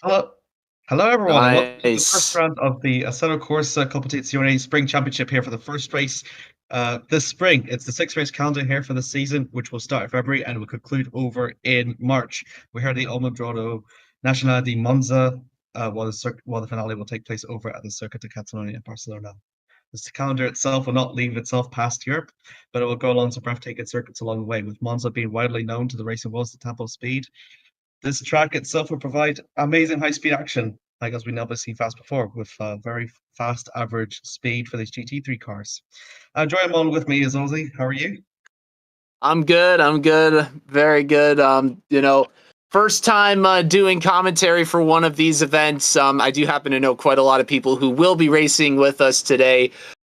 Hello, hello everyone, and welcome to the first Nice. round of the Assetto Corsa Competizione Spring Championship here for the first race this spring. It's the six-race calendar here for the season, which will start in February and will conclude over in March. We heard the Omodoro Nacional di Monza, while the finale will take place over at the Circuit de Catalunya in Barcelona. This calendar itself will not leave itself past Europe, but it will go along some breathtaking circuits along the way, with Monza being widely known to the racing world as the temple of speed. This track itself will provide amazing high-speed action, like as we never seen fast before, with very fast average speed for these GT3 cars. Join on with me is Ozzy. How are you? I'm good. I'm good. Very good. First time doing commentary for one of these events. I do happen to know quite a lot of people who will be racing with us today.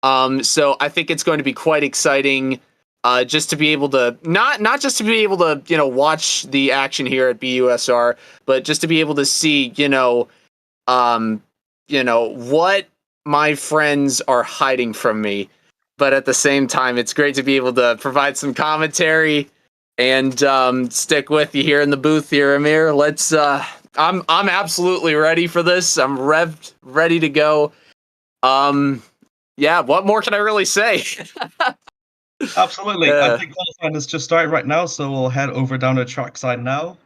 So I think it's going to be quite exciting. Just to be able to not just to be able to watch the action here at BUSR, but just to be able to see um, what my friends are hiding from me. But at the same time, it's great to be able to provide some commentary and stick with you here in the booth here, Amir. Let's. I'm absolutely ready for this. I'm revved, ready to go. Um, yeah. What more can I really say? Absolutely. I uh, think qualifying is just starting right now, so we'll head over down the track side now.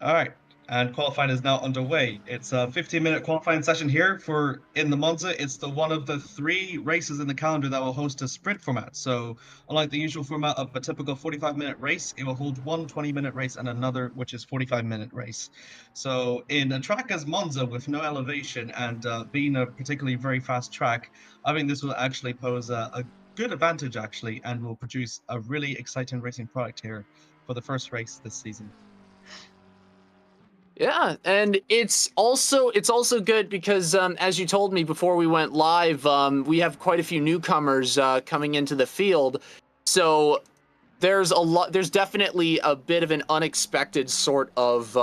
All right, and qualifying is now underway. It's a 15-minute qualifying session here for in the Monza. It's the one of the three races in the calendar that will host a sprint format. So, unlike the usual format of a typical 45-minute race, it will hold one 20-minute race and another, which is 45-minute race. So, in a track as Monza with no elevation and being a particularly very fast track, I think this will actually pose a good advantage actually, and will produce a really exciting racing product here for the first race this season. Yeah, and it's also good because as you told me before we went live, we have quite a few newcomers coming into the field. So there's definitely a bit of an unexpected sort of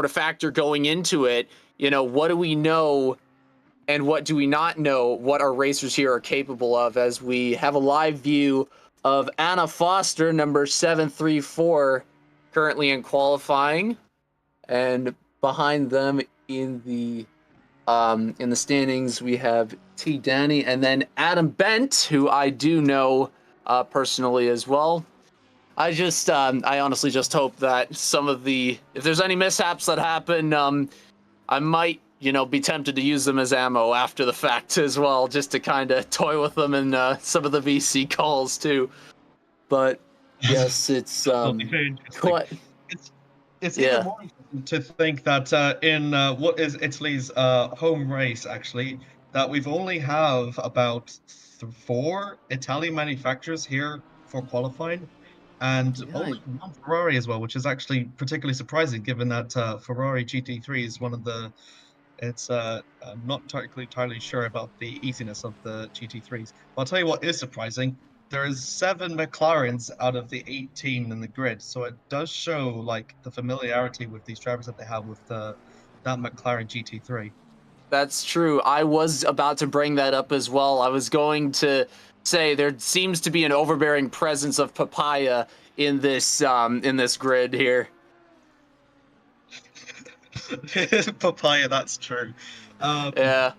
factor going into it. What do we know and what do we not know what our racers here are capable of, as we have a live view of Anna Foster, number 734, currently in qualifying, and behind them in the standings we have T Danny and then Adam Bent, who I do know personally as well. I honestly just hope that some of the, if there's any mishaps that happen, I might be tempted to use them as ammo after the fact as well, just to kind of toy with them in some of the VC calls too. But yes, it's Absolutely, very interesting. quite It's it's even yeah. more interesting to think that in what is Italy's home race, actually, that we've only have about four Italian manufacturers here for qualifying, and Yeah, only one Ferrari as well, which is actually particularly surprising, given that Ferrari GT3 is one of the. It's I'm not entirely sure about the easiness of the GT3s. But I'll tell you what is surprising. There's seven McLarens out of the 18 in the grid, so it does show like the familiarity with these drivers that they have with that McLaren GT3. that's true. I was about to bring that up as well. I was going to say there seems to be an overbearing presence of papaya in this grid here. Papaya, that's true. Um, Yeah,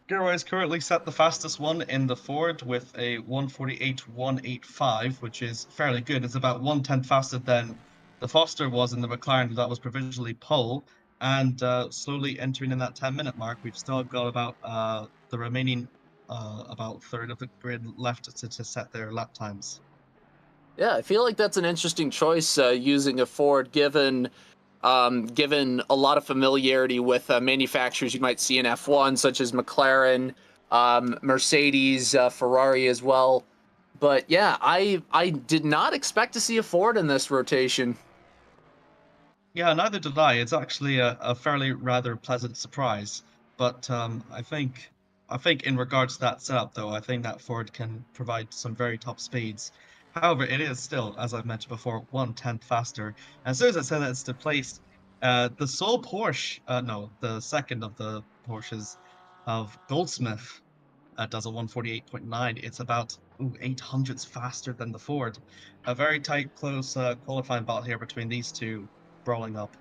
Giro is currently set the fastest one in the Ford with a 1:48.185, which is fairly good. It's about 1/10 faster than the Foster was in the McLaren that was provisionally pole. And slowly entering in that 10-minute mark, we've still got about the remaining about third of the grid left to set their lap times. yeah. I feel like that's an interesting choice using a Ford, given a lot of familiarity with manufacturers you might see in F1, such as McLaren, Mercedes, Ferrari as well. But yeah, I did not expect to see a Ford in this rotation. Yeah, neither did I. It's actually a fairly rather pleasant surprise. But I think in regards to that setup though, I think that Ford can provide some very top speeds. However, it is still, as I've mentioned before, 1/10 faster. And as soon as I said that it's displaced, the sole Porsche, no, the second of the Porsches of Goldsmith does a 1:48.9. It's about 800s faster than the Ford. A very tight, close qualifying battle here between these two brawling up.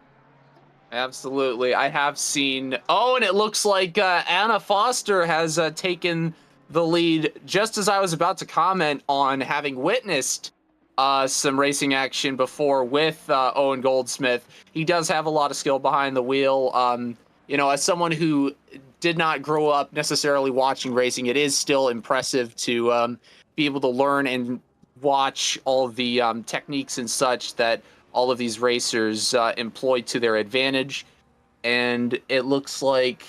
Absolutely. I have seen. Oh, and it looks like Anna Foster has taken the lead just as I was about to comment on having witnessed some racing action before with Owen Goldsmith. He does have a lot of skill behind the wheel. As someone who did not grow up necessarily watching racing, it is still impressive to be able to learn and watch all of the techniques and such that all of these racers employ to their advantage. And it looks like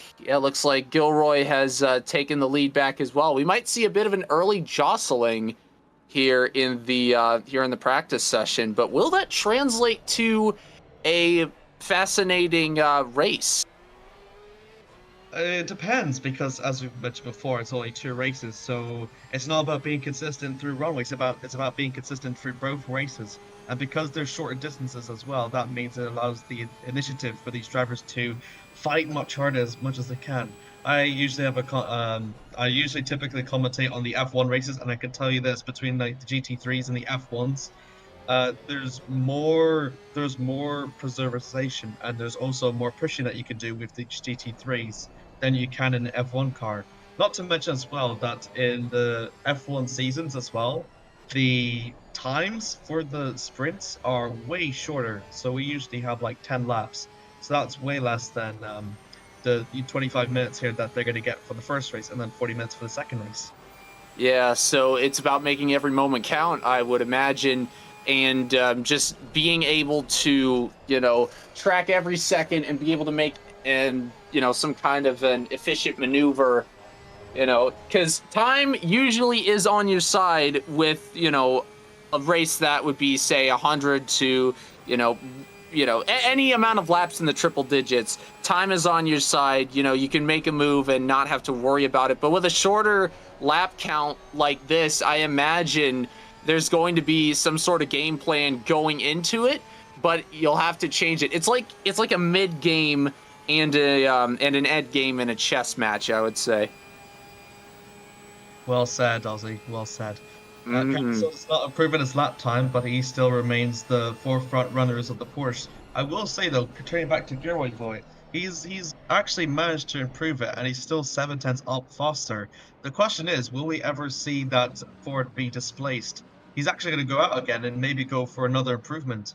Gilroy has taken the lead back as well. We might see a bit of an early jostling here in the practice session, but will that translate to a fascinating race? It depends because, as we mentioned before, it's only 2 races, so it's not about being consistent through runways. It's about being consistent through both races, and because there's shorter distances as well, that means it allows the initiative for these drivers to fight much harder as much as they can. I usually typically commentate on the F1 races, and I can tell you this: between like the GT3s and the F1s, there's more preservation, and there's also more pushing that you can do with the GT3s than you can in an F1 car. Not to mention as well that in the F1 seasons as well, the times for the sprints are way shorter. So we usually have like 10 laps. So that's way less than the 25 minutes here that they're going to get for the first race, and then 40 minutes for the second race. Yeah, so it's about making every moment count, I would imagine, and just being able to, track every second and be able to make some kind of an efficient maneuver, because time usually is on your side with, a race that would be say 100 to, any amount of laps in the triple digits. Time is on your side. You can make a move and not have to worry about it. But with a shorter lap count like this, I imagine there's going to be some sort of game plan going into it, but you'll have to change it. It's like a mid game and an end game in a chess match, I would say. Well said, Ozzy. Well said. Mm-hmm. Cancel's not improving his lap time, but he still remains the forefront runners of the Porsche. I will say though, turning back to Gilroy Boy, he's actually managed to improve it, and he's still 7 tenths up faster. The question is, will we ever see that Ford be displaced? He's actually going to go out again and maybe go for another improvement.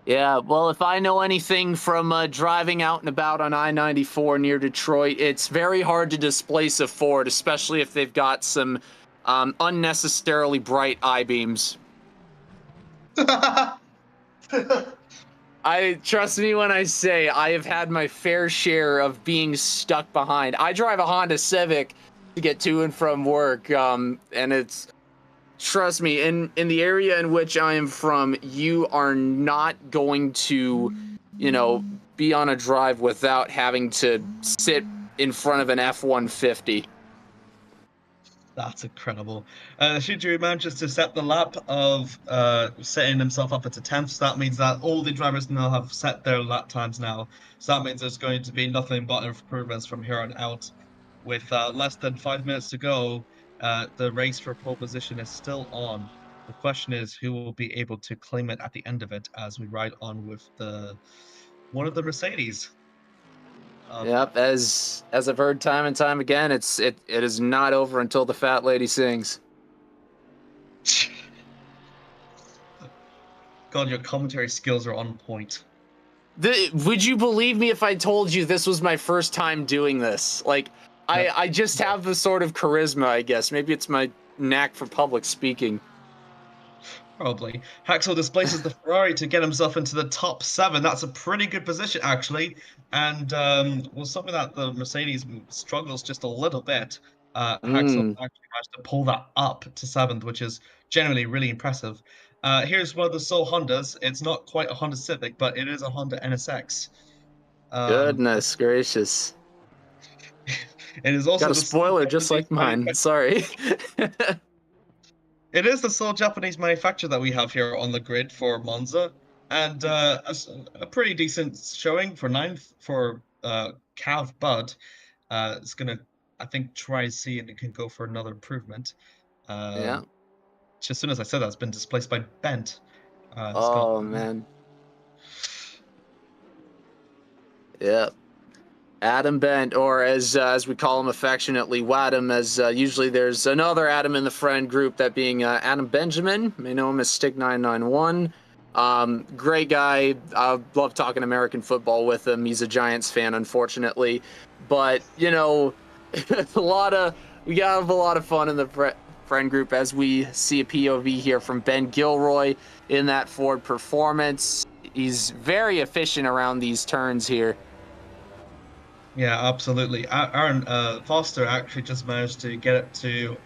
Yeah, well, if I know anything from driving out and about on I-94 near Detroit, it's very hard to displace a Ford, especially if they've got some unnecessarily bright I-beams. I trust me when I say I have had my fair share of being stuck behind. I drive a Honda Civic to get to and from work, and it's trust me, in the area in which I am from, you are not going to, be on a drive without having to sit in front of an F-150. That's incredible. Shujiri manages to set the lap of setting himself up at a 10th. So that means that all the drivers now have set their lap times now. So that means there's going to be nothing but improvements from here on out. With less than 5 minutes to go, the race for pole position is still on. The question is who will be able to claim it at the end of it as we ride on with the one of the Mercedes. Yep, as I've heard time and time again, it is not over until the fat lady sings. God, your commentary skills are on point. Would you believe me if I told you this was my first time doing this? Like, I just have the sort of charisma, I guess. Maybe it's my knack for public speaking. Probably. Haxel displaces the Ferrari to get himself into the top 7. That's a pretty good position, actually. And something that the Mercedes struggles just a little bit. Haxel Mm. actually managed to pull that up to 7th, which is generally really impressive. Here's one of the sole Hondas. It's not quite a Honda Civic, but it is a Honda NSX. Goodness gracious. It is also Got a the sole spoiler just Japanese like mine. Sorry. It is the sole Japanese manufacturer that we have here on the grid for Monza, and a pretty decent showing for 9th for Cav Bud. It's gonna, I think, try and see if it can go for another improvement. Yeah. Just as soon as I said that, it's been displaced by Bent. It's gone. Oh man. Yeah. Adam Bent, or as we call him affectionately, Wadham, as usually there's another Adam in the friend group, that being Adam Benjamin. You may know him as Stick991. Great guy. I love talking American football with him. He's a Giants fan, unfortunately, but you know, we got a lot of fun in the friend group as we see a POV here from Ben Gilroy in that Ford Performance. He's very efficient around these turns here. Yeah, absolutely. Aaron Foster actually just managed to get it to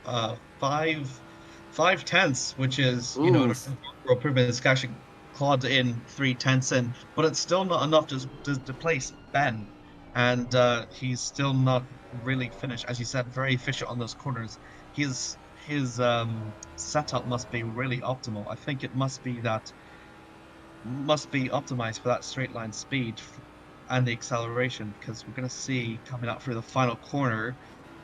5/10, which is, you know, an Oof. improvement. It's actually clawed in 3/10 in, but it's still not enough to place Ben. And he's still not really finished. As you said, very efficient on those corners. His setup must be really optimal. I think it must be optimized for that straight line speed and the acceleration, because we're going to see coming up through the final corner.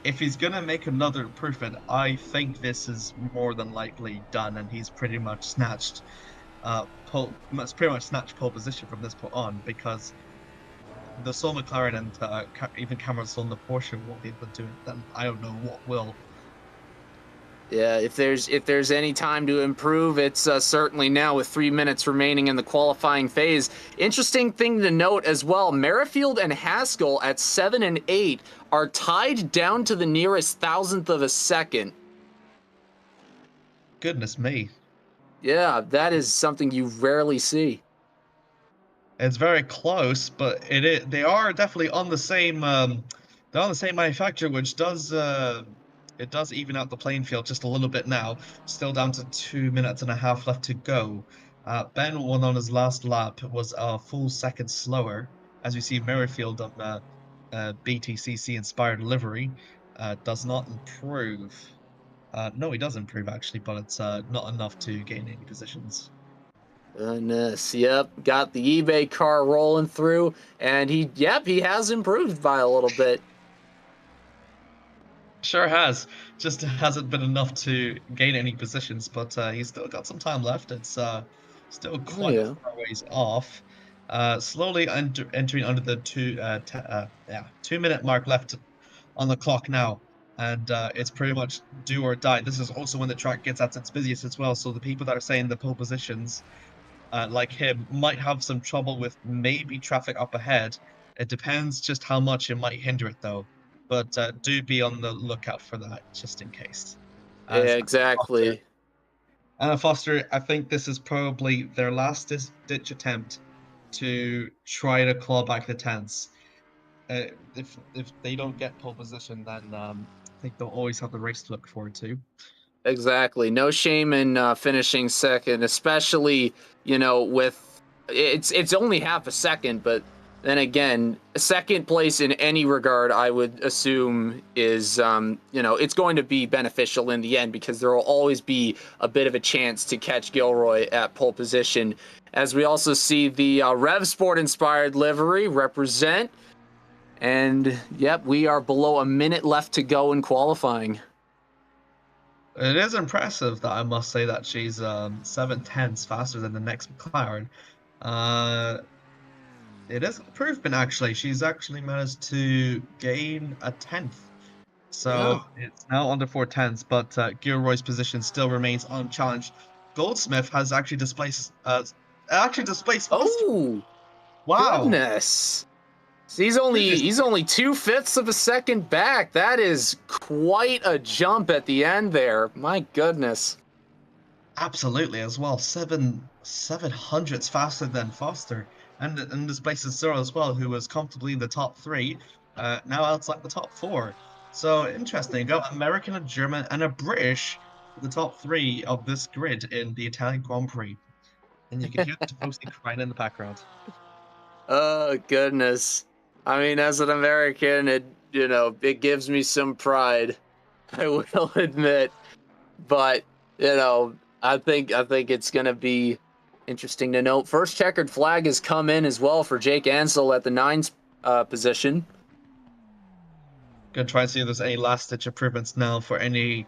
If he's going to make another improvement, I think this is more than likely done, and he's pretty much snatched pole position from this point on, because the Sol McLaren and even Cameron Sol in the Porsche won't be able to do it. Then I don't know what will. Yeah, if there's any time to improve, it's certainly now, with 3 minutes remaining in the qualifying phase. Interesting thing to note as well: Merrifield and Haskell at 7 and 8 are tied down to the nearest thousandth of a second. Goodness me. Yeah, that is something you rarely see. It's very close, but they are definitely on the same they're on the same manufacturer, which does it does even out the playing field just a little bit now. Still down to 2 minutes and a half left to go. Ben won on his last lap, was a full second slower. As we see, Merrifield on BTCC inspired livery does not improve. No, he does improve actually, but it's not enough to gain any positions. Goodness, yep, got the eBay car rolling through, and he has improved by a little bit. Sure has. Just hasn't been enough to gain any positions, but he's still got some time left. It's still Oh quite a yeah. far ways off. Slowly entering under the 2 minute mark left on the clock now, and it's pretty much do or die. This is also when the track gets at its busiest as well. So the people that are saying the pole positions, like him, might have some trouble with maybe traffic up ahead. It depends just how much it might hinder it, though. But do be on the lookout for that, just in case. Yeah, As Foster, exactly. Anna Foster, I think this is probably their last ditch attempt to try to claw back the tenths. If they don't get pole position, then I think they'll always have the race to look forward to. Exactly. No shame in finishing second, especially, with it's only half a second, but then again, second place in any regard, I would assume, is it's going to be beneficial in the end, because there will always be a bit of a chance to catch Gilroy at pole position. As we also see the Rev Sport inspired livery represent, and yep, we are below a minute left to go in qualifying. It is impressive that I must say that she's 7/10 faster than the next McLaren. Uh, it is an improvement actually. She's actually managed to gain a tenth, so Yeah. it's now under 4/10. But Gilroy's position still remains unchallenged. Goldsmith has actually displaced Foster. Oh, Wow, goodness. So he's only 2/5 of a second back. That is quite a jump at the end there. My goodness. absolutely as well. Seven hundredths faster than Foster, and displaces Cyril as well, who was comfortably in the top three, now outside the top four. So interesting. Got American, a German, and a British for the top three of this grid in the Italian Grand Prix. And you can hear Tifosi crying in the background. Oh goodness. I mean, as an American, it gives me some pride, I will admit. But, I think it's gonna be interesting to note. First checkered flag has come in as well for Jake Ansel at the 9th position. Gonna try and see if there's any last ditch improvements now for any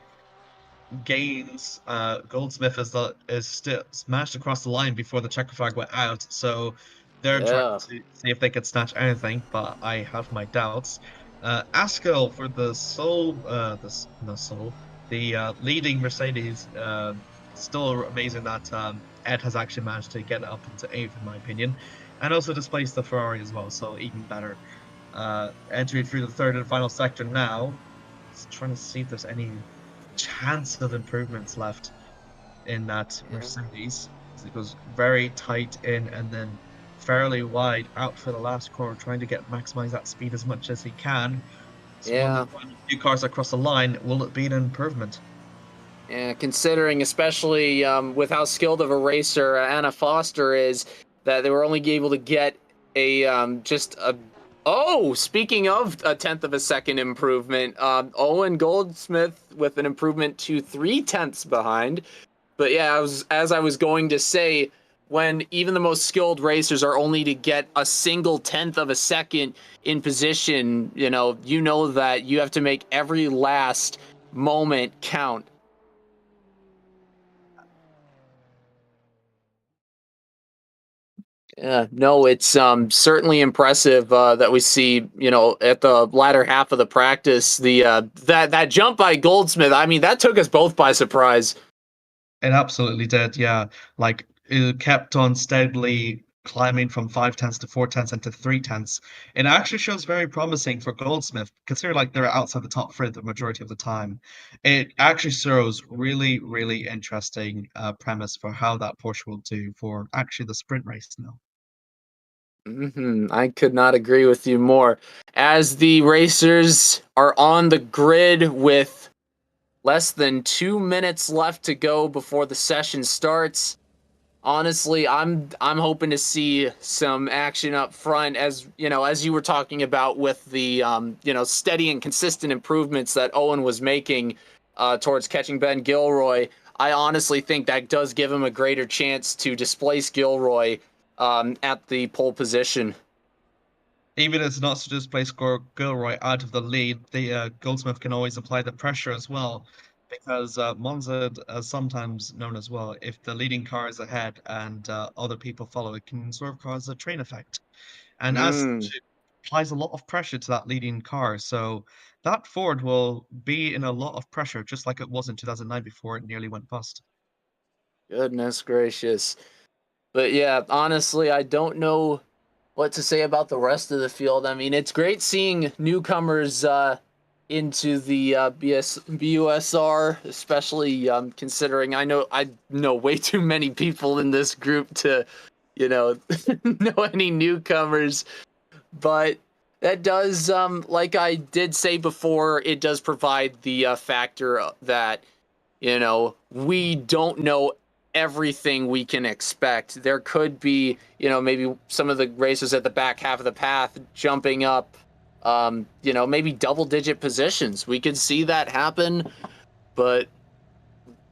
gains, Goldsmith is still smashed across the line before the checker flag went out. So they're trying Yeah. to see if they could snatch anything, but I have my doubts. Askell for the no Soul, the leading Mercedes. Still amazing that Ed has actually managed to get it up into eighth, in my opinion, and also displace the Ferrari as well. So even better. Entering through the third and final sector now. Just trying to see if there's any chance of improvements left in that Yeah. Mercedes. It goes very tight in and then fairly wide out for the last corner, trying to maximize that speed as much as he can. So when the Yeah. final few cars across the line, will it be an improvement? Yeah, considering especially with how skilled of a racer Anna Foster is, that they were only able to get a just a. Oh, speaking of a tenth of a second improvement, Owen Goldsmith with an improvement to 3/10 behind. But yeah, as I was going to say, when even the most skilled racers are only to get a single tenth of a second in position, you know that you have to make every last moment count. Yeah, no, it's certainly impressive that we see, at the latter half of the practice, the that jump by Goldsmith. I mean, that took us both by surprise. It absolutely did, yeah. Like it kept on steadily climbing from 5/10 to 4/10 and to 3/10. It actually shows very promising for Goldsmith, considering like they're outside the top three the majority of the time. It actually shows really, really interesting premise for how that Porsche will do for actually the sprint race now. I could not agree with you more. As the racers are on the grid with less than 2 minutes left to go before the session starts. Honestly, I'm hoping to see some action up front, as you were talking about with the steady and consistent improvements that Owen was making towards catching Ben Gilroy. I honestly think that does give him a greater chance to displace Gilroy at the pole position. Even if it's not to displace Gilroy out of the lead, the Goldsmith can always apply the pressure as well, because Monza is sometimes known as well. If the leading car is ahead and other people follow, it can sort of cause a train effect, and as Mm, such, it applies a lot of pressure to that leading car. So that Ford will be in a lot of pressure, just like it was in 2009 before it nearly went bust. goodness gracious. But yeah, honestly, I don't know what to say about the rest of the field. I mean, it's great seeing newcomers into the BUSR, especially considering I know way too many people in this group to, know any newcomers. But that does, like I did say before, it does provide the factor that we don't know everything we can expect. There could be, maybe some of the racers at the back half of the path jumping up, maybe double digit positions. We could see that happen, but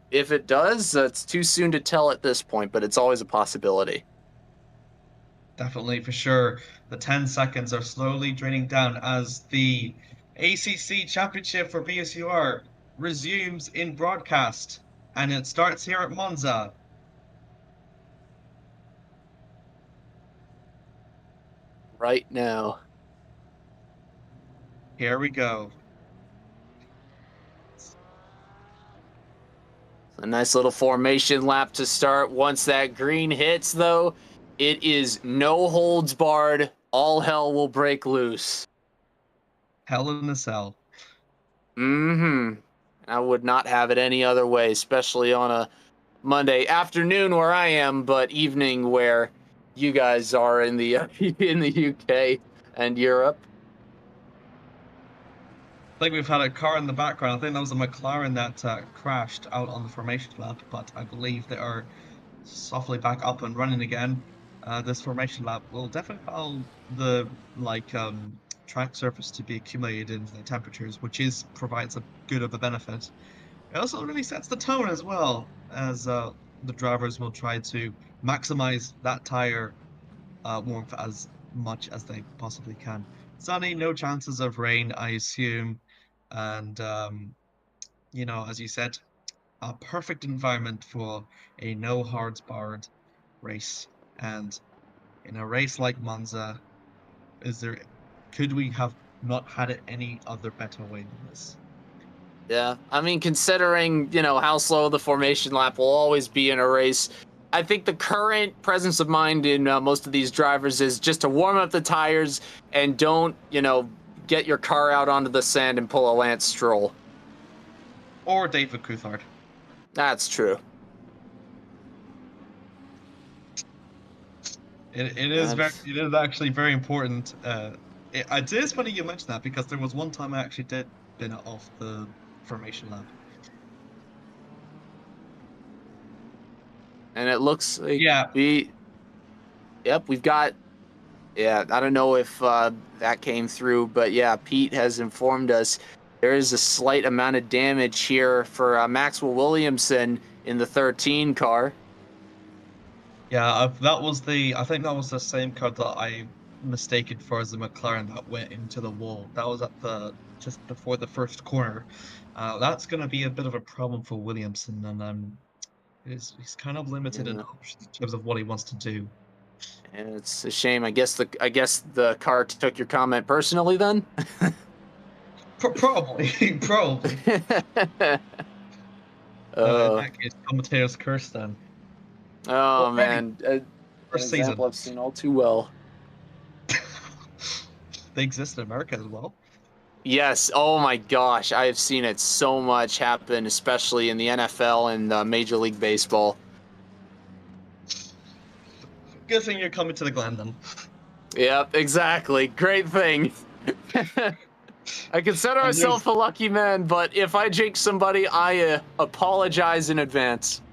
if it does, it's too soon to tell at this point, but it's always a possibility. Definitely, for sure. The 10 seconds are slowly draining down as the ACC Championship for BSUR resumes in broadcast, and it starts here at Monza. Right now. Here we go. A nice little formation lap to start. Once that green hits, though, it is no holds barred. All hell will break loose. Hell in a cell. I would not have it any other way, especially on a Monday afternoon where I am, but evening where you guys are in the in the UK and Europe. I think we've had a car in the background. I think that was a McLaren that crashed out on the formation lap, but I believe they are softly back up and running again. This formation lap will definitely allow the track surface to be accumulated in the temperatures, which is provides a good of a benefit. It also really sets the tone as well, as the drivers will try to maximize that tire warmth as much as they possibly can. Sunny, no chances of rain, I assume, and as you said, a perfect environment for a no hards barred race. And in a race like Monza, could we have not had it any other better way than this? Yeah, I mean, considering how slow the formation lap will always be in a race, I think the current presence of mind in most of these drivers is just to warm up the tires and don't get your car out onto the sand and pull a Lance Stroll. Or David Coulthard. That's true. It is actually very important. It is funny you mentioned that because there was one time I actually did bin it off the formation lap. And it looks like Yeah. we've got. Yeah, I don't know if that came through, but yeah, Pete has informed us there is a slight amount of damage here for Maxwell Williamson in the 13 car. Yeah, I think that was the same car that I mistaken for as the McLaren that went into the wall. That was just before the first corner. That's going to be a bit of a problem for Williamson, and he's kind of limited in options in terms of what he wants to do. And it's a shame. I guess the car took your comment personally then. Probably. In that case, commentator's curse then. Oh man, an example I've seen all too well. They exist in America as well. Yes. Oh my gosh, I have seen it so much happen, especially in the NFL and Major League Baseball. Good thing you're coming to the Glen then. Yep, exactly. Great thing. I consider myself a lucky man, but if I jinx somebody, I apologize in advance.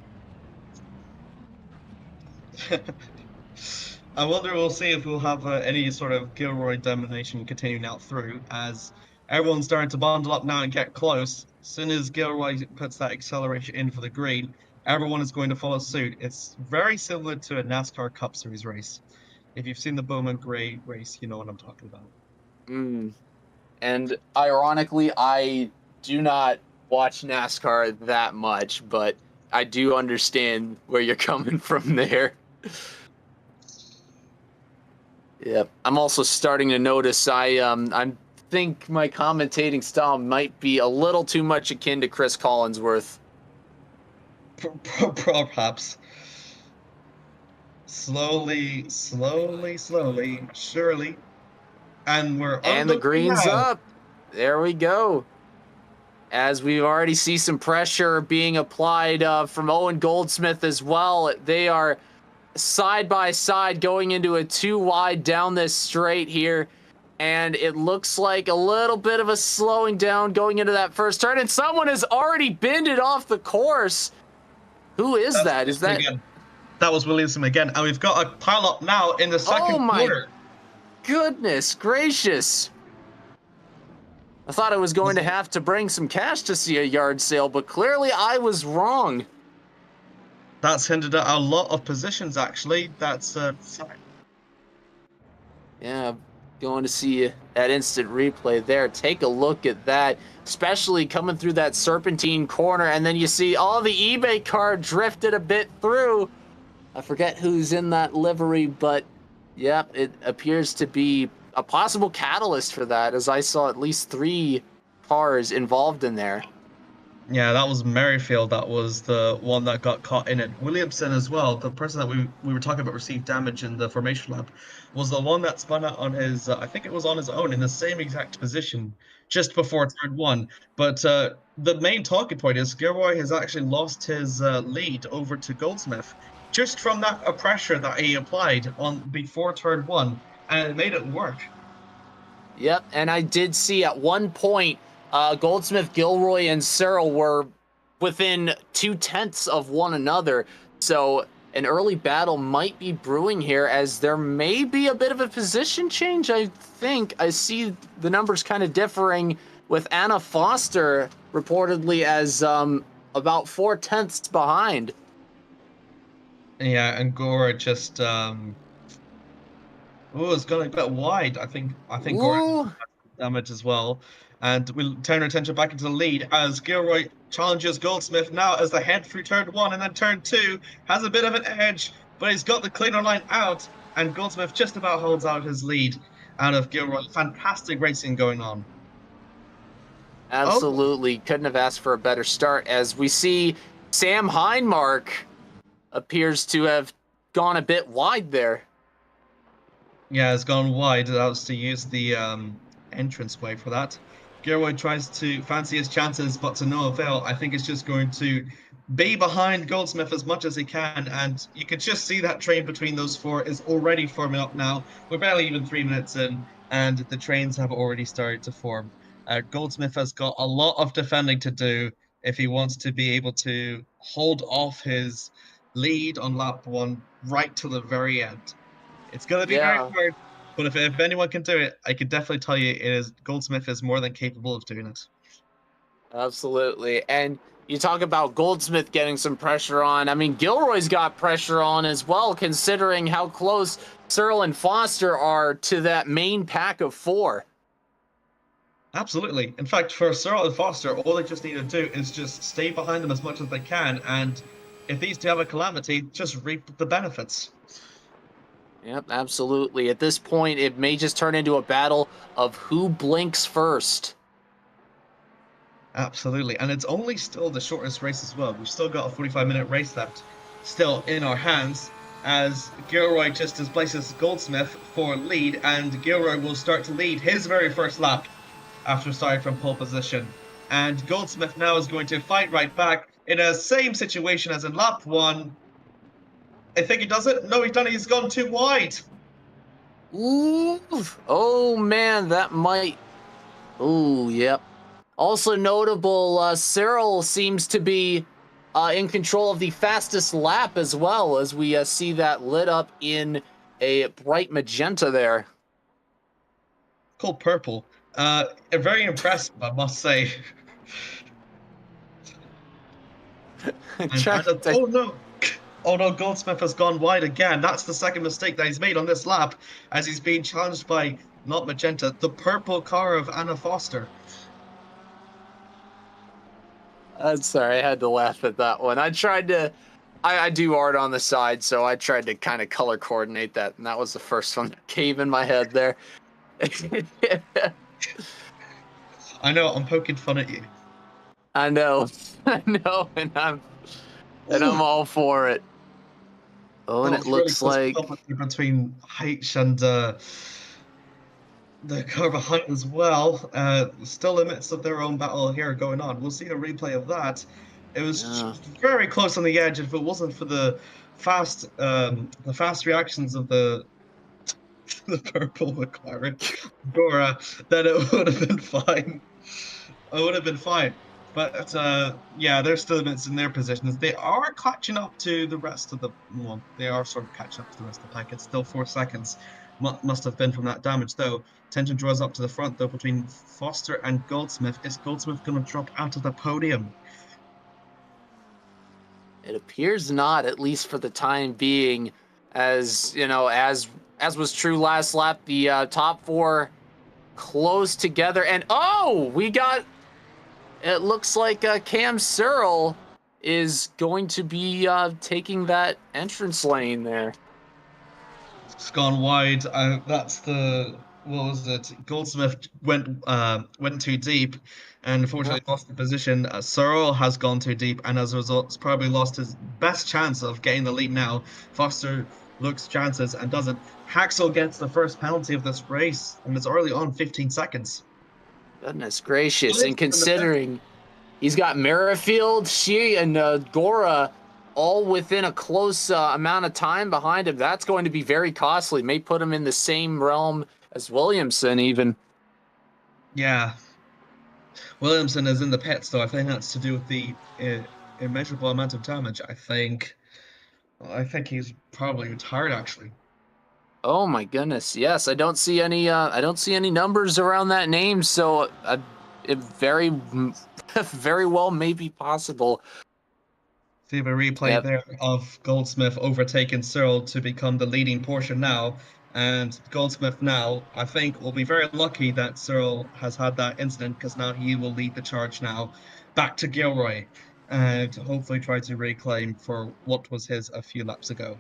I wonder, we'll see if we'll have any sort of Gilroy domination continuing out through, as everyone's starting to bundle up now and get close. As soon as Gilroy puts that acceleration in for the green, everyone is going to follow suit. It's very similar to a NASCAR Cup Series race. If you've seen the Bowman Gray race, you know what I'm talking about. And ironically, I do not watch NASCAR that much, but I do understand where you're coming from there. Yep. I'm also starting to notice I think my commentating style might be a little too much akin to Chris Collinsworth. Perhaps. Slowly, surely. And the green's up. There we go. As we already see some pressure being applied from Owen Goldsmith as well. They are side by side going into a 2 wide down this straight here. And it looks like a little bit of a slowing down going into that first turn. And someone has already binned it off the course. Who is that? Is that... That was Williamson again. And we've got a pile up now in the second quarter. Goodness gracious. I thought I was going to have to bring some cash to see a yard sale, but clearly I was wrong. That's hindered a lot of positions, actually. That's yeah, going to see that instant replay there. Take a look at that, especially coming through that serpentine corner, and then you see all the eBay car drifted a bit through. I forget who's in that livery, but yep, it appears to be a possible catalyst for that, as I saw at least 3 cars involved in there. Yeah, that was Merrifield. That was the one that got caught in it. Williamson as well, the person that we were talking about received damage in the formation lap, was the one that spun out on his, I think it was on his own, in the same exact position, just before turn 1. But the main talking point is Gilroy has actually lost his lead over to Goldsmith, just from that pressure that he applied on before turn 1, and it made it work. Yep, and I did see at one point Goldsmith, Gilroy, and Searle were within 0.2 of one another. So an early battle might be brewing here, as there may be a bit of a position change. I think I see the numbers kind of differing, with Anna Foster reportedly as about 0.4 behind. Yeah, and Gora just it's going a bit wide. I think Gora has damage as well. And we'll turn our attention back into the lead as Gilroy challenges Goldsmith now as they head through turn 1 and then turn 2. Has a bit of an edge, but he's got the cleaner line out, and Goldsmith just about holds out his lead out of Gilroy. Fantastic racing going on. Oh, Absolutely. Couldn't have asked for a better start, as we see Sam Hindmark appears to have gone a bit wide there. yeah, it's gone wide. That was to use the entranceway for that. Gilroy tries to fancy his chances, but to no avail. I think it's just going to be behind Goldsmith as much as he can, and you can just see that train between those four is already forming up now. We're barely even 3 minutes in, and the trains have already started to form. Goldsmith has got a lot of defending to do if he wants to be able to hold off his lead on lap 1 right till the very end. It's going to be very Yeah, hard, but if anyone can do it, I can definitely tell you it is Goldsmith is more than capable of doing it. absolutely. And you talk about Goldsmith getting some pressure on. I mean, Gilroy's got pressure on as well, considering how close Searle and Foster are to that main pack of 4. Absolutely. In fact, for Searle and Foster, all they just need to do is just stay behind them as much as they can, and if these two have a calamity, just reap the benefits. Yep, absolutely. At this point, it may just turn into a battle of who blinks first. Absolutely. And it's only still the shortest race as well. We've still got a 45-minute race left still in our hands as Gilroy just displaces Goldsmith for lead, and Gilroy will start to lead his very first lap after starting from pole position. And Goldsmith now is going to fight right back in a same situation as in lap 1. I think he does it. No, he's done it. He's gone too wide. Ooh, oh man, that might. Oh, yep. Also notable, Cyril seems to be in control of the fastest lap as well, as we see that lit up in a bright magenta there. Called purple. Very impressive, I must say. Oh no! Oh no, Goldsmith has gone wide again. That's the second mistake that he's made on this lap, as he's being challenged by, not Magenta, the purple car of Anna Foster. I'm sorry, I had to laugh at that one. I tried to. I do art on the side, so I tried to kind of color coordinate that, and that was the first one that came in my head there. I know, I'm poking fun at you. I know, I know, and I'm all for it. Oh, and it looks really like between H and the car behind as well. Still in the midst of their own battle here going on. We'll see a replay of that. It was very close on the edge. If it wasn't for the fast reactions of the purple McLaren Dora, then it would have been fine. It would have been fine. But yeah, they're still in their positions. They are catching up to the rest of the. Well, they are sort of catching up to the rest of the pack. It's still 4 seconds. Must have been from that damage, though. Tension draws up to the front, though, between Foster and Goldsmith. Is Goldsmith going to drop out of the podium? it appears not, at least for the time being. As you know, as was true last lap, the top 4 close together, and we got. It looks like Cam Searle is going to be taking that entrance lane there. It's gone wide. That's the. What was it? Goldsmith went too deep, and unfortunately lost the position. Searle has gone too deep, and as a result, has probably lost his best chance of getting the lead now. Foster looks chances and doesn't. Haxel gets the first penalty of this race, and it's early on, 15 seconds. Goodness gracious! And considering he's got Merrifield, she, and Gora all within a close amount of time behind him, that's going to be very costly. May put him in the same realm as Williamson, even. Yeah, Williamson is in the pits, though. I think that's to do with the immeasurable amount of damage. I think he's probably retired, actually. Oh my goodness! Yes, I don't see any. I don't see any numbers around that name, so it very, very well may be possible. See a replay there of Goldsmith overtaking Searle to become the leading portion now, And Goldsmith now, I think, will be very lucky that Cyril has had that incident because now he will lead the charge now back to Gilroy and hopefully try to reclaim for what was his a few laps ago.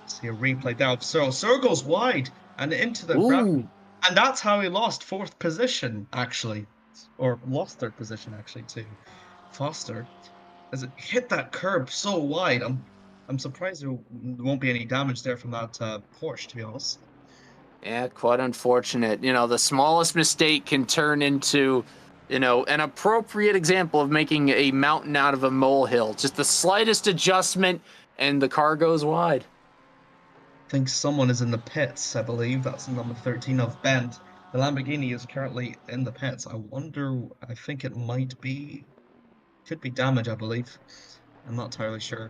See a replay there of Cyril. Cyril goes wide and into the ground. And that's how he lost fourth position, actually. Or lost third position, actually, to Foster. As it hit that curb so wide. I'm surprised there won't be any damage there from that Porsche, to be honest. Yeah, quite unfortunate. You know, the smallest mistake can turn into, you know, an appropriate example of making a mountain out of a molehill. Just the slightest adjustment and the car goes wide. I think someone is in the pits, I believe. That's number 13 of Bent. The Lamborghini is currently in the pits. I think it could be damage, I believe. I'm not entirely sure.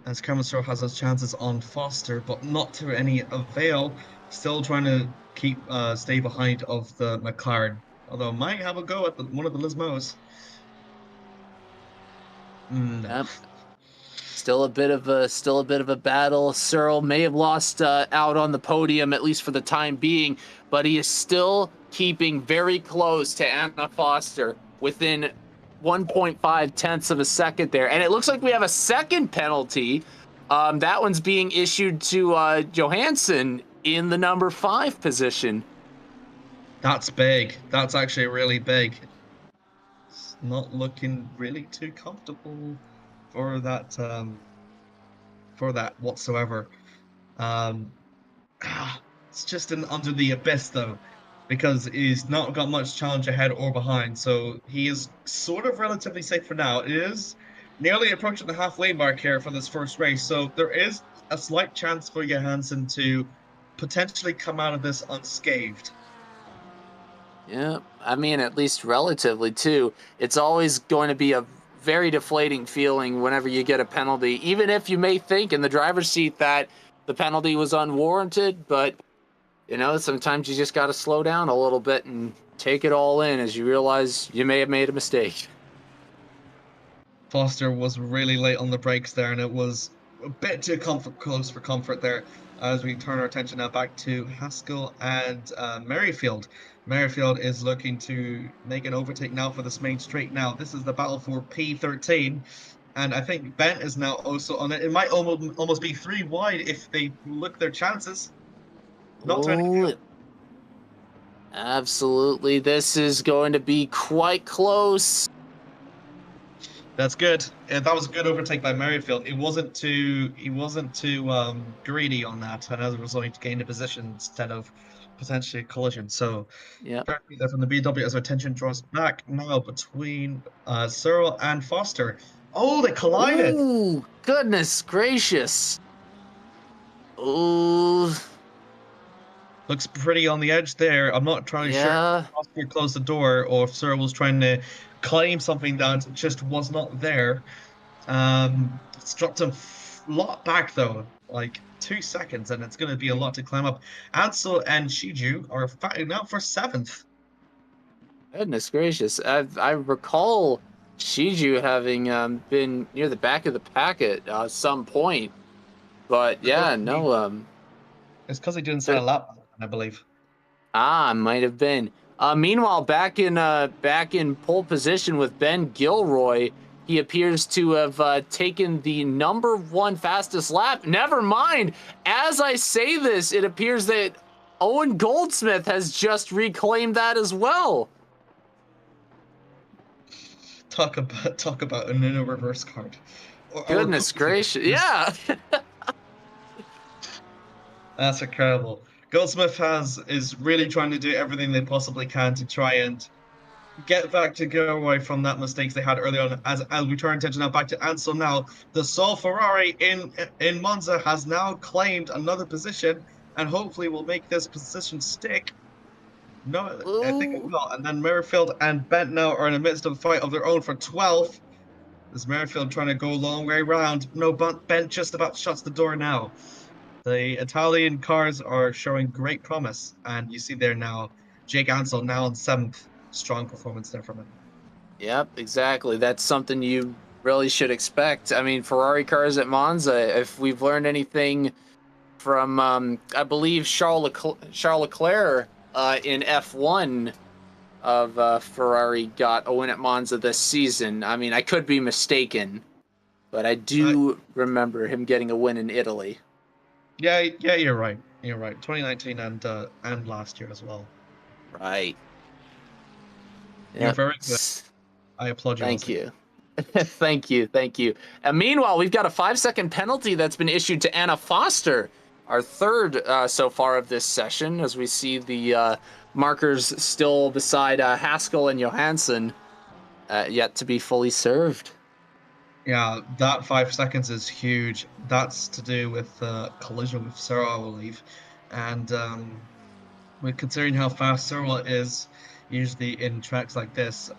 As Cameron Stroll has his chances on Foster, but not to any avail. Still trying to stay behind of the McLaren. Although might have a go at one of the Lismos. No. Yep. Still a bit of a battle. Searle may have lost out on the podium, at least for the time being, but he is still keeping very close to Anna Foster within 1.5 tenths of a second there. And it looks like we have a second penalty. That one's being issued to Johansson in the number 5 position. That's big. That's actually really big. It's not looking really too comfortable for that whatsoever. It's just under the abyss though, because he's not got much challenge ahead or behind, so he is sort of relatively safe for now. It is nearly approaching the halfway mark here for this first race, so there is a slight chance for Johansson to potentially come out of this unscathed. Yeah, I mean, at least relatively too. It's always going to be a very deflating feeling whenever you get a penalty, even if you may think in the driver's seat that the penalty was unwarranted. But, you know, sometimes you just got to slow down a little bit and take it all in as you realize you may have made a mistake. Foster was really late on the brakes there, and it was a bit too close for comfort there. As we turn our attention now back to Haskell and Merrifield. Merrifield is looking to make an overtake now for this main straight now. This is the battle for P13. And I think Bent is now also on it. It might almost be 3 wide if they look their chances. Not turning. Absolutely. This is going to be quite close. That's good. That was a good overtake by Merrifield. He wasn't too greedy on that, and as a result, he gained a position instead of potentially a collision. So, yeah, there from the BW as our attention draws back now between Cyril and Foster. Oh, they collided. Ooh, goodness gracious. Ooh. Looks pretty on the edge there. I'm not sure if Foster closed the door or if Cyril was trying to claim something that just was not there. It's dropped a lot back though, like 2 seconds, and it's going to be a lot to climb up. Ansel and Shiju are fighting out for 7th. Goodness gracious. I recall Shiju having been near the back of the pack at some point. But yeah, no. It's because he didn't set a lap, I believe. Might have been. Meanwhile, back in pole position with Ben Gilroy, he appears to have taken the number 1 fastest lap. Never mind. As I say this, it appears that Owen Goldsmith has just reclaimed that as well. Talk about a Nino reverse card. Goodness gracious! Yeah. That's incredible. Goldsmith is really trying to do everything they possibly can to try and get back to Gilroy from that mistakes they had early on. As we turn attention now back to Ansel now, the Sol Ferrari in Monza has now claimed another position and hopefully will make this position stick. No, I think it will. And then Merrifield and Bent now are in the midst of a fight of their own for 12th. Is Merrifield trying to go a long way around? No, Bent just about shuts the door now. The Italian cars are showing great promise, and you see there now, Jake Ansel now on 7th. Strong performance there from him. Yep, exactly. That's something you really should expect. I mean, Ferrari cars at Monza, if we've learned anything from, I believe, Charles Leclerc in F1 of Ferrari got a win at Monza this season. I mean, I could be mistaken, but I do remember him getting a win in Italy. Yeah, you're right. You're right. 2019 and last year as well. Right. You're Yep. very good. I applaud you. Thank you. Thank you. Thank you. And meanwhile, we've got a 5-second penalty that's been issued to Anna Foster, our third so far of this session, as we see the markers still beside Haskell and Johansson, yet to be fully served. Yeah, that 5 seconds is huge. That's to do with collision with Searle, I believe. And with considering how fast Searle is, usually in tracks like this,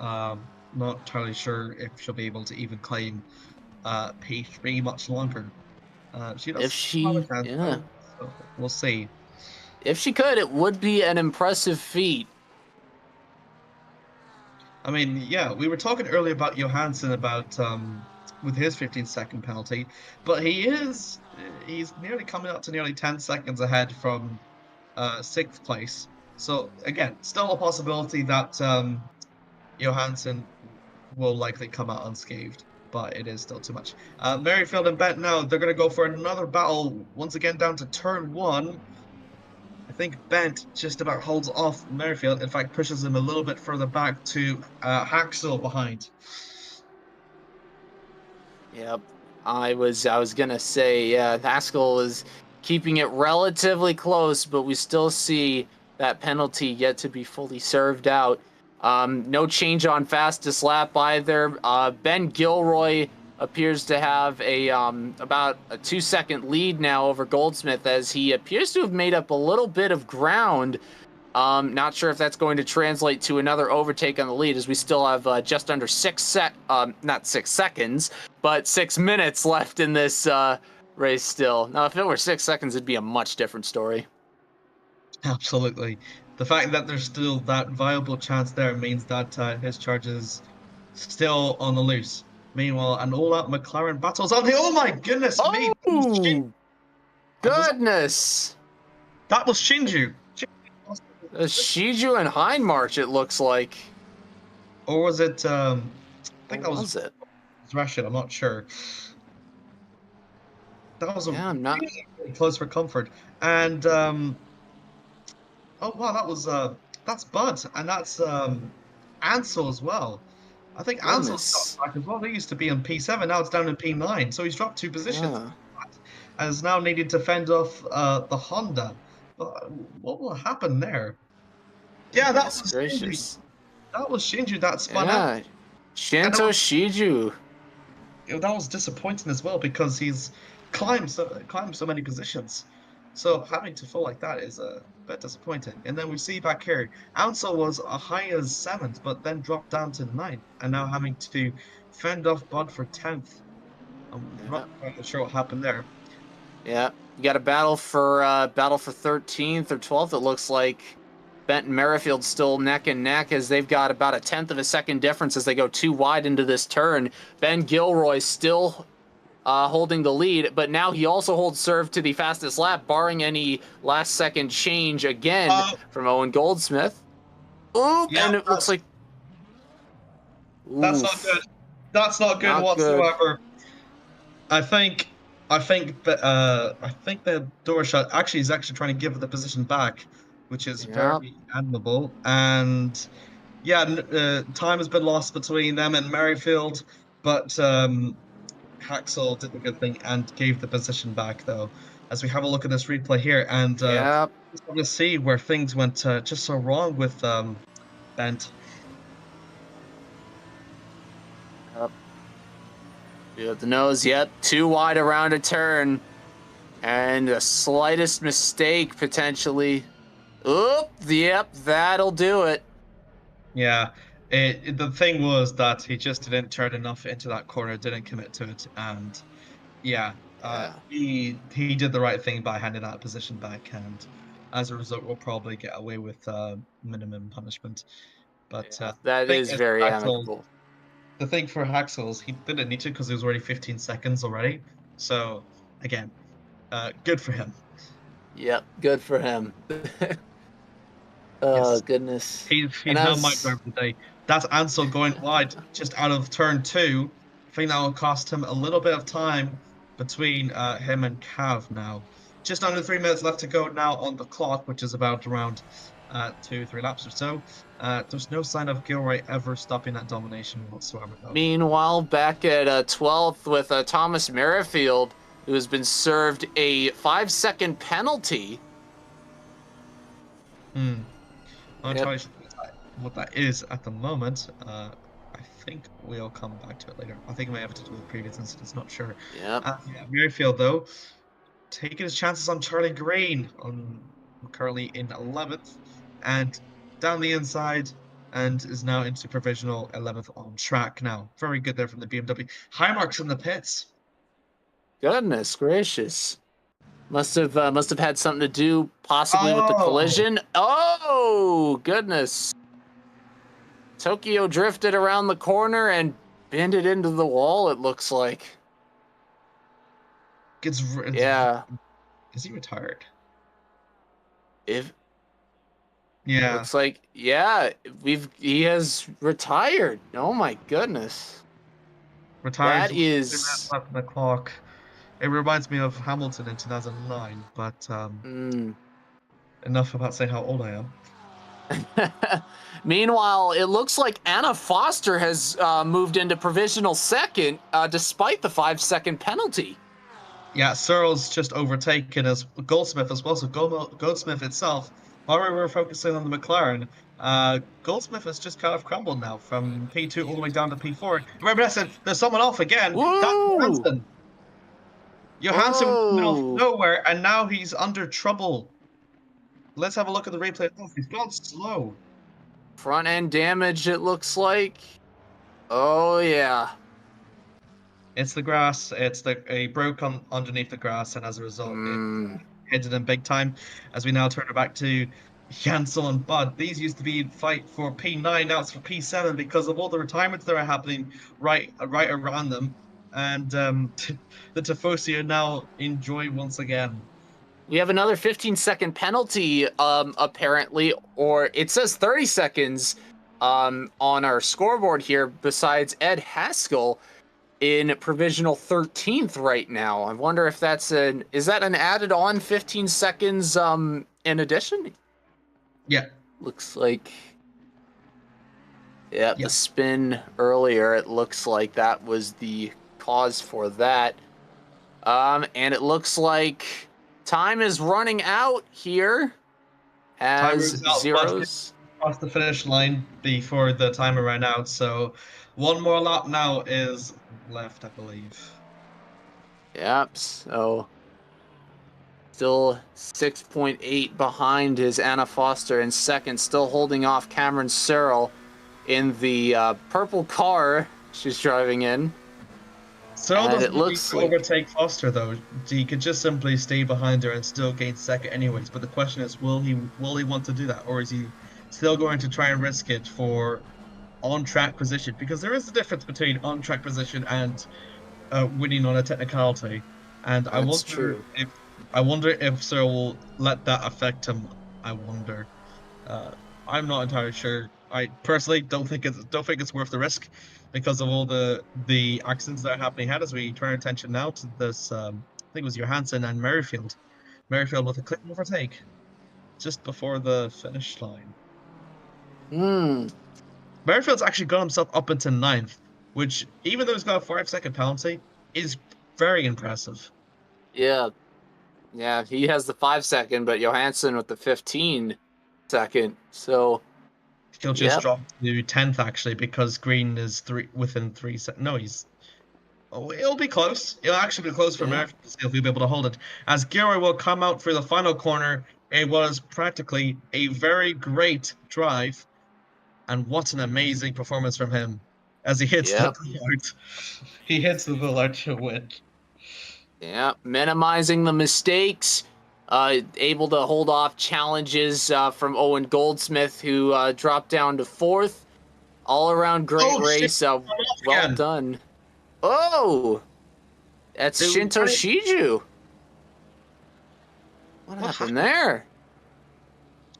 not entirely sure if she'll be able to even claim P3 much longer. She If does have a she, chance, yeah, though, so we'll see. if she could, it would be an impressive feat. I mean, yeah, we were talking earlier about Johansson about with his 15-second penalty, but he's nearly coming up to nearly 10 seconds ahead from sixth place. So again, still a possibility that Johansson will likely come out unscathed, but it is still too much. Merrifield and Bent now, they're going to go for another battle once again down to turn one. I think Bent just about holds off Merrifield. In fact, pushes him a little bit further back to Haxel behind. Yep. I was gonna say, yeah, Haskell is keeping it relatively close, but we still see that penalty yet to be fully served out. No change on fastest lap either. Ben Gilroy appears to have a about a 2-second lead now over Goldsmith, as he appears to have made up a little bit of ground. Not sure if that's going to translate to another overtake on the lead, as we still have just under not 6 seconds, but 6 minutes left in this race still. Now, if it were 6 seconds, it'd be a much different story. Absolutely. The fact that there's still that viable chance there means that his charge is still on the loose. Meanwhile, an all-out McLaren battles on the. Oh my goodness me! Oh, goodness! That was Shinju. Shiju and Hindmarch, it looks like. Or was it? I think that was it? Russian. I'm not sure. That was I'm not really close for comfort. And oh wow, that's Bud, and that's Ansel as well. I think Ansel's got back as well. They used to be in P7, now it's down in P9, so he's dropped 2 positions. Yeah. And is now needing to fend off the Honda. But what will happen there? Yeah, that was Shinju. That was Shinju that spun out. Shinto Shiju. That was disappointing as well, because he's climbed so many positions. So having to fall like that is a bit disappointing. And then we see back here, Ansel was as high as 7th, but then dropped down to 9th, and now having to fend off Bud for 10th. I'm not quite sure what happened there. Yeah, you got a battle for 13th or 12th. It looks like Bent and Merrifield still neck and neck, as they've got about a 10th of a second difference as they go too wide into this turn. Ben Gilroy still holding the lead, but now he also holds serve to the fastest lap, barring any last-second change again from Owen Goldsmith. Ooh, yeah, and it looks like... That's not good. That's not good whatsoever. Good. I think the door shut actually is trying to give the position back, which is very admirable. And yeah, time has been lost between them and Merrifield, but Haxel did the good thing and gave the position back, though. As we have a look at this replay here, and just want to see where things went just so wrong with Bent. At the nose, too wide around a turn, and the slightest mistake potentially. Oop, that'll do it. Yeah, the thing was that he just didn't turn enough into that corner, didn't commit to it, and he did the right thing by handing that position back, and as a result, we'll probably get away with minimum punishment. But that is very amicable. the thing for Haxel is he didn't need to because it was already 15 seconds already. So again, good for him. Yep, good for him. Oh Yes, goodness. And he's now my as driver today. That's Ansel going wide just out of turn two. I think that will cost him a little bit of time between him and Cav now. Just under 3 minutes left to go now on the clock, which is about around 2, 3 laps or so. There's no sign of Gilroy ever stopping that domination whatsoever, though. meanwhile, back at 12th with Thomas Merrifield, who has been served a 5-second penalty. I'm not Yep. entirely sure what that is at the moment. I think we'll come back to it later. I think it may have to do with previous incidents, not sure. Yep. Yeah, Merrifield, though, taking his chances on Charlie Green, currently in 11th, and down the inside, and is now into provisional 11th on track now. Very good there from the BMW. High marks in the pits. Goodness gracious. Must have had something to do possibly with the Oh, collision. Oh, goodness. Tokyo drifted around the corner and bended into the wall, it looks like. Yeah. Is he retired? If Yeah, looks like, yeah, he has retired. Oh my goodness. retired. That 3 minutes is left on the clock. It reminds me of Hamilton in 2009, but enough about saying how old I am. Meanwhile, it looks like Anna Foster has moved into provisional second, despite the 5-second penalty. Yeah, Searle's just overtaken as Goldsmith as well. So Goldsmith itself, while we were focusing on the McLaren, Goldsmith has just kind of crumbled now from P2 all the way down to P4. Remember, I said there's someone off again. That's Woo! Johansson. Johansson was coming off Oh, nowhere, and now he's under trouble. Let's have a look at the replay. Oh, he's gone slow. front end damage, it looks like. Oh, yeah. It's the grass. He broke underneath the grass, and as a result, it headed him big time. As we now turn it back to Jansel and Bud. These used to be fight for P9, now it's for P7 because of all the retirements that are happening right around them, and the Tifosi are now enjoy once again. We have another 15-second penalty, apparently, or it says 30 seconds on our scoreboard here, besides Ed Haskell in provisional 13th right now. I wonder if is that an added on 15 seconds in addition? Yeah. Looks like, yeah, the spin earlier, it looks like that was the cause for that. And it looks like time is running out here as zeros across the finish line before the timer ran out. So one more lap now is left, I believe. Yep. So still 6.8 behind is Anna Foster in second, still holding off Cameron Searle in the purple car she's driving in. Searle doesn't need to overtake Foster, though. He could just simply stay behind her and still gain second anyways. But the question is, will he want to do that? Or is he still going to try and risk it for on-track position? Because there is a difference between on-track position and winning on a technicality. And I wonder if Searle will let that affect him. I wonder. I'm not entirely sure. I personally don't think it's worth the risk because of all the accidents that are happening ahead. As we turn our attention now to this, I think it was Johansson and Merrifield. Merrifield with a quick overtake just before the finish line. Merrifield's actually got himself up into 9th, which, even though he's got a 5-second penalty, is very impressive. Yeah. Yeah, he has the 5-second, but Johansson with the 15-second. So he'll just drop to 10th actually because Green is within 3 seconds. No, it'll be close. It'll actually be close for Merrifield if he'll be able to hold it. As Gilroy will come out for the final corner, it was practically a very great drive. And what an amazing performance from him as he hits the boulard. He hits the boulard to win. Yeah, minimizing the mistakes, able to hold off challenges from Owen Goldsmith, who dropped down to 4th. All around great Oh shit! race. I'm off Well again. done. Oh, that's Dude, Shinto Shiju. What what happened happened? there?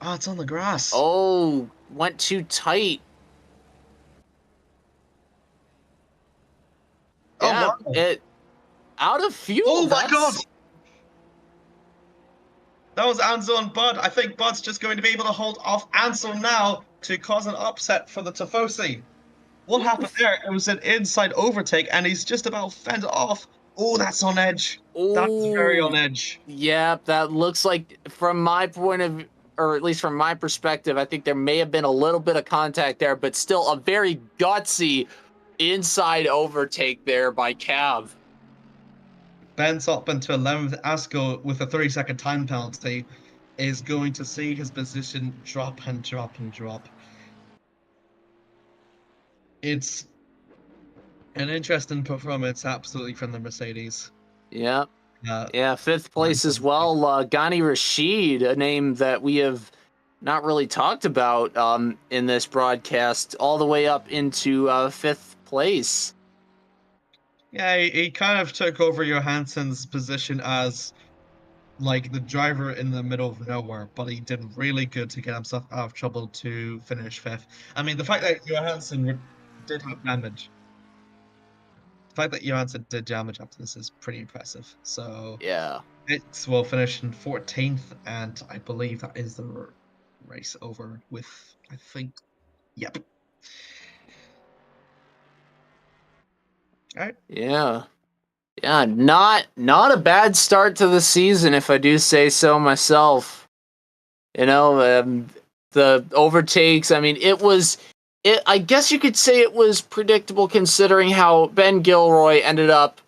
Oh, it's on the grass. Oh, went too tight. Oh Yeah, wow! it out of fuel. Oh my god! That's That was Ansel and Bud. I think Bud's just going to be able to hold off Ansel now to cause an upset for the Tifosi. What happened there? It was an inside overtake, and he's just about fended off. Oh, that's on edge. That's very on oh, edge. yeah. That looks like, from my point of, or at least from my perspective, I think there may have been a little bit of contact there, but still a very gutsy inside overtake there by Cav. Ben's up into 11th. Asco with a 30-second time penalty is going to see his position drop and drop and drop. It's an interesting performance, absolutely, from the Mercedes. Yeah. Uh, Yeah, fifth place as well. Ghani Rashid, a name that we have not really talked about in this broadcast, all the way up into fifth place. yeah, he kind of took over Johansson's position as like the driver in the middle of nowhere, but he did really good to get himself out of trouble to finish fifth. I mean, the fact that did have damage, the fact that Johansson did damage after this is pretty impressive. So Yeah. it will finish in 14th, and I believe that is the race over with, I think, yep. All right. Yeah. Yeah, not a bad start to the season, if I do say so myself. You know, the overtakes. I mean, it was. It. I guess you could say it was predictable, considering how Ben Gilroy ended up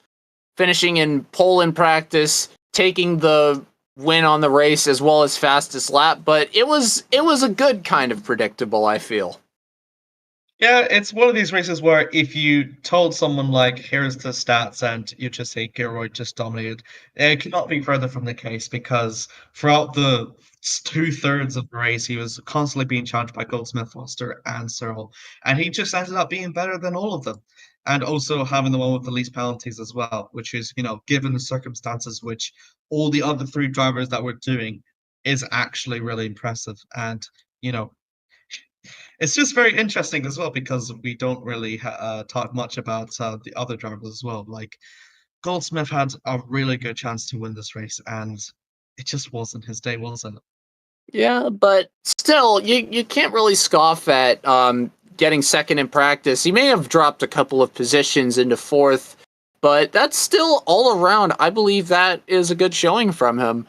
finishing in pole in practice, taking the win on the race as well as fastest lap. But it was a good kind of predictable, I feel. Yeah, it's one of these races where if you told someone like, "Here's the stats," and you just say Gilroy just dominated, it cannot be further from the case because throughout the 2/3 of the race, he was constantly being challenged by Goldsmith, Foster, and Searle, and he just ended up being better than all of them, and also having the one with the least penalties as well, which is, given the circumstances which all the other three drivers that were doing, is actually really impressive, and you know it's just very interesting as well because we don't really talk much about the other drivers as well. Like Goldsmith had a really good chance to win this race, and it just wasn't his day, was it? Yeah, but still, you can't really scoff at getting second in practice. He may have dropped a couple of positions into fourth, but that's still all around. I believe that is a good showing from him.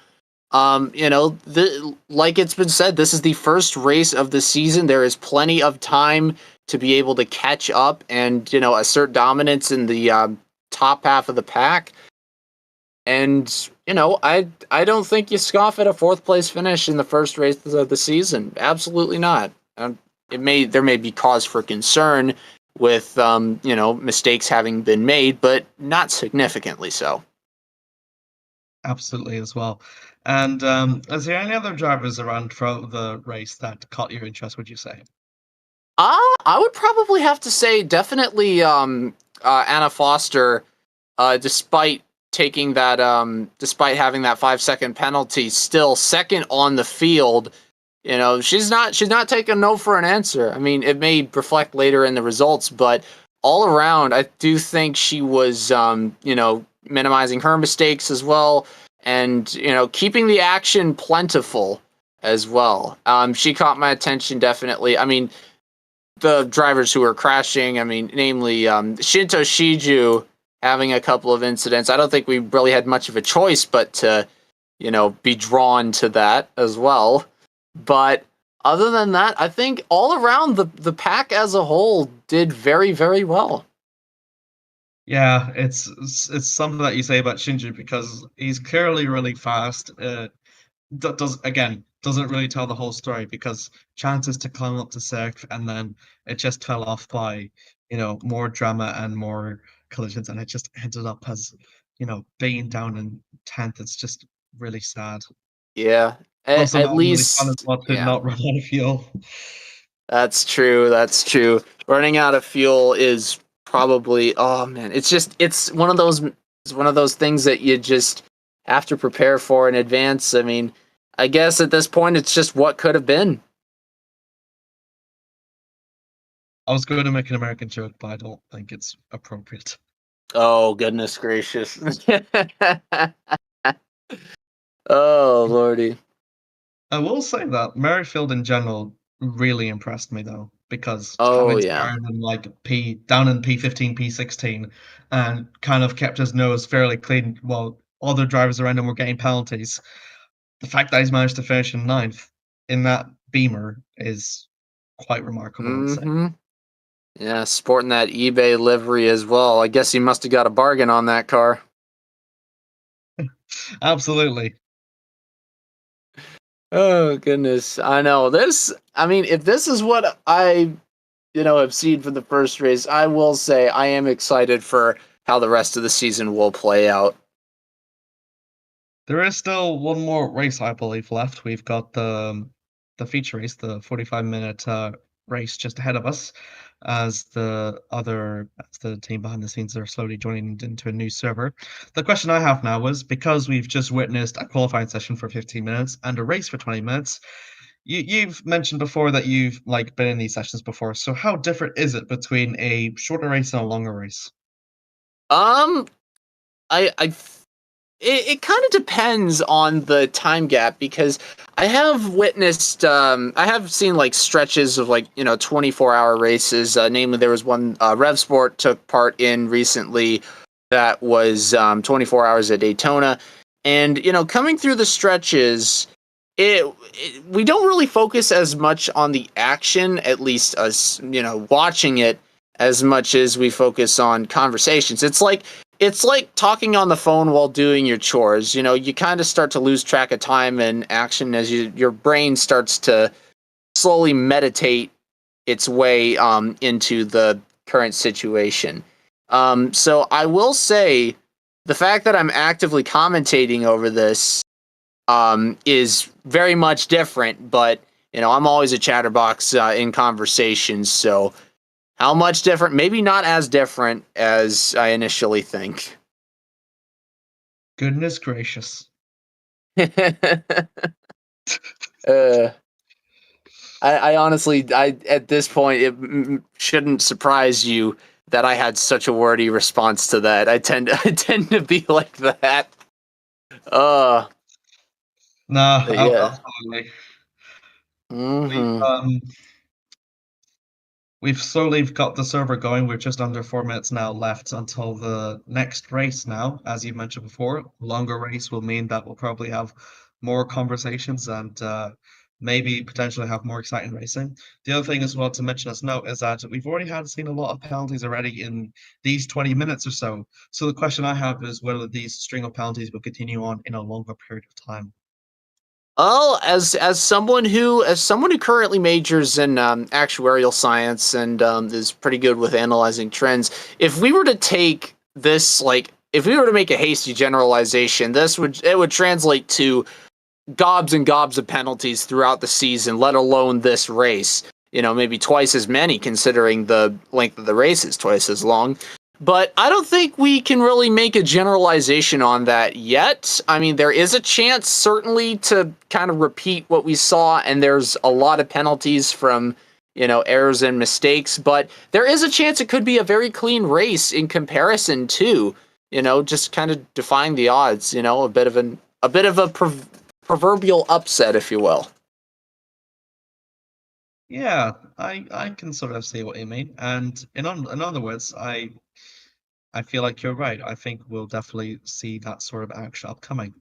Like it's been said, this is the first race of the season. There is plenty of time to be able to catch up and assert dominance in the top half of the pack. And I don't think you scoff at a fourth place finish in the first race of the season. Absolutely not. There may be cause for concern with mistakes having been made, but not significantly so. Absolutely as well. And is there any other drivers around throughout the race that caught your interest, would you say? I would probably have to say definitely Anna Foster, despite having that 5 second penalty, still second on the field. She's not taking no for an answer. I mean, it may reflect later in the results, but all around, I do think she was minimizing her mistakes as well, and keeping the action plentiful as well. She caught my attention definitely. I mean, the drivers who were crashing, I mean, namely Shinto Shiju having a couple of incidents. I don't think we really had much of a choice but to, be drawn to that as well. But other than that, I think all around the pack as a whole did very, very well. Yeah, it's something that you say about Shinji because he's clearly really fast. Doesn't really tell the whole story because chances to climb up to sixth and then it just fell off by more drama and more collisions and it just ended up as being down in 10th. It's just really sad. Yeah, Also at not really fun as least, well to yeah. not run out of fuel. That's true. That's true. Running out of fuel is probably, oh man, it's one of those things that you just have to prepare for in advance. I mean, I guess at this point it's just what could have been. I was going to make an American joke, but I don't think it's appropriate. Oh goodness gracious. Oh lordy. I will say that Merrifield in general really impressed me though, because Oh having yeah. started in like down in P15, P16, and kind of kept his nose fairly clean while other drivers around him were getting penalties. The fact that he's managed to finish in ninth in that Beamer is quite remarkable, I would say. Mm-hmm. Yeah, sporting that eBay livery as well. I guess he must have got a bargain on that car. Absolutely. Oh goodness. I know. I mean, if this is what I, have seen for the first race, I will say I am excited for how the rest of the season will play out. There is still one more race, I believe, left. We've got the feature race, the 45-minute race just ahead of us, as the team behind the scenes are slowly joining into a new server. The question I have now is, because we've just witnessed a qualifying session for 15 minutes and a race for 20 minutes, you've mentioned before that you've been in these sessions before. So how different is it between a shorter race and a longer race? Um, I it kind of depends on the time gap because I have witnessed I have seen like stretches of 24-hour races. Namely, there was one Rev Sport took part in recently that was 24 hours at Daytona, and coming through the stretches, we don't really focus as much on the action, at least us watching it, as much as we focus on conversations. It's like talking on the phone while doing your chores. You kind of start to lose track of time and action as your brain starts to slowly meditate its way into the current situation. So I will say the fact that I'm actively commentating over this is very much different, but I'm always a chatterbox in conversations, so how much different? Maybe not as different as I initially think. Goodness gracious. uh, I honestly, at this point, it shouldn't surprise you that I had such a wordy response to that. I tend to be like that. Uh, Nah, yeah. absolutely. We've Hmm. um we've slowly got the server going. We're just under 4 minutes now left until the next race now. As you mentioned before, longer race will mean that we'll probably have more conversations and maybe potentially have more exciting racing. The other thing as well to mention as note is that we've already seen a lot of penalties already in these 20 minutes or so. So the question I have is whether these string of penalties will continue on in a longer period of time. Oh, as someone who currently majors in actuarial science and is pretty good with analyzing trends, if we were to take this if we were to make a hasty generalization, it would translate to gobs and gobs of penalties throughout the season, let alone this race. Maybe twice as many considering the length of the race is twice as long. But I don't think we can really make a generalization on that yet. I mean, there is a chance, certainly, to kind of repeat what we saw, and there's a lot of penalties from, errors and mistakes, but there is a chance it could be a very clean race in comparison to, just kind of defying the odds, a bit of a proverbial upset, if you will. Yeah, I can sort of see what you mean. And in other words, I feel like you're right. I think we'll definitely see that sort of action upcoming.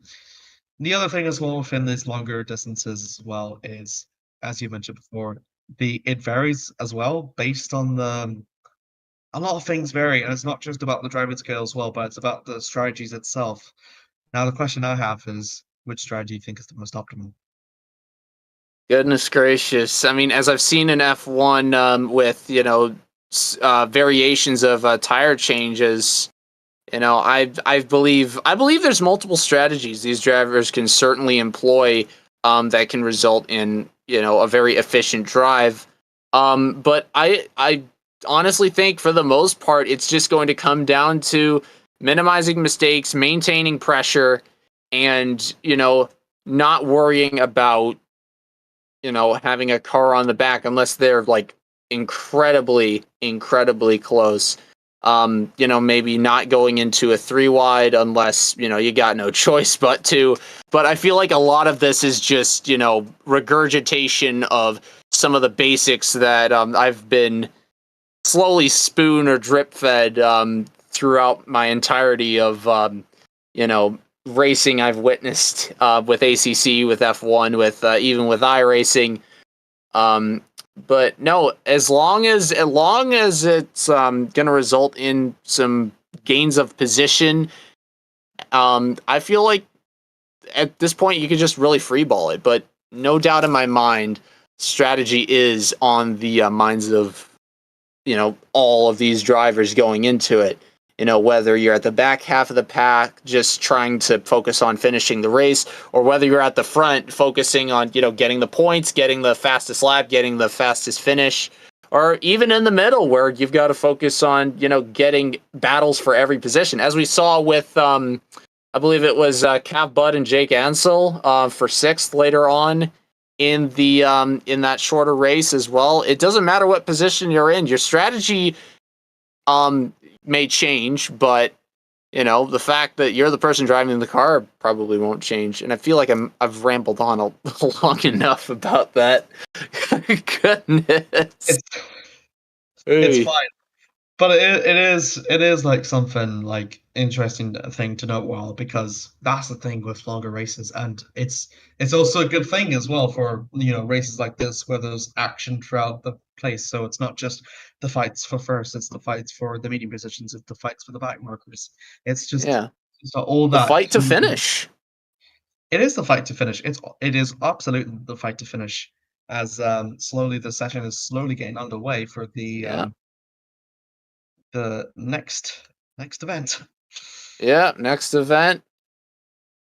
The other thing as well within these longer distances as well is, as you mentioned before, it varies as well based on a lot of things vary, and it's not just about the driving skill as well, but it's about the strategies itself. Now the question I have is, which strategy do you think is the most optimal? Goodness gracious! I mean, as I've seen in F1, with variations of tire changes, I believe there's multiple strategies these drivers can certainly employ that can result in a very efficient drive. But I honestly think for the most part, it's just going to come down to minimizing mistakes, maintaining pressure, and, not worrying about, having a car on the back unless they're like incredibly, incredibly close. Maybe not going into a 3 wide unless, you got no choice but to. But I feel like a lot of this is just, regurgitation of some of the basics that I've been slowly spoon or drip fed throughout my entirety of, racing I've witnessed with ACC, with F1, with even with iRacing. But no, as long as it's going to result in some gains of position, I feel like at this point you could just really freeball it. But no doubt in my mind, strategy is on the minds of all of these drivers going into it. Whether you're at the back half of the pack just trying to focus on finishing the race, or whether you're at the front focusing on, getting the points, getting the fastest lap, getting the fastest finish, or even in the middle where you've got to focus on, getting battles for every position. As we saw with, I believe it was Cav Budd and Jake Ansel for 6th later on in the in that shorter race as well. It doesn't matter what position you're in. Your strategy may change, but the fact that you're the person driving the car probably won't change. And I feel like I've rambled on long enough about that. Goodness, It's fine. But it is like something like interesting thing to note, well, because that's the thing with longer races, and it's also a good thing as well for races like this where there's action throughout the place. So it's not just the fights for first, it's the fights for the medium positions, it's the fights for the back markers. It's just yeah, all the that. fight to finish. It is the fight to finish. It is absolutely the fight to finish. As slowly the session is slowly getting underway for the next event. Yeah, next event.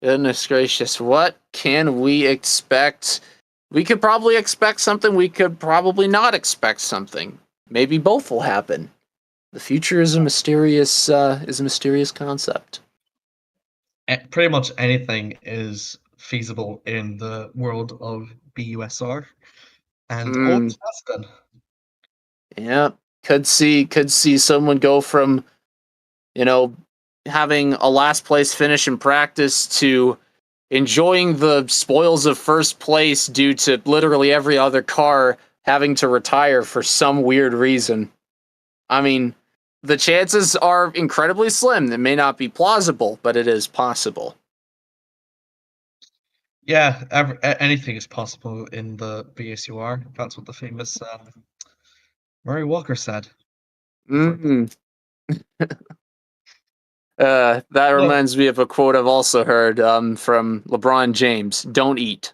Goodness gracious, what can we expect? We could probably expect something. We could probably not expect something. Maybe both will happen. The future is a mysterious concept. Pretty much anything is feasible in the world of BUSR, and always has been. Yeah, could see someone go from, having a last place finish in practice to enjoying the spoils of first place due to literally every other car having to retire for some weird reason. I mean, the chances are incredibly slim. It may not be plausible, but it is possible. Yeah, anything is possible in the BSUR. That's what the famous Murray Walker said. Mm. That reminds me of a quote I've also heard from LeBron James: "Don't eat."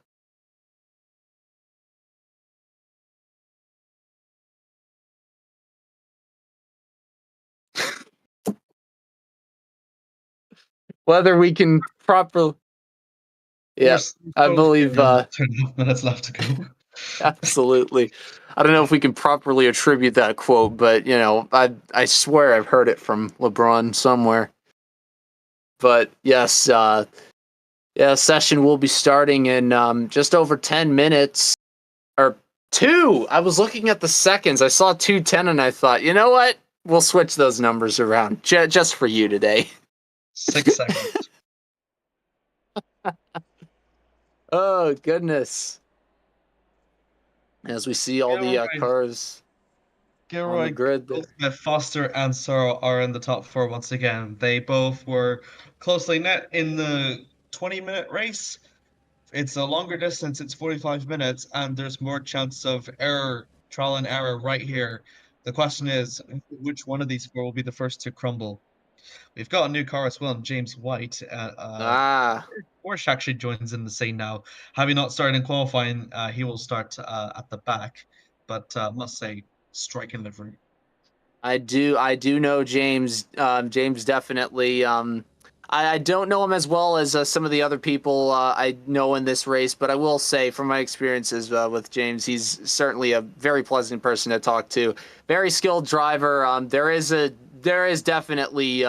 Whether we can properly, yeah, I believe 2.5 minutes left to go. Absolutely. I don't know if we can properly attribute that quote, but I swear I've heard it from LeBron somewhere. But yes, session will be starting in just over 10 minutes, or 2. I was looking at the seconds. I saw 2:10 and I thought, you know what? We'll switch those numbers around just for you today. 6 seconds. Oh goodness. As we see all the cars on the grid there. Foster and Searle are in the top 4 once again. They both were closely knit in the 20-minute race. It's a longer distance, it's 45 minutes, and there's more chance of trial and error right here. The question is, which one of these 4 will be the first to crumble? We've got a new car as well, James White. Porsche actually joins in the scene now. Having not started in qualifying, he will start at the back, but must say, striking livery. I do know James. James definitely. I don't know him as well as some of the other people I know in this race, but I will say from my experiences with James, he's certainly a very pleasant person to talk to. Very skilled driver. There is definitely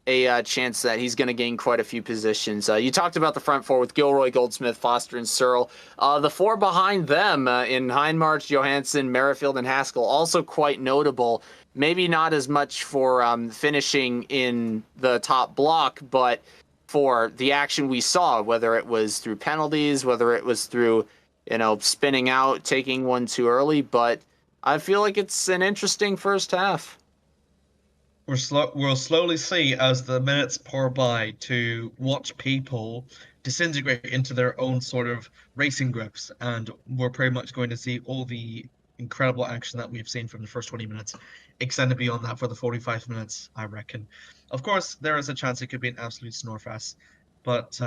a chance that he's going to gain quite a few positions. You talked about the front four with Gilroy, Goldsmith, Foster, and Searle. The four behind them in Hindmarch, Johansson, Merrifield, and Haskell also quite notable. Maybe not as much for finishing in the top block, but for the action we saw, whether it was through penalties, whether it was through, spinning out, taking one too early. But I feel like it's an interesting first half. We'll slowly see as the minutes pour by to watch people disintegrate into their own sort of racing grips, and we're pretty much going to see all the incredible action that we've seen from the first 20 minutes extended beyond that for the 45 minutes, I reckon. Of course, there is a chance it could be an absolute snorefest, but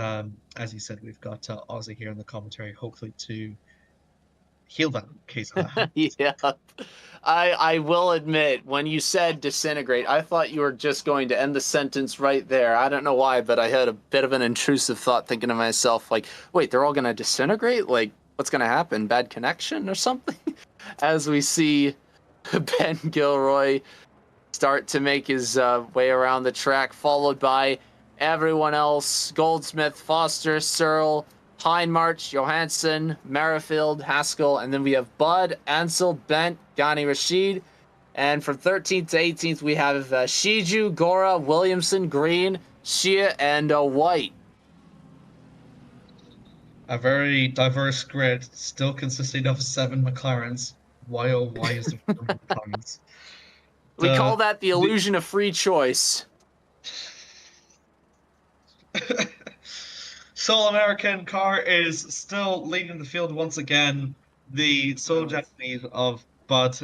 as you said, we've got Ozzy here in the commentary, hopefully to heal that in case of that happens. Yeah. I will admit, when you said disintegrate, I thought you were just going to end the sentence right there. I don't know why, but I had a bit of an intrusive thought thinking to myself, like, wait, they're all going to disintegrate? Like, what's going to happen? Bad connection or something? As we see Ben Gilroy start to make his way around the track, followed by everyone else: Goldsmith, Foster, Searle, Hindmarch, Johansson, Merrifield, Haskell, and then we have Bud, Ansel, Bent, Ghani Rashid. And from 13th to 18th, we have Shiju, Gora, Williamson, Green, Shia, and White. A very diverse grid, still consisting of 7 McLarens. Why oh why is there 7 McLarens? We call that the illusion of free choice. Sole American car is still leading the field once again. The sole Japanese of Bud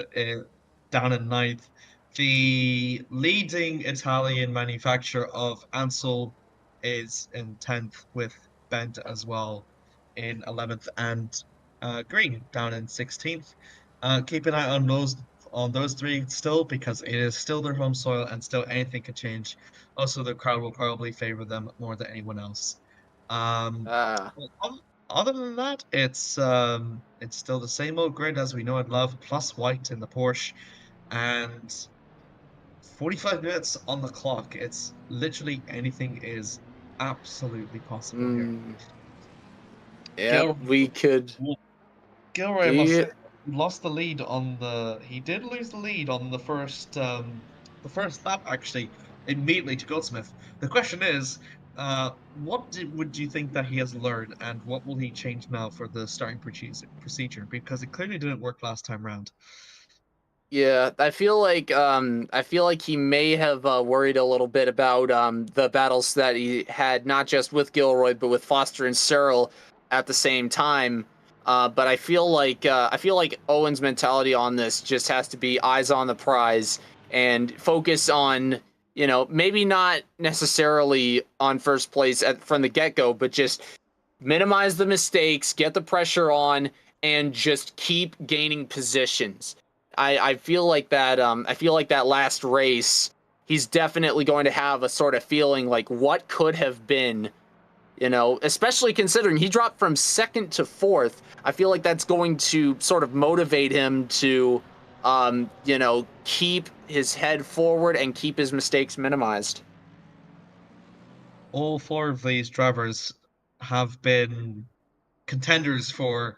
down in 9th. The leading Italian manufacturer of Ansel is in 10th, with Bent as well in 11th, and Green down in 16th. Keep an eye on those three still, because it is still their home soil and still anything can change. Also, the crowd will probably favor them more than anyone else. Other than that, it's still the same old grid as we know and love, plus White in the Porsche, and 45 minutes on the clock. It's literally anything is absolutely possible here. Yeah, we could. Gilroy, I must say, lost the lead on he did lose the lead on the first lap, actually, immediately to Goldsmith. The question is, would you think that he has learned, and what will he change now for the starting procedure? Because it clearly didn't work last time round. Yeah, I feel like he may have worried a little bit about the battles that he had, not just with Gilroy but with Foster and Searle at the same time. But I feel like Owen's mentality on this just has to be eyes on the prize and focus on, maybe not necessarily on first place from the get-go, but just minimize the mistakes, get the pressure on, and just keep gaining positions. I feel like that. I feel like that last race, he's definitely going to have a sort of feeling like what could have been. Especially considering he dropped from 2nd to 4th. I feel like that's going to sort of motivate him to, keep his head forward and keep his mistakes minimized. All 4 of these drivers have been contenders for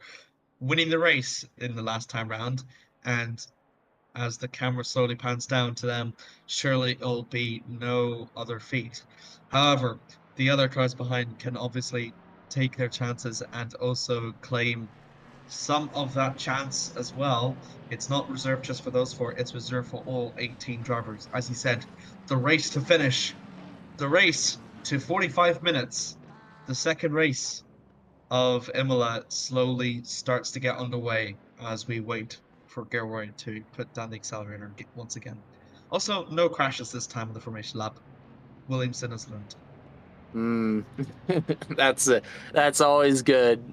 winning the race in the last time round, and as the camera slowly pans down to them, surely it'll be no other feat. However, the other cars behind can obviously take their chances and also claim some of that chance as well. It's not reserved just for those 4, it's reserved for all 18 drivers. As he said, the race to finish, the race to 45 minutes, the second race of Imola slowly starts to get underway as we wait for Gilroy to put down the accelerator once again. Also, no crashes this time in the formation lap. Williamson has learned. That's always good.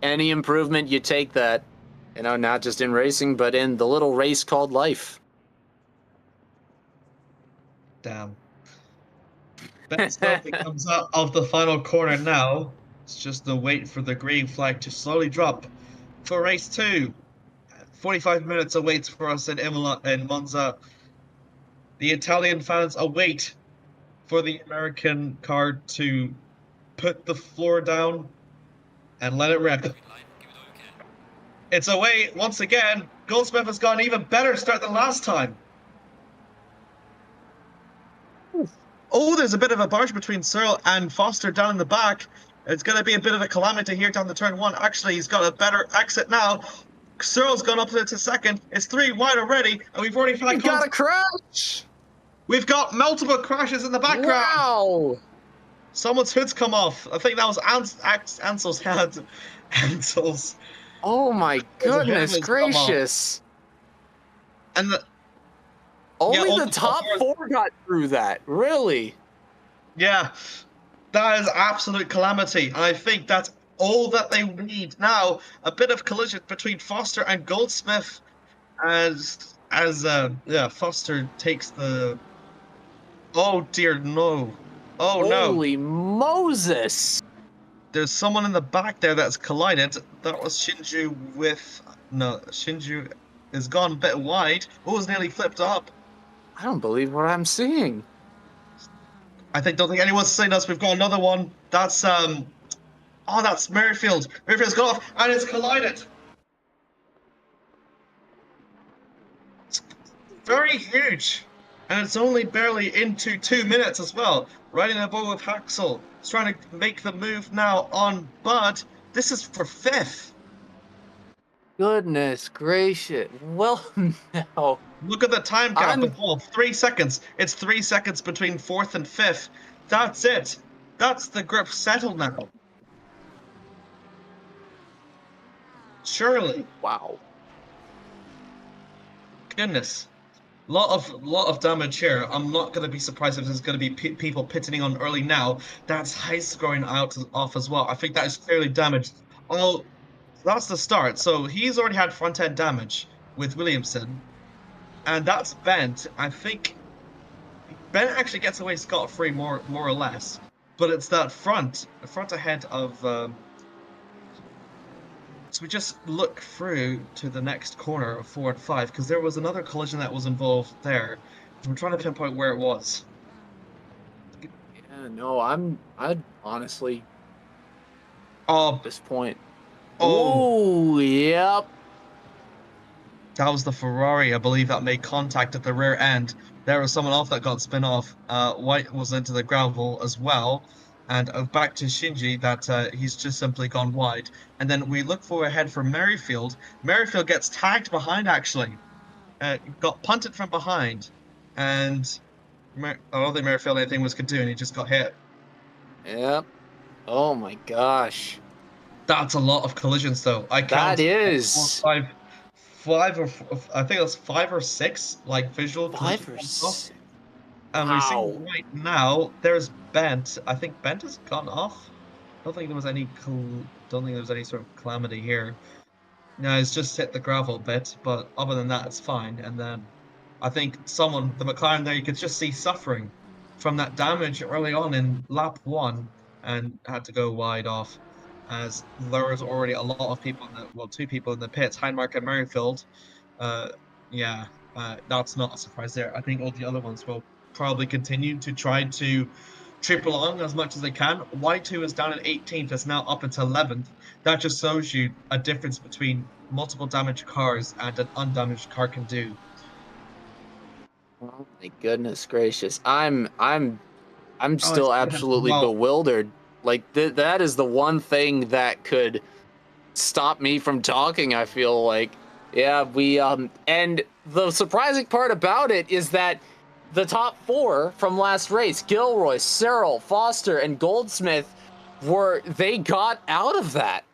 Any improvement, you take that. Not just in racing, but in the little race called life. Damn. Ben Stokely comes out of the final corner now. It's just the wait for the green flag to slowly drop for race 2. 45 minutes awaits for us in Imola and Monza. The Italian fans await for the American car to put the floor down and let it rip. It's away once again. Goldsmith has got an even better start than last time. Oh, there's a bit of a barge between Searle and Foster down in the back. It's going to be a bit of a calamity here down the turn 1. Actually, he's got a better exit now. Searle's gone up into second. It's 3 wide already, and we've already had got a crash. We've got multiple crashes in the background. Wow. Someone's hood's come off. I think that was Ansel's head. Ansel's. Oh my goodness gracious. And only the top 4 got through that. Really? Yeah. That is absolute calamity. And I think that's all that they need now. A bit of collision between Foster and Goldsmith as Foster takes the... Oh dear, no. Oh no. Holy Moses. There's someone in the back there that's collided. That was Shinju with... No, Shinju has gone a bit wide. Oh, it's nearly flipped up. I don't believe what I'm seeing. Don't think anyone's seen us. We've got another one. That's oh, that's Merrifield. Merrifield's gone off and it's collided. It's very huge. And it's only barely into 2 minutes as well. Riding a ball with Haxel. He's trying to make the move now on Bud. This is for 5th. Goodness gracious. Well, now. Look at the time gap as well. 3 seconds. It's 3 seconds between 4th and 5th. That's it. That's the grip settled now. Surely. Wow. Goodness. Lot of damage here. I'm not going to be surprised if there's going to be people pitting on early now. That's Heist going off as well. I think that is clearly damaged. Oh, that's the start. So he's already had front end damage with Williamson. And that's Bent. I think Bent actually gets away scot-free more or less. But it's that front ahead of... So we just look through to the next corner of 4 and 5, because there was another collision that was involved there. I'm trying to pinpoint where it was. Yeah, no, I'd honestly... Oh, at this point. Oh, yep. That was the Ferrari, I believe, that made contact at the rear end. There was someone off that got spin off. White was into the gravel as well. And back to Shinji, that he's just simply gone wide. And then we look ahead for Merrifield. Merrifield gets tagged behind, actually. Got punted from behind. And I don't think Merrifield anything was could do, and he just got hit. Yep. Oh my gosh. That's a lot of collisions, though. I count. That is. Five or I think it was 5 or 6, like visual. 5 or 6. And we see right now there's Bent. I think Bent has gone off. I don't think there was any sort of calamity here. No, it's just hit the gravel bit, but other than that, it's fine. And then I think the McLaren there, you could just see suffering from that damage early on in lap 1, and had to go wide off, as there was already a lot of people 2 people in the pits, Heinmark and Merrifield. That's not a surprise there. I think all the other ones will probably continue to try to trip along as much as they can. Y2 is down at 18th, it's now up into 11th. That just shows you a difference between multiple damaged cars and an undamaged car can do. Oh my goodness gracious. I'm still absolutely bewildered. Like that is the one thing that could stop me from talking, I feel like. Yeah, we and the surprising part about it is that the top 4 from last race, Gilroy, Searle, Foster, and Goldsmith, they got out of that.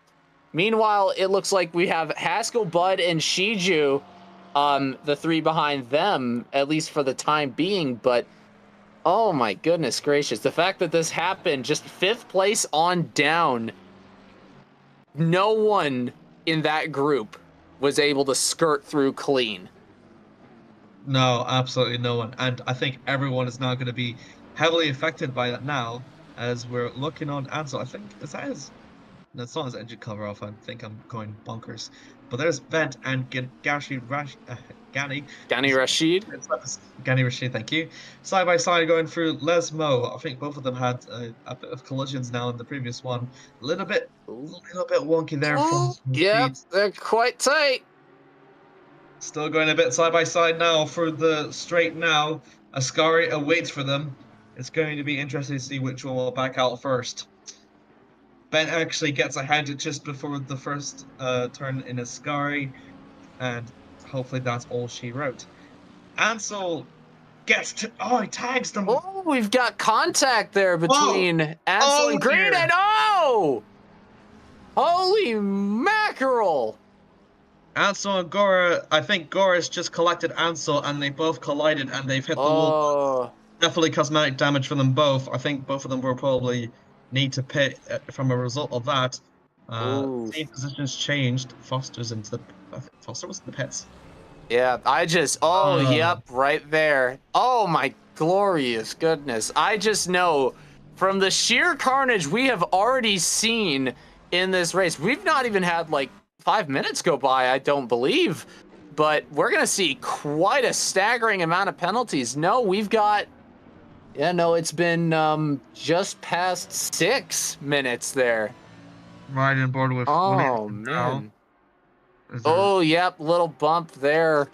Meanwhile, it looks like we have Haskell, Bud, and Shiju, the 3 behind them, at least for the time being. But oh my goodness gracious, the fact that this happened just 5th place on down, no one in that group was able to skirt through clean. No, absolutely no one. And I think everyone is now going to be heavily affected by that now, as we're looking on Ansel. I think is that his. No, it's not his engine cover off. I think I'm going bonkers. But there's Vent and Gani. Gani Rashid. Gani Rashid, thank you. Side by side going through Lesmo. I think both of them had a bit of collisions now in the previous one. A little bit wonky there from Yep, Rashid. they're quite tight. Still going a bit side by side now for the straight now. Ascari awaits for them. It's going to be interesting to see which one will back out first. Ben actually gets ahead just before the first turn in Ascari, and hopefully that's all she wrote. Ansel gets to. Oh, he tags them. Oh, we've got contact there between Ansel and Green, dear. and holy mackerel! Ansel and Gora, I think Gora's just collected Ansel and they both collided and they've hit the wall. Definitely cosmetic damage for them both. I think both of them will probably need to pit from a result of that. Team positions changed. Foster's into the. I think Foster was in the pits. Yeah, yep, right there. Oh my glorious goodness. I just know from the sheer carnage we have already seen in this race, we've not even had like 5 minutes go by, I don't believe. But we're going to see quite a staggering amount of penalties. No, we've got... Yeah, no, it's been just past 6 minutes there. Right on board with. Oh, man. Oh, yep, little bump there.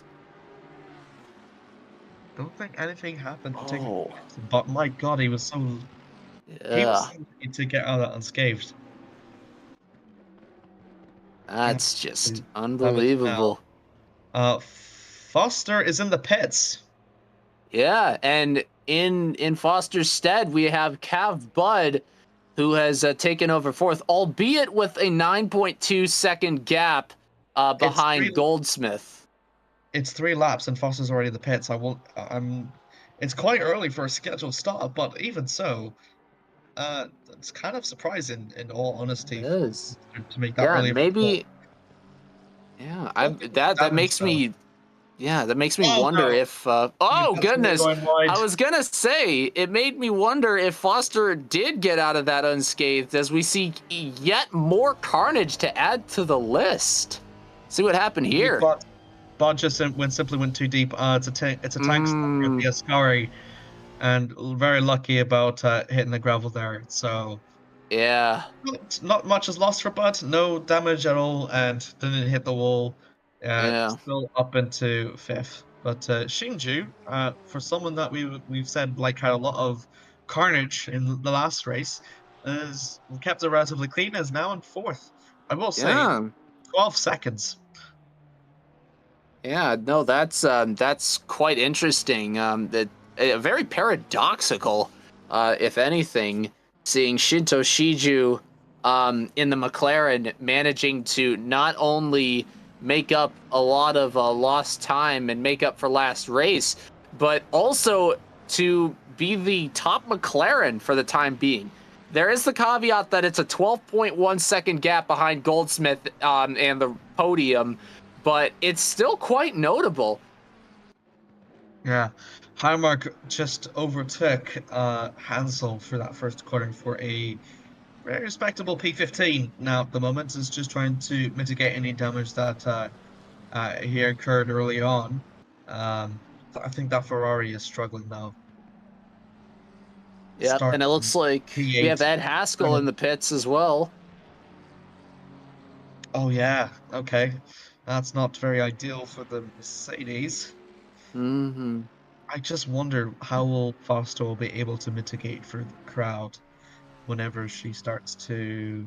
Don't think anything happened particularly. But my God, he was so. Yeah. He was so lucky to get out of that unscathed. That's just unbelievable. Foster is in the pits. Yeah, and in Foster's stead, we have Cav Bud, who has taken over fourth, albeit with a 9.2 second gap behind Goldsmith. It's 3 laps, and Foster's already in the pits. It's quite early for a scheduled start, but even so, it's kind of surprising, in all honesty, It is. to make that early. Maybe. Yeah, that makes me. Yeah, that makes me wonder if. Oh goodness! I was gonna say it made me wonder if Foster did get out of that unscathed, as we see yet more carnage to add to the list. See what happened here. Bud just simply went too deep. It's a tank the Ascari, and very lucky about hitting the gravel there. So. Yeah. Not much is lost for Bud. No damage at all, and didn't hit the wall. Still up into 5th. But Xingju, for someone that we've said like had a lot of carnage in the last race, is kept it relatively clean. Is now in 4th. I will say, 12 seconds. Yeah, no, that's quite interesting. That very paradoxical, if anything. Seeing Shinto Shiju in the McLaren managing to not only make up a lot of lost time and make up for last race, but also to be the top McLaren for the time being. There is the caveat that it's a 12.1 second gap behind Goldsmith and the podium, but it's still quite notable. Yeah. Highmark just overtook Hansel for that first quarter for a very respectable P15. Now, at the moment, is just trying to mitigate any damage that he incurred early on. I think that Ferrari is struggling now. Yeah, and it looks like we have Ed Haskell in the pits as well. Oh, yeah. Okay. That's not very ideal for the Mercedes. Mm-hmm. I just wonder how will Foster will be able to mitigate for the crowd whenever she starts to.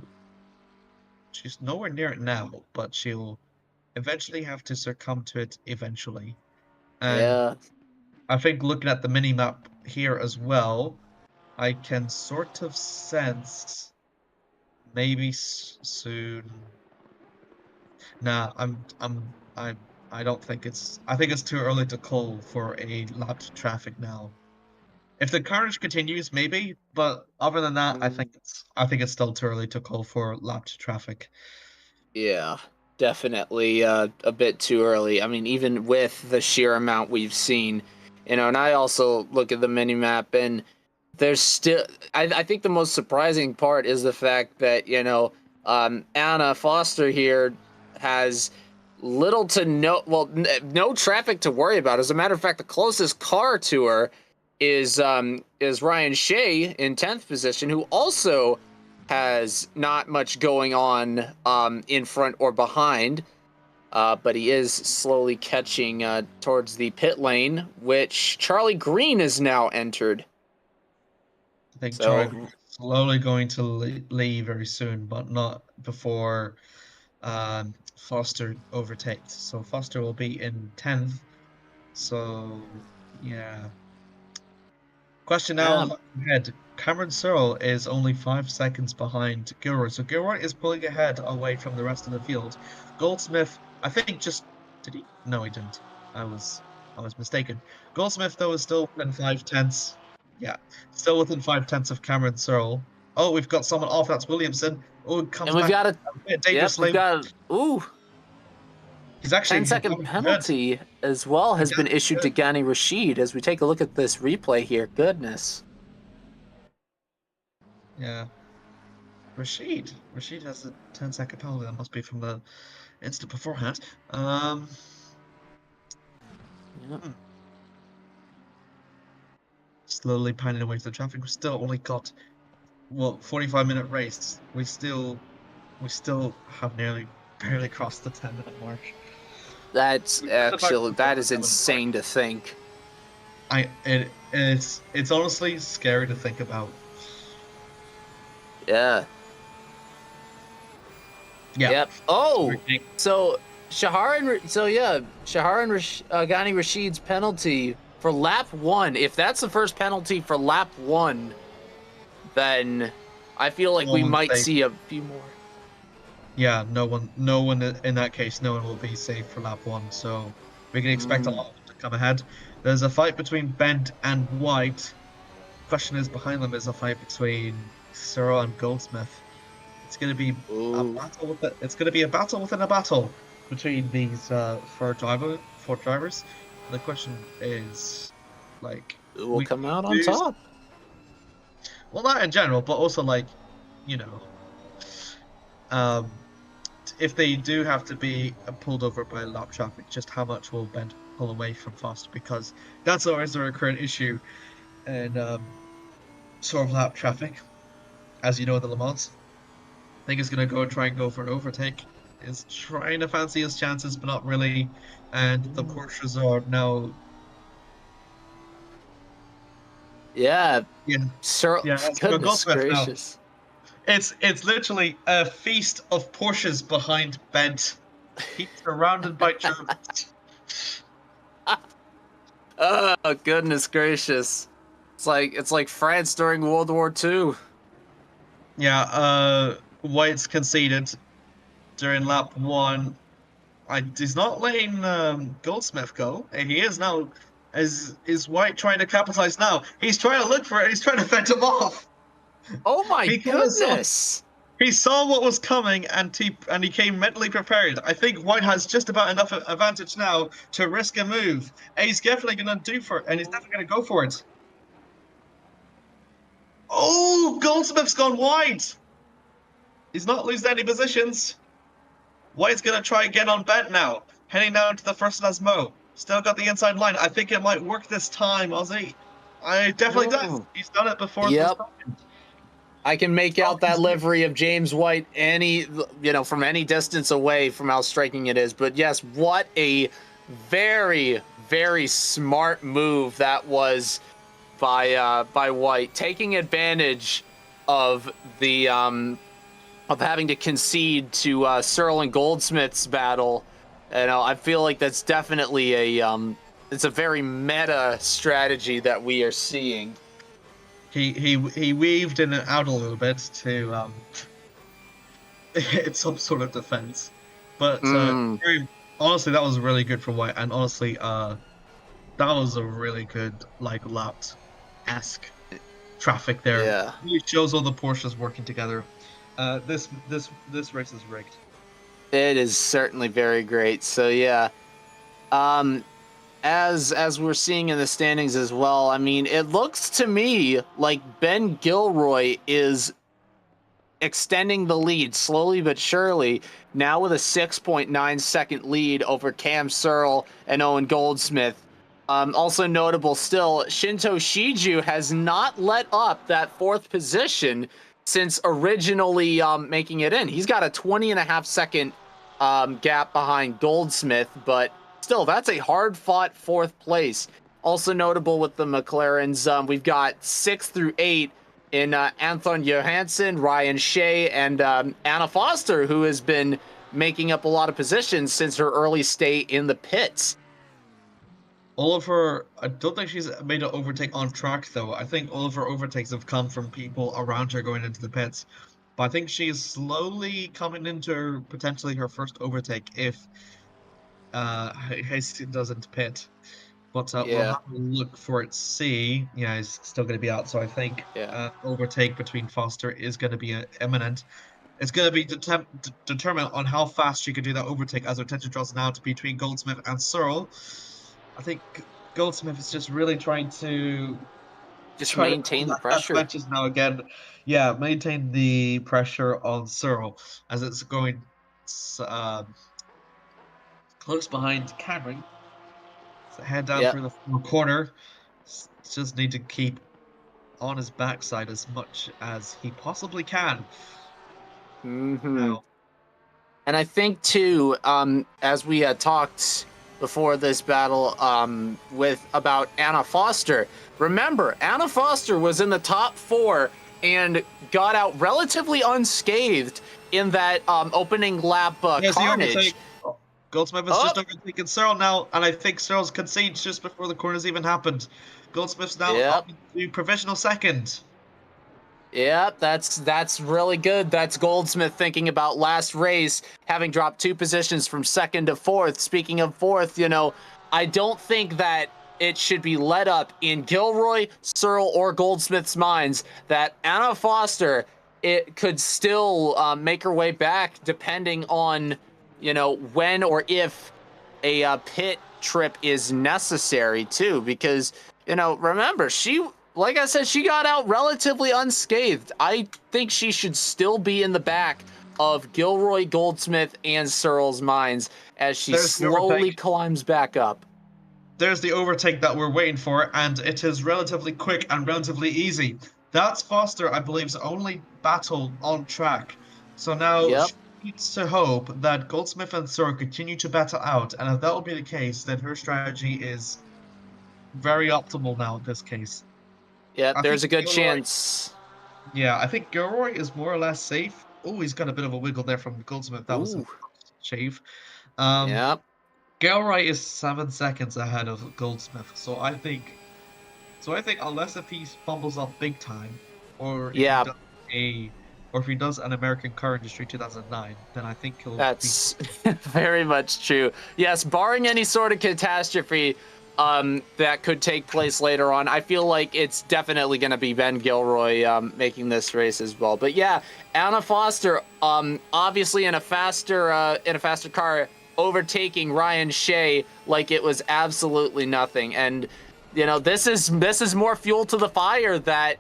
She's nowhere near it now, but she'll eventually have to succumb to it eventually. And I think looking at the mini map here as well, I can sort of sense maybe soon. Nah, I don't think it's. I think it's too early to call for a lapped traffic now. If the carnage continues, maybe, but other than that, I think it's still too early to call for lapped traffic. Yeah, definitely a bit too early. I mean, even with the sheer amount we've seen, and I also look at the mini map, and there's still, I think the most surprising part is the fact that, Anna Foster here has little to no, well, no traffic to worry about. As a matter of fact, the closest car to her is Ryan Shea in 10th position, who also has not much going on in front or behind. But he is slowly catching towards the pit lane, which Charlie Green has now entered. I think So- Charlie is slowly going to leave very soon, but not before Foster overtakes. So Foster will be in 10th. So, yeah. Question now ahead. Cameron Searle is only 5 seconds behind Gilroy. So Gilroy is pulling ahead away from the rest of the field. Goldsmith, I think did he? No, he didn't. I was mistaken. Goldsmith, though, is still within 5/10. Yeah, still within 5/10 of Cameron Searle. Oh, we've got someone off. That's Williamson. Oh, it comes and we've back got a dangerously. we've got He's actually 10-second penalty as well has been issued to Ghani Rashid as we take a look at this replay here. Goodness. Yeah. Rashid has a 10-second penalty. That must be from the instant beforehand. Slowly panning away to the traffic. We've still only got 45-minute race. We still have barely crossed the 10-minute mark. That is insane to think. It's honestly scary to think about. Yeah. Yeah. Yep. Oh, so Shahar and Ghani Rashid's penalty for lap 1. If that's the first penalty for lap 1, then I feel like we might see a few more. Yeah, no one in that case, no one will be safe for lap 1. So we can expect a lot of them to come ahead. There's a fight between Bent and White. Question is, behind them is a fight between Searle and Goldsmith. It's going to be a battle with it. It's going to be a battle within a battle between these four drivers. The question is, like, who will come out on top? Well, not in general, but also if they do have to be pulled over by lap traffic, just how much will Bent pull away from Foster? Because that's always a recurrent issue in sort of lap traffic. As you know, the Le Mans. I think he's going to try and go for an overtake. He's trying to fancy his chances, but not really. And the Porsches are now... Yeah. Sir, goodness gracious. Now. It's literally a feast of Porsches behind Bent. He's surrounded by Germans. Oh, goodness gracious. It's like France during World War II. Yeah, White's conceded during lap 1. He's not letting Goldsmith go. He is now. Is White trying to capitalize now? He's trying to look for it. He's trying to fend him off. Oh my goodness! He saw what was coming and he came mentally prepared. I think White has just about enough advantage now to risk a move. And he's definitely going to and he's definitely going to go for it. Oh, Goldsmith's gone wide. He's not losing any positions. White's going to try again on Bent now. Heading down to the first Lasmo. Still got the inside line. I think it might work this time, Ozzy. I definitely does. He's done it before. Yep. I can make out that livery of James White from any distance away from how striking it is. But yes, what a very, very smart move that was by White, taking advantage of the of having to concede to Searle and Goldsmith's battle. I feel like that's definitely it's a very meta strategy that we are seeing. He weaved in and out a little bit to hit some sort of defense, but honestly, that was really good for White, and honestly, that was a really good lapped-esque traffic there. Yeah, it shows all the Porsches working together. This race is rigged. It is certainly very great. So yeah, as we're seeing in the standings as well, I mean, it looks to me like Ben Gilroy is extending the lead slowly but surely, now with a 6.9-second lead over Cam Searle and Owen Goldsmith. Also notable still, Shinto Shiju has not let up that fourth position since originally making it in. He's got a 20.5-second gap behind Goldsmith, but still, that's a hard-fought fourth place. Also notable with the McLarens, we've got 6 through 8 in Anton Johansson, Ryan Shea, and Anna Foster, who has been making up a lot of positions since her early stay in the pits. Oliver, I don't think she's made an overtake on track, though. I think all of her overtakes have come from people around her going into the pits. But I think she is slowly coming into potentially her first overtake if Hastings doesn't pit. But we'll Yeah. have to look for it. See, yeah, he's still going to be out. So I think Yeah. overtake between Foster is going to be imminent. It's going to be determined on how fast she can do that overtake as her attention draws now to between Goldsmith and Searle. I think Goldsmith is just really trying to Just try to pull maintain the that pressure. matches now again. Yeah, maintain the pressure on Searle as it's going close behind Cameron. So head down Yep. through the far corner. Just need to keep on his backside as much as he possibly can. Mm-hmm. Now, And I think too, as we had talked before this battle, with about Anna Foster. Remember, Anna Foster was in the top 4 and got out relatively unscathed in that opening lap there's the carnage. overtake. Goldsmith is just overtaking Searle now, and I think Searle's concedes just before the corners even happened. Goldsmith's now up to provisional second. Yep, that's really good. That's Goldsmith thinking about last race, having dropped 2 positions from second to fourth. Speaking of fourth, I don't think that it should be let up in Gilroy, Searle, or Goldsmith's minds that Anna Foster it could still make her way back depending on when or if a pit trip is necessary too, because remember, like I said, she got out relatively unscathed. I think she should still be in the back of Gilroy, Goldsmith, and Searle's minds as she slowly climbs back up. There's the overtake that we're waiting for, and it is relatively quick and relatively easy. That's Foster, I believe's only battle on track. So now she needs to hope that Goldsmith and Searle continue to battle out, and if that will be the case, then her strategy is very optimal now in this case. Yeah, there's a good chance. Yeah, I think Gilroy is more or less safe. Oh, he's got a bit of a wiggle there from Goldsmith. That was a shave. Gilroy is 7 seconds ahead of Goldsmith, so I think unless if he fumbles up big time, or if he does an American Car Industry 2009, then I think he'll. That's very much true. Yes, barring any sort of catastrophe that could take place later on, I feel like it's definitely going to be Ben Gilroy making this race as well. But yeah, Anna Foster, obviously in a faster car, overtaking Ryan Shea like it was absolutely nothing. And this is more fuel to the fire that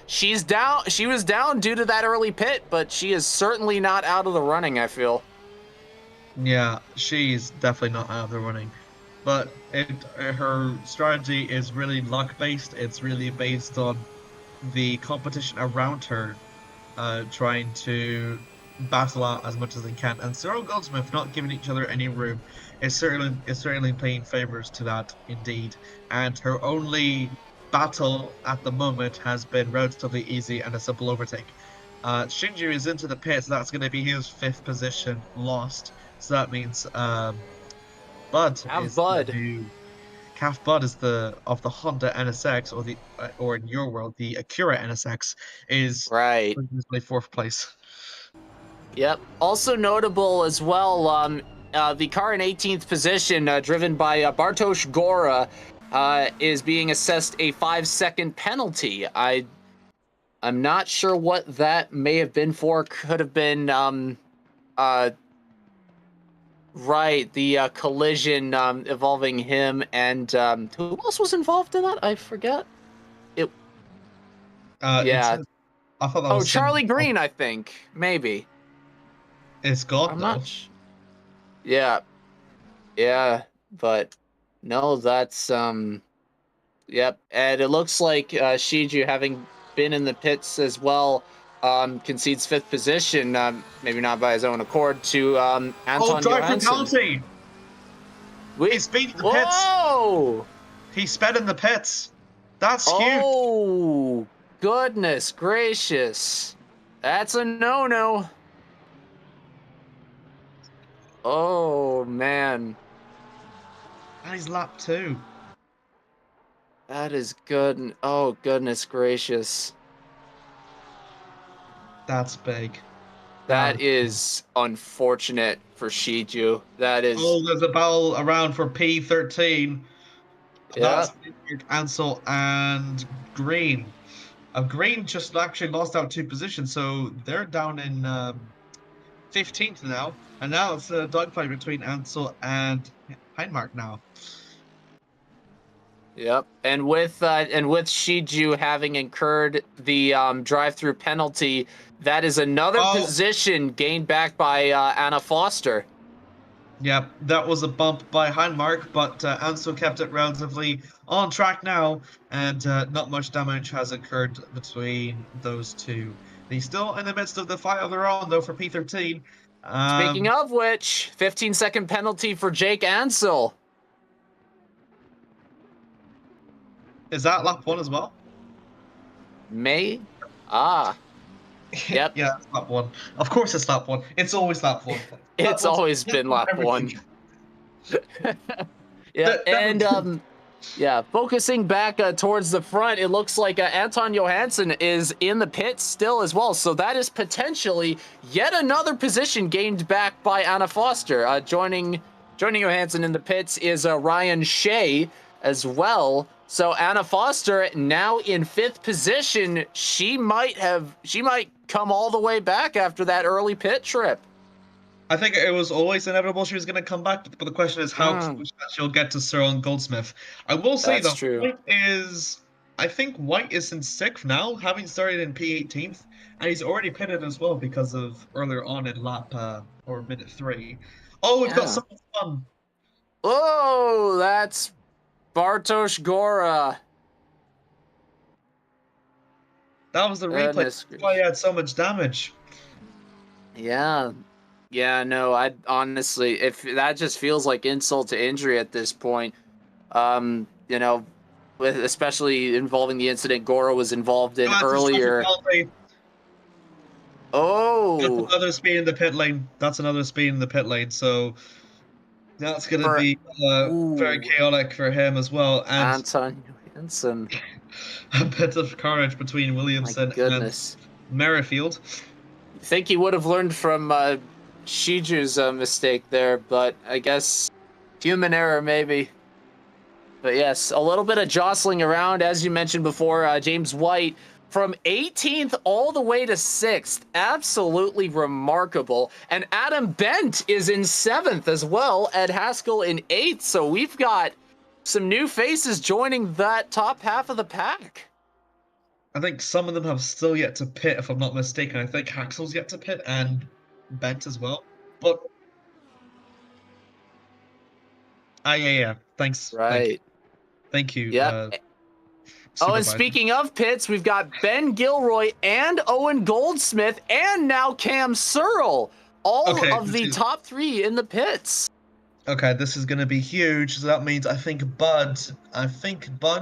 she was down due to that early pit, but she is certainly not out of the running, I feel. Yeah, she's definitely not out of the running, but her strategy is really luck based. It's really based on the competition around her trying to battle out as much as they can, and Searle Goldsmith not giving each other any room is certainly paying favors to that indeed. And her only battle at the moment has been relatively easy and a simple overtake. Shinju is into the pits. That's going to be his 5th position lost. So that means Bud is the new Calf Bud is of the Honda NSX, or in your world the Acura NSX is right. 4th place. Yep. Also notable as well, the car in 18th position, driven by Bartosz Gora, is being assessed a 5-second penalty. I'm not sure what that may have been for. Could have been Right, the collision involving him and who else was involved in that? I forget. It It's yeah. I thought that Oh, was him. Charlie Green, I think. Maybe. It's God I'm though. not Yeah. Yeah, but no, that's yep. And it looks like Shiju, having been in the pits as well, concedes 5th position, maybe not by his own accord, to Oh, Anton drive for Johansson. penalty! He's been in the pits. Whoa! He sped in the pits. That's huge. Oh, goodness gracious. That's a no-no. Oh, man. And he's lap 2. That is good. Oh, goodness gracious. That's big. That is unfortunate for Shiju. That is, Oh, there's a battle around for P13. yeah. That's Ansel and Green. Green just actually lost out 2 positions, so they're down in 15th now. And now it's a dogfight between Ansel and Heinmark now. Yep. And with Shiju having incurred the drive-through penalty, that is another Oh, position gained back by Anna Foster. yeah, that was a bump by Heinmark, but Ansel kept it relatively on track now, and not much damage has occurred between those two. He's still in the midst of the fight of their own, though, for P13. Speaking of which, 15-second penalty for Jake Ansel. Is that lap 1 as well? May? Ah. Yep. Yeah, it's lap 1. Of course it's lap 1. It's always lap 1. It's always been lap 1. Yeah, and yeah, focusing back towards the front, it looks like Anton Johansson is in the pits still as well. So that is potentially yet another position gained back by Anna Foster. Joining Johansson in the pits is Ryan Shea as well. So Anna Foster now in 5th position. She might come all the way back after that early pit trip. I think it was always inevitable she was going to come back, but the question is how close she'll get to Cyril and Goldsmith. I will say That's that true. I think White is in 6th now, having started in P18th, and he's already pitted as well because of earlier on in lap or minute 3. Oh, we've got something fun. Oh, that's Bartosz Gora. That was the replay. That's why he had so much damage. Yeah. Yeah, no, I honestly, if that just feels like insult to injury at this point, you know, especially involving the incident Gora was involved in earlier. Oh, that's another speed in the pit lane. That's another speed in the pit lane. So that's going to be very chaotic for him as well. And Anton Johansson. A bit of carnage between Williamson and Merrifield. You think he would have learned from Shiju's mistake there, but I guess human error maybe. But yes, a little bit of jostling around, as you mentioned before. James White from 18th all the way to 6th. Absolutely remarkable. And Adam Bent is in 7th as well. Ed Haskell in 8th. So we've got some new faces joining that top half of the pack. I think some of them have still yet to pit, if I'm not mistaken. I think Haxel's yet to pit and Bent as well. But yeah. Thanks. Right. Thank you. Yeah. Oh, and speaking of pits, we've got Ben Gilroy and Owen Goldsmith and now Cam Searle. All of the top 3 in the pits. Okay, this is going to be huge. So that means I think Bud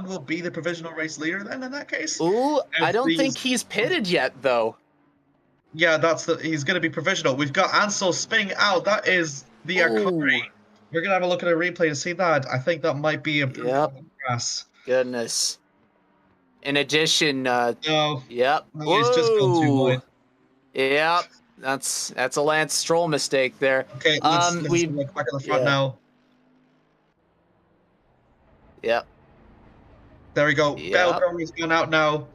will be the provisional race leader then in that case. Ooh, I don't think he's pitted yet though. Yeah, he's going to be provisional. We've got Ansel spinning out. That is the Akari. We're going to have a look at a replay to see that. I think that might be a grass. Goodness. In addition, no. Yep. No, he's just gone too wide. Yep. That's a Lance Stroll mistake there. Okay, let's look back at the front now. Yep. There we go. Yep. Belgor's gone out now.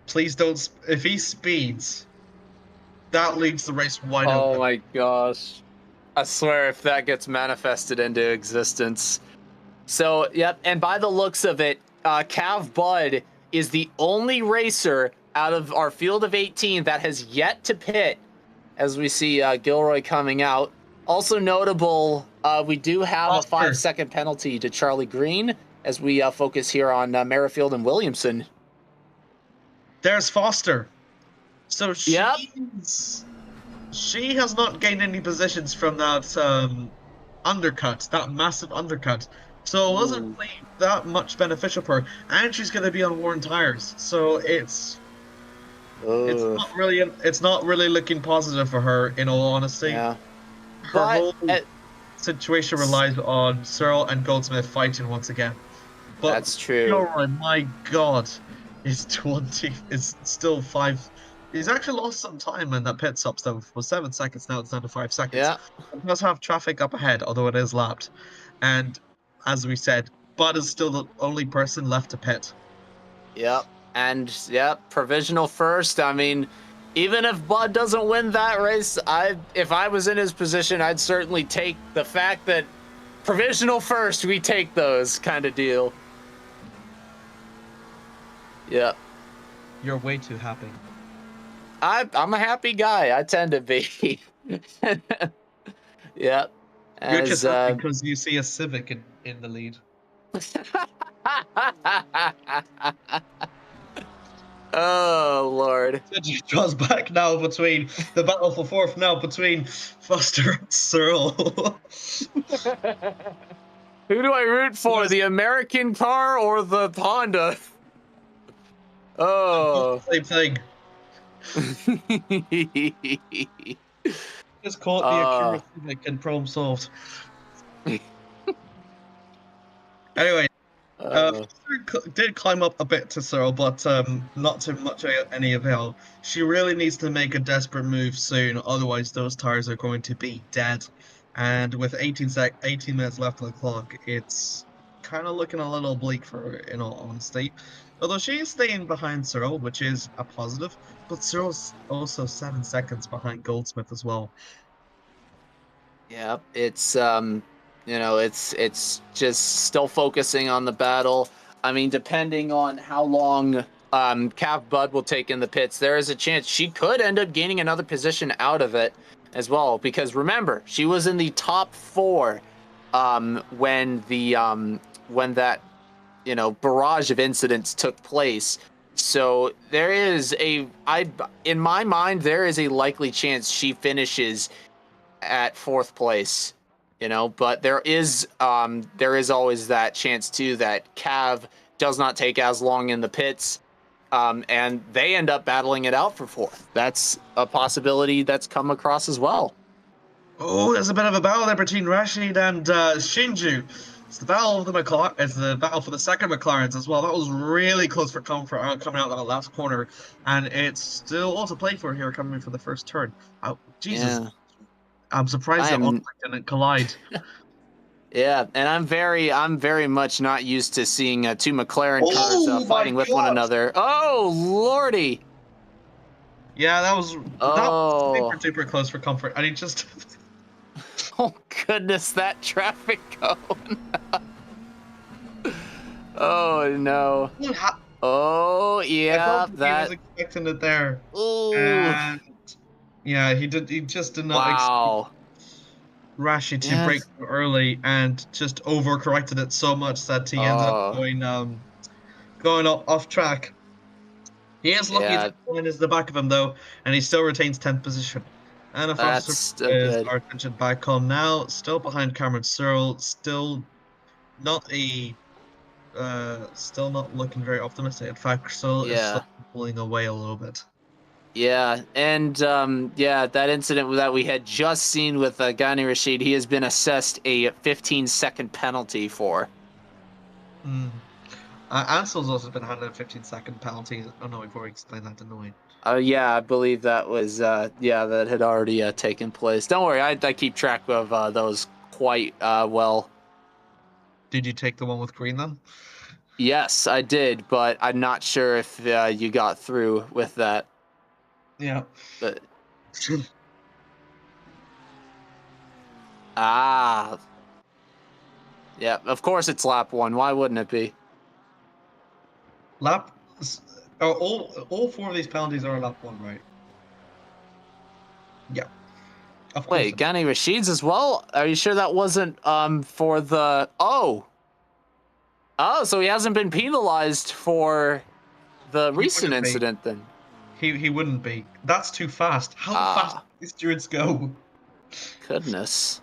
Please don't. If he speeds, that leaves the race wide open. Oh my gosh. I swear, if that gets manifested into existence. So, yep. And by the looks of it, Cav Bud is the only racer out of our field of 18 that has yet to pit, as we see Gilroy coming out. Also notable, we do have a 5-second penalty to Charlie Green as we focus here on Merrifield and Williamson. There's Foster. So she has not gained any positions from that undercut, that massive undercut. So it wasn't really that much beneficial for her. And she's going to be on worn tires. So it's not really looking positive for her, in all honesty. Yeah. Her whole situation relies on Searle and Goldsmith fighting once again. But that's true. Gilroy, my God, is still 5. He's actually lost some time in that pit stop stuff. It was 7 seconds, now it's down to 5 seconds. Yeah. It does have traffic up ahead, although it is lapped. And as we said, Bud is still the only person left to pit. Yep. And provisional first. I mean, even if Bud doesn't win that race, if I was in his position, I'd certainly take the fact that provisional first, we take those kind of deal. Yep. You're way too happy. I'm a happy guy. I tend to be. Yep. You're just happy because you see a Civic in the lead. Oh, Lord. It draws back now between the battle for fourth now between Foster and Searle. Who do I root for? The American car or the Honda? Oh. Same thing. Just call it the Acura Civic and problem solved. Anyway, did climb up a bit to Searle, but not to much any avail. She really needs to make a desperate move soon, otherwise those tires are going to be dead. And with 18 minutes left on the clock, it's kind of looking a little bleak for her, in all honesty. Although she is staying behind Searle, which is a positive, but Searle's also 7 seconds behind Goldsmith as well. Yeah, it's it's just still focusing on the battle. I mean, depending on how long Cav Bud will take in the pits, there is a chance she could end up gaining another position out of it as well. Because remember, she was in the top 4 when that barrage of incidents took place. So there is in my mind, there is a likely chance she finishes at 4th place, but there is always that chance too that Cav does not take as long in the pits, and they end up battling it out for 4th. That's a possibility that's come across as well. Oh, there's a bit of a battle there between Rashid and Shinju. It's the battle of the McLaren. It's the battle for the second McLarens as well. That was really close for comfort coming out of that last corner, and it's still all to play for here coming in for the first turn. Oh, Jesus. Yeah. I'm surprised that one didn't collide. Yeah, and I'm very much not used to seeing 2 McLaren cars fighting with one another. Oh, Lordy! Yeah, that was super close for comfort. And he just... Oh, goodness, that traffic cone. Oh, no. Oh, yeah, that... He was expecting it there. Ooh. And... Yeah, he just did not expect Rashid to break early and just overcorrected it so much that he ended up going off track. He is lucky that Colin is the back of him though, and he still retains 10th position. And if our attention back on now, still behind Cameron Searle, still not looking very optimistic. In fact, Searle is pulling away a little bit. Yeah, and that incident that we had just seen with Ghani Rashid, he has been assessed a 15-second penalty for. Ansel's also been handed a 15-second penalty. Oh no, we've already explained that, didn't we? Yeah, I believe that was that had already taken place. Don't worry, I keep track of those quite well. Did you take the one with green then? Yes, I did, but I'm not sure if you got through with that. Yeah. But Ah. Yeah, of course it's lap 1. Why wouldn't it be? Lap. All 4 of these penalties are lap 1, right? Yeah. Of course. Wait, Gani Rashid's as well? Are you sure that wasn't for the... Oh, so he hasn't been penalized for the recent wouldn't be. incident then? He wouldn't be. That's too fast. How fast do these stewards go? Goodness.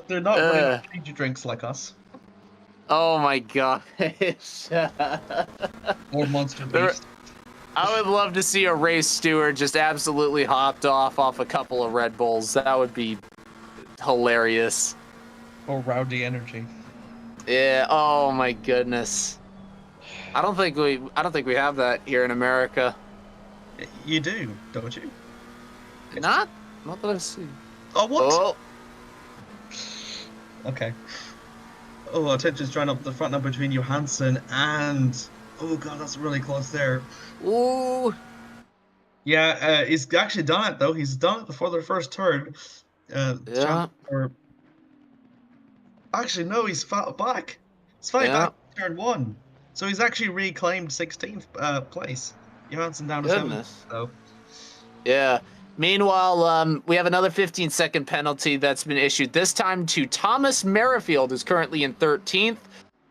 They're not running on energy drinks like us. Oh my gosh. Or Monster Beast. I would love to see a race steward just absolutely hopped off a couple of Red Bulls. That would be hilarious. Or Rowdy Energy. Yeah. Oh my goodness. I don't think we have that here in America. You do, don't you? Not that I've seen. Oh, what? Oh. Okay. Oh, attention's trying up the front now between Johansson and... Oh god, that's really close there. Ooh. Yeah, he's actually done it though. He's done it before the first turn. Yeah. Actually, no, he's back. He's fighting back to turn 1. So he's actually reclaimed 16th place. Johansson down to 7th, though. Yeah. Meanwhile, we have another 15-second penalty that's been issued, this time to Thomas Merrifield, who's currently in 13th.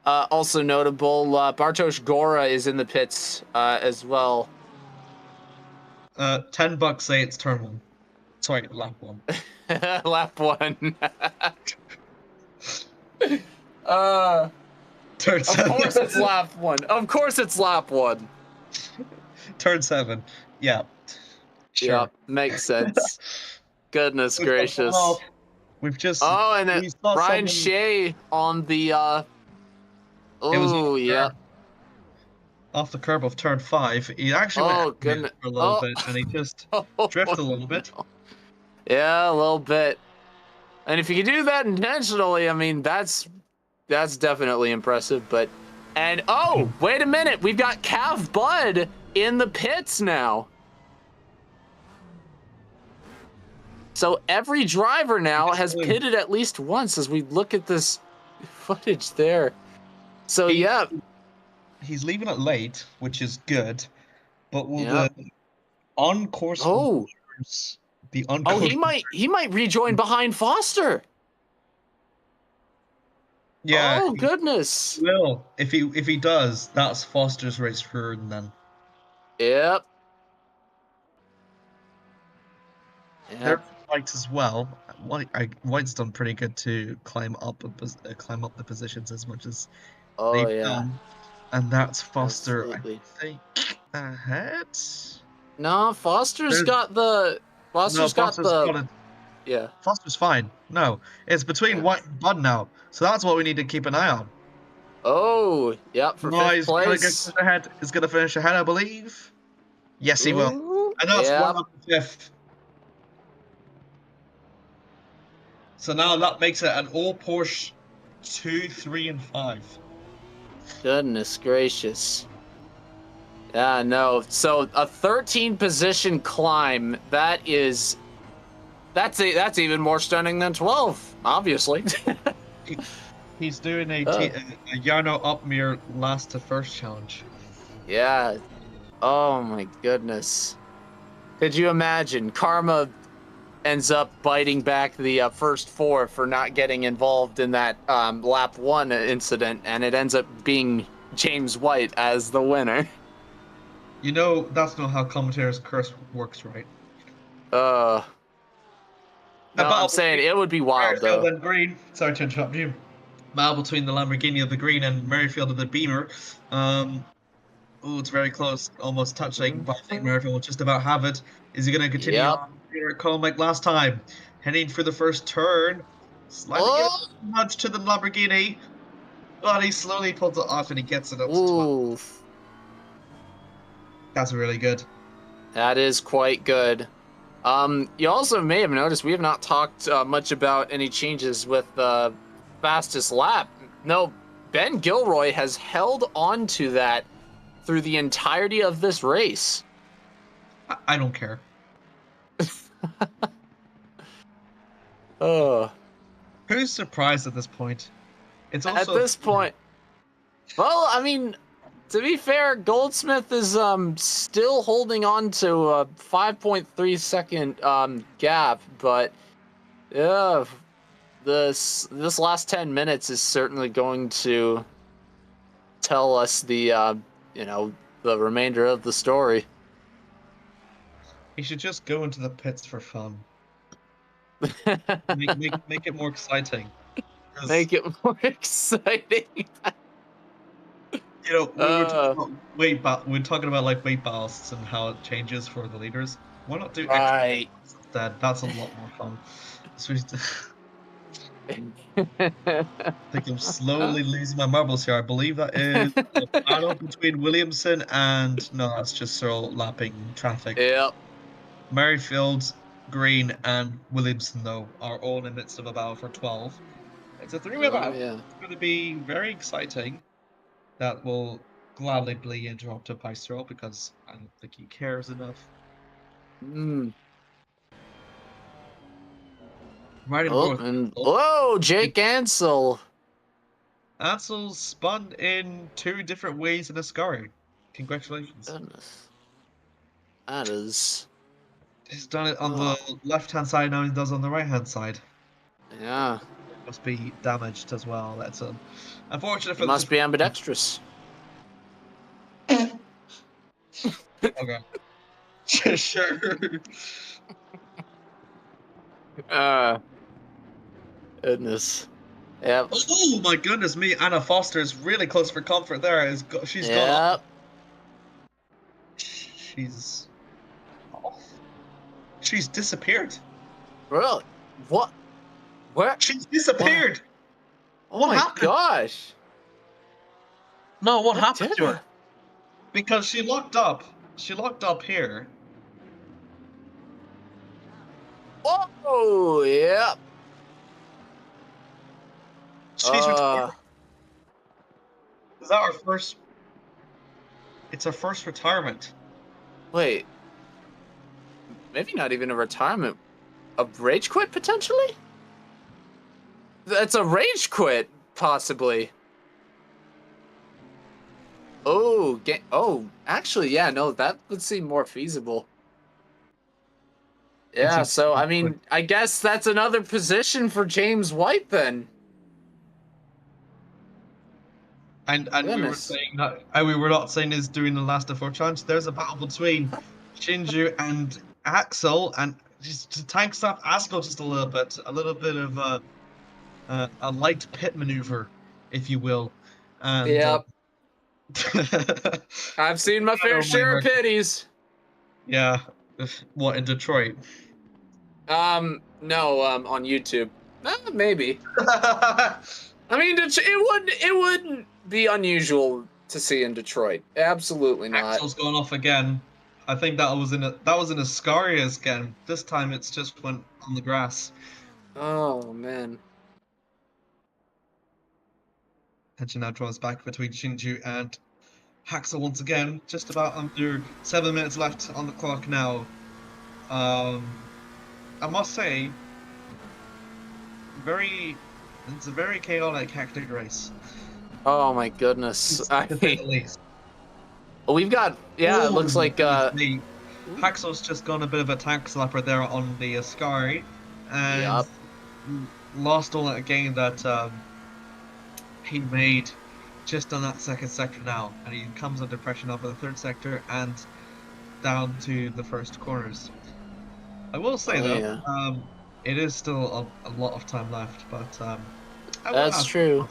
Also notable, Bartosz Gora is in the pits as well. $10 say it's turn 1. Sorry, lap 1. Lap 1. Turn 7. Of course it's lap 1. Of course it's lap 1. Turn 7. Yeah. Sure. Yeah, makes sense. Goodness gracious. We've just... Oh, and then Brian Shea on the... Oh, yeah. Off the curb of turn 5. He actually went goodness. for a little bit, and he just drifted a little bit. Yeah, a little bit. And if you can do that intentionally, I mean, that's definitely impressive. But, and oh, wait a minute, we've got Cav Bud in the pits now. So every driver now has pitted at least once as we look at this footage there. So yeah, he's leaving it late, which is good. But will the on-course he might rejoin behind Foster. Yeah. Oh goodness. Well, if he does, that's Foster's race ruined then. Yep. They're White as well. White's done pretty good to climb up the positions as much as they've done, and that's Foster. Absolutely. I think ahead. No, Foster's got the. Yeah. Foster's fine. No, it's between White and Bud now, so that's what we need to keep an eye on. Oh, yep. For fifth place. He's gonna finish ahead, I believe. Yes, he will, and that's 1 up to 5th. So now that makes it an all Porsche 2, 3, and 5. Goodness gracious. Yeah, no. So a 13 position climb, that's even more stunning than 12, obviously. He's doing a Jarno Upmere last to first challenge. Yeah. Oh my goodness. Could you imagine? Karma ends up biting back the first 4 for not getting involved in that lap 1 incident, and it ends up being James White as the winner. You know, that's not how commentators' curse works, right? No, I'm saying it would be wild, though. And Green. Sorry to interrupt you. Battle between the Lamborghini of the Green and Merrifield of the Beamer. Oh, it's very close. Almost touching, but I think Merrifield will just about have it. Is he going to continue on here at Colm like last time? Heading for the first turn. Slightly nudge to the Lamborghini. But he slowly pulls it off and he gets it up to 12. That's really good. That is quite good. You also may have noticed we have not talked much about any changes with the fastest lap. No, Ben Gilroy has held on to that through the entirety of this race. I don't care. Oh, Who's surprised at this point? It's at also this point, well, I mean, to be fair, Goldsmith is still holding on to a 5.3 second gap, but yeah, this last 10 minutes is certainly going to tell us the the remainder of the story. he should just go into the pits for fun. Make it more exciting. 'Cause, Make it more exciting. you know, we were talking Uh, about we're talking about like weight ballasts and how it changes for the leaders. Why not do extra right. instead? That's a lot more fun. So I think I'm slowly losing my marbles here. I believe that is a battle between Williamson and no, that's just Searle lapping traffic. Yep. Merrifield, Green, and Williamson though are all in the midst of a battle for 12. It's a three-way Oh battle. yeah. It's going to be very exciting. That will gladly be interrupted by Searle because I don't think he cares enough. Mm. Riding Oh, both. and whoa, Jake Ansel. Ansel spun in 2 different ways in a Ascari. Congratulations. Goodness, that is. He's done it on Oh, the left-hand side now he does on the right-hand side. yeah. Must be damaged as well. That's unfortunate He for must be the ambidextrous. Okay. Sure. Uh, Goodness. Yep. Oh my goodness me, Anna Foster is really close for comfort there. She's gone off. Yep. She's off. She's disappeared. Really? What? Where? She's What? disappeared. Oh What my happened? gosh. No, what What happened did to her? Because she locked up. She locked up here. Oh, yep. She's retired. Is that her first? It's her first retirement. Wait. Maybe not even a retirement. A rage quit, potentially? That's a rage quit, possibly. Oh, actually, yeah, no, that would seem more feasible. Yeah, It's so, I mean, I guess that's another position for James White, then. and we were Goodness. saying that, and we were not saying is doing the last of 4 chance. There's a battle between Shinju and Axel, and just to tank stuff Axel just a little bit of a light pit maneuver, if you will, and Yep. I I've seen my fair don't share of remember. pities. Yeah, what in Detroit? No, on YouTube. Maybe. I mean, it wouldn't be unusual to see in Detroit. Absolutely not. Axel's gone off again. I think that was in Ascaria's again. This time it's just went on the grass. Oh man. Tension now draws back between Shinju and Haxel once again. Just about under 7 minutes left on the clock now. I must say, it's a very chaotic, hectic race. Oh my goodness. To say the least. We've got it looks like Haxel's just gone a bit of a tank slapper there on the Ascari, and Yup. lost all that gain that he made just on that second sector now, and he comes under pressure now for the third sector and down to the first corners. I will say though, it is still a lot of time left, but I will That's ask, true.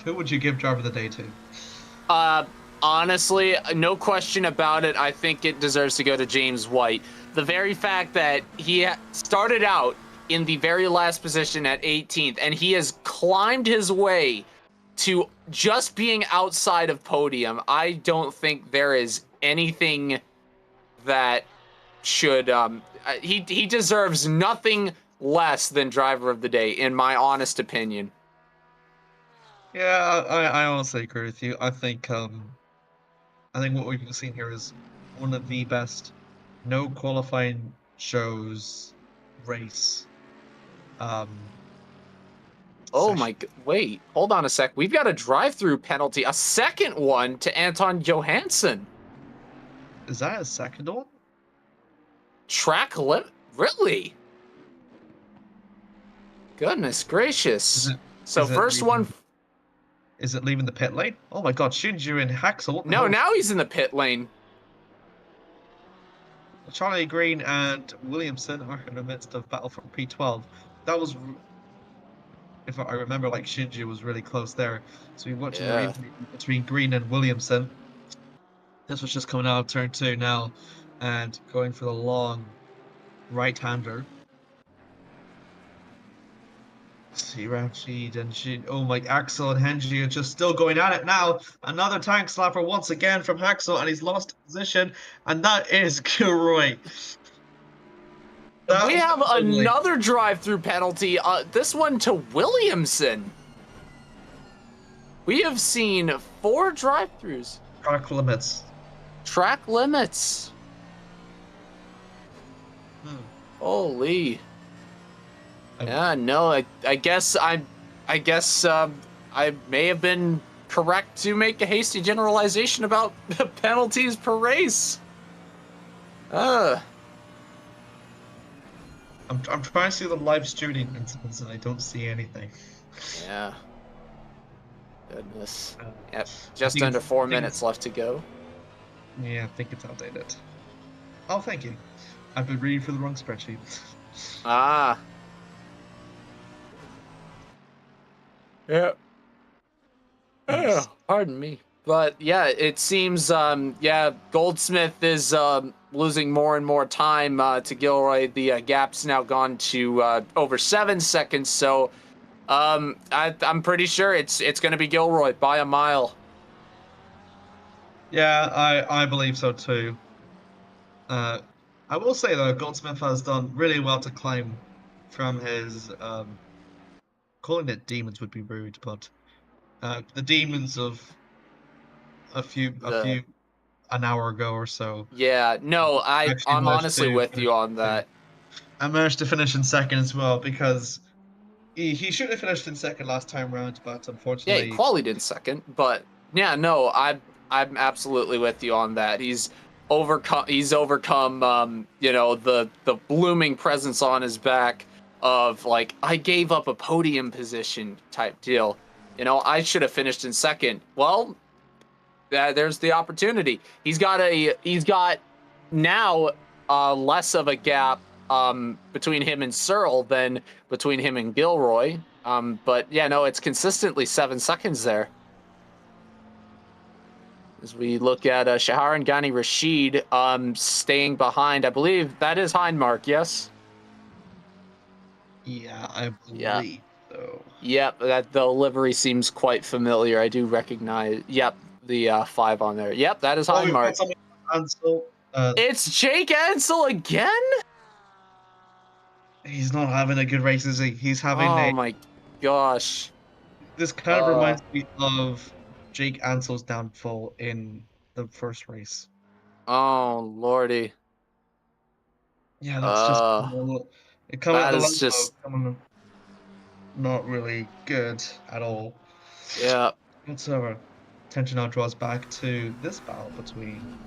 who would you give driver of the day to? Honestly, no question about it. I think it deserves to go to James White. The very fact that he started out in the very last position at 18th, and he has climbed his way to just being outside of podium. I don't think there is anything that should he deserves nothing less than driver of the day, in my honest opinion. Yeah, I honestly agree with you. I think what we've seen here is one of the best no qualifying shows race Oh session. wait, hold on a sec. We've got a drive-through penalty, a second one to Anton Johansson. Is that a second one? Track limit? Really? Goodness gracious. So is it first one. Is it leaving the pit lane? Oh my god, Shinju and Haxel. What the No, hell? now he's in the pit lane. Charlie Green and Williamson are in the midst of battle for P12. That was, if I remember, like Shinju was really close there. So we're watching the replay between Green and Williamson. This was just coming out of turn 2 now and going for the long right-hander. See Rashid and Shin. Oh my, Axel and Henji are just still going at it now. Another tank slapper once again from Axel, and he's lost position, and that is Gilroy. We have another drive-through penalty. This one to Williamson. We have seen 4 drive-throughs. Track limits. Track limits. Holy. Yeah, no, I guess I may have been correct to make a hasty generalization about penalties per race. I'm trying to see the live streaming incidents and I don't see anything. Yeah. Goodness. Yep. Just under 4 minutes left to go. Yeah, I think it's outdated. Oh, thank you. I've been reading for the wrong spreadsheet. Ah. Yeah. Nice. Pardon me. But yeah, it seems Goldsmith is losing more and more time to Gilroy. The gap's now gone to over 7 seconds, so I'm pretty sure it's going to be Gilroy by a mile. Yeah, I believe so too. I will say though, Goldsmith has done really well to climb from his calling it demons would be rude, but the demons of an hour ago or so. Yeah, no, I'm honestly with you on that. I managed to finish in second as well because he should have finished in second last time round, but unfortunately, yeah, he qualified in second. But yeah, no, I'm absolutely with you on that. He's overcome the blooming presence on his back of like, I gave up a podium position type deal. I should have finished in second. Well, there's the opportunity. He's got now less of a gap between him and Searle than between him and Gilroy. But yeah, no, it's consistently 7 seconds there. As we look at Shahar and Ghani Rashid staying behind, I believe that is Hindmark, yes? Yeah, I believe so. Yep, the livery seems quite familiar. I do recognize, yep, the 5 on there. Yep, that is Hindmark. It's Jake Ansel again? He's not having a good race, is he? He's having my gosh. This kind of reminds me of Jake Ansel's downfall in the first race. Oh lordy. Yeah, that's just coming not really good at all. Yeah. Whatsoever. Attention now draws back to this battle between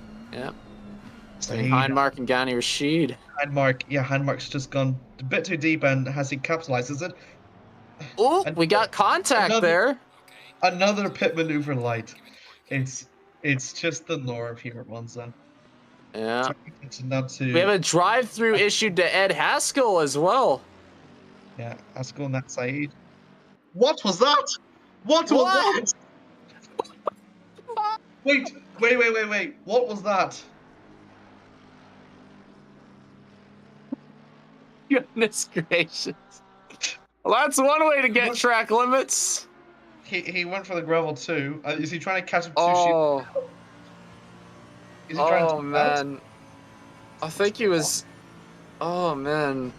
Hindmark and Ghani Rashid. Hindmark's just gone a bit too deep, and has he capitalized? Is it? Oh, we got contact there. Another pit maneuver light. It's just the norm here at Monza. Yeah. We have a drive-through issued to Ed Haskell as well. Yeah, Haskell and that Saeed. What was that? What was that? Wait. What was that? Goodness gracious. Well, that's one way to get track limits. He went for the gravel too. Is he trying to catch him? Oh man. I think he was. Oh man.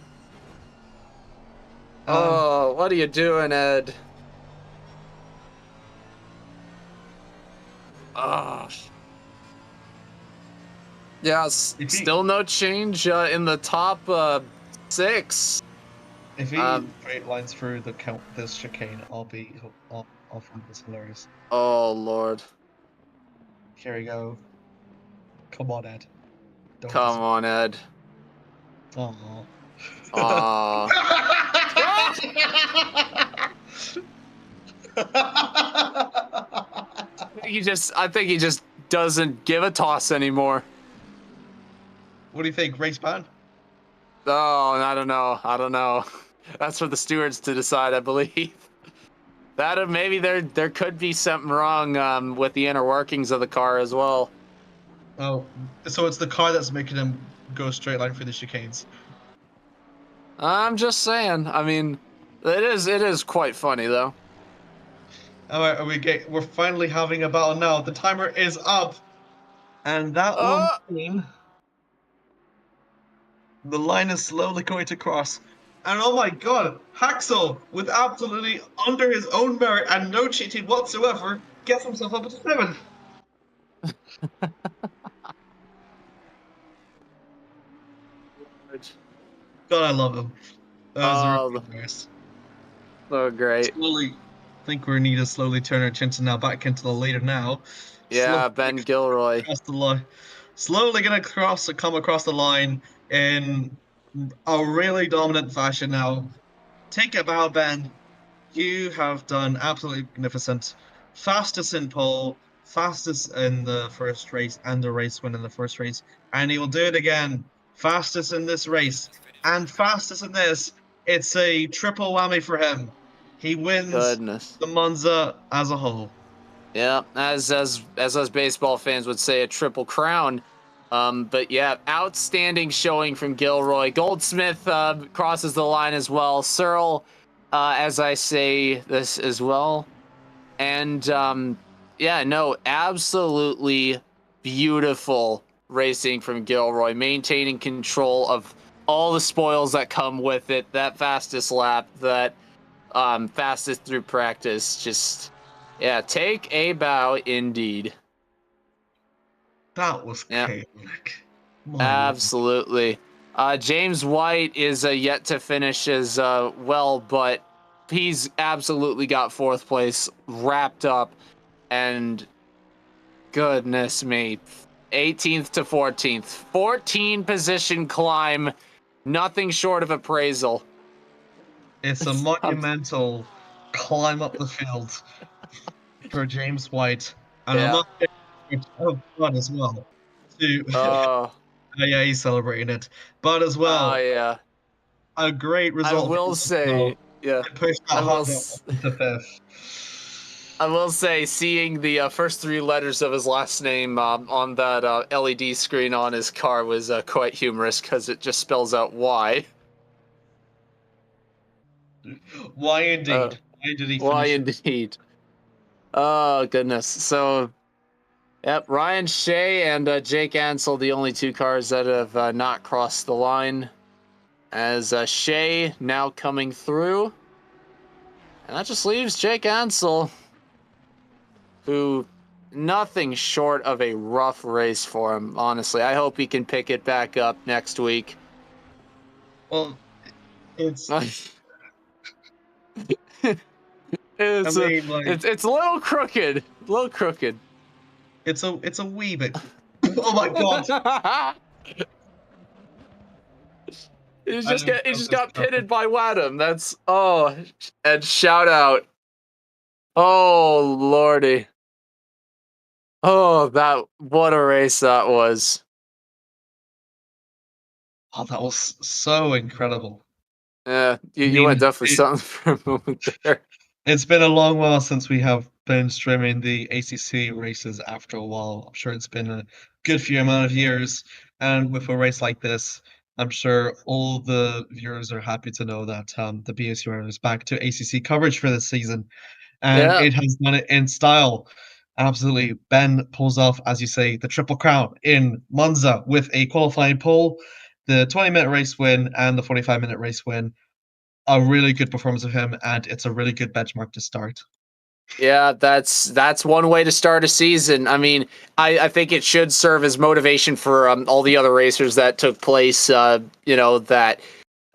What are you doing, Ed? Yeah, still no change in the top 6. If he Um, straight lines through this chicane, I'll find this hilarious. oh Lord. Here we go. Come on, Ed. Don't Come on, Ed. Aww. Aw. I think he just doesn't give a toss anymore. What do you think, race ban? Oh, I don't know. That's for the stewards to decide, I believe. That maybe there could be something wrong with the inner workings of the car as well. Oh, so it's the car that's making him go straight line through the chicanes. I'm just saying. I mean, it is quite funny though. All right, we're finally having a battle now. The timer is up, and that will mean the line is slowly going to cross. And oh my God, Haxel, with absolutely under his own merit and no cheating whatsoever, gets himself up to 7th. God, I love him. That was really nice. So great. Slowly, I think we need to slowly turn our attention now back into the leader now. Yeah, Ben Gilroy. Across the line. Slowly gonna come across the line in a really dominant fashion now. Take a bow, Ben. You have done absolutely magnificent. Fastest in pole, fastest in the first race, and a race win in the first race. And he will do it again. Fastest in this race, and fastest in this. It's a triple whammy for him. He wins Goodness. the Monza as a whole. Yeah, as us baseball fans would say, a triple crown. But yeah, outstanding showing from Gilroy. Goldsmith crosses the line as well. Searle, as I say this as well. And yeah, no, absolutely beautiful racing from Gilroy, maintaining control of all the spoils that come with it. That fastest lap, that fastest through practice, just yeah, take a bow indeed. That was chaotic. Absolutely. James White is yet to finish as well, but he's absolutely got 4th place wrapped up. And goodness me, 18th to 14th. 14 position climb, nothing short of appraisal. It's a monumental climb up the field for James White. And Yeah. I'm not as well. Yeah, he's celebrating it. But as well, Oh yeah. a great result. I will say, yeah. I will say, seeing the first 3 letters of his last name on that LED screen on his car was quite humorous because it just spells out Y. Why indeed? Why did he finish? Why indeed? Oh goodness. So, yep, Ryan Shea and Jake Ansel, the only 2 cars that have not crossed the line. As Shea now coming through, and that just leaves Jake Ansel, who nothing short of a rough race for him. Honestly, I hope he can pick it back up next week. Well, it's it's a little crooked. A little crooked. It's a wee bit. Oh my God. He just got pitted by Wadham. That's and shout out. Oh lordy. Oh, what a race that was. Oh, that was so incredible. Yeah, you went up for something for a moment there. It's been a long while since we have been streaming the ACC races after a while. I'm sure it's been a good few amount of years. And with a race like this, I'm sure all the viewers are happy to know that the BUSR is back to ACC coverage for this season. And it has done it in style. Absolutely. Ben pulls off, as you say, the Triple Crown in Monza with a qualifying pole, the 20-minute race win, and the 45-minute race win. A really good performance of him, and it's a really good benchmark to start. Yeah, that's one way to start a season. I mean, I think it should serve as motivation for all the other racers that took place, that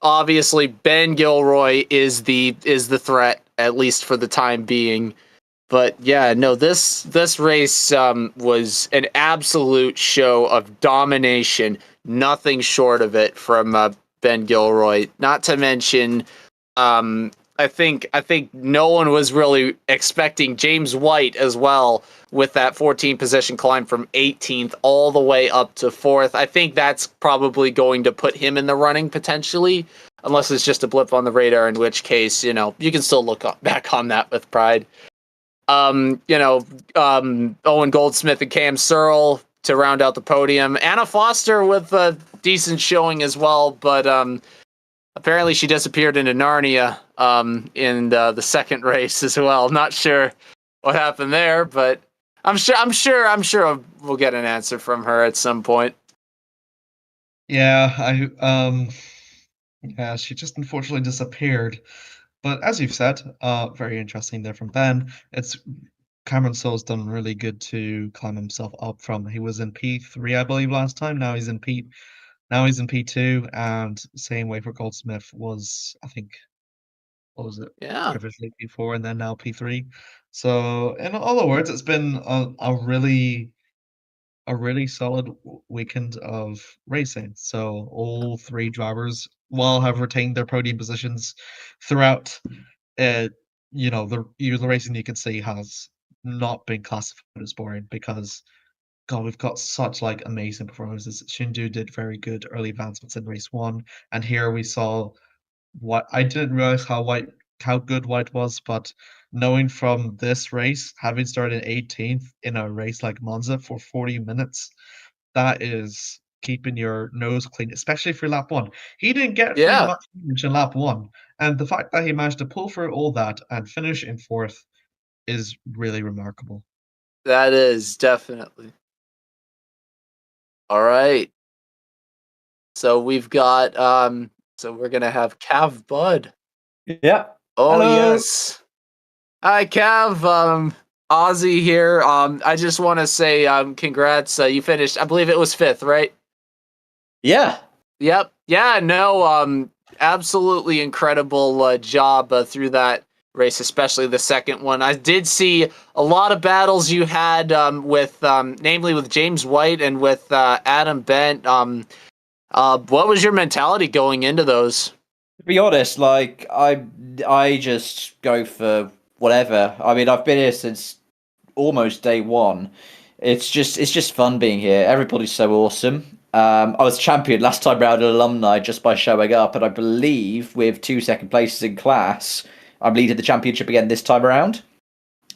obviously Ben Gilroy is the threat, at least for the time being. But yeah, no, this race was an absolute show of domination, nothing short of it from Ben Gilroy. Not to mention, I think no one was really expecting James White as well with that 14 position climb from 18th all the way up to 4th. I think that's probably going to put him in the running potentially, unless it's just a blip on the radar, in which case, you can still look back on that with pride. Owen Goldsmith and Cam Searle to round out the podium. Anna Foster with a decent showing as well, but apparently she disappeared into Narnia in the second race as well. Not sure what happened there, but I'm sure we'll get an answer from her at some point. Yeah, yeah, she just unfortunately disappeared. But as you've said, very interesting there from Ben. It's Cameron Soul's done really good to climb himself up from. He was in P3, I believe, last time. Now he's in P2, and same way for Goldsmith was, I think, what was it? Yeah. Previously P4 and then now P3. So in other words, it's been a really solid weekend of racing. So all three drivers will have retained their podium positions throughout. The racing you can see has not been classified as boring because God, we've got such amazing performances. Shinju did very good early advancements in race one, and here we saw what I didn't realize how good White was, but knowing from this race, having started 18th in a race like Monza for 40 minutes, that is keeping your nose clean, especially for lap one. He didn't get through much damage in lap one, and the fact that he managed to pull through all that and finish in 4th is really remarkable. That is definitely. All right. So we've got so we're gonna have Cav Bud. Yeah. Oh Hello. yes. Hi Cav. Ozzy here. I just want to say congrats. You finished, I believe it was 5th, right? Yeah. Yep. Yeah, no, absolutely incredible job through that race, especially the second one. I did see a lot of battles you had with namely with James White and with Adam Bent. What was your mentality going into those? To be honest, I just go for whatever. I mean, I've been here since almost day one. It's just fun being here. Everybody's so awesome. I was champion last time round at alumni just by showing up, and I believe with 2 second places in class, I'm leading the championship again this time around.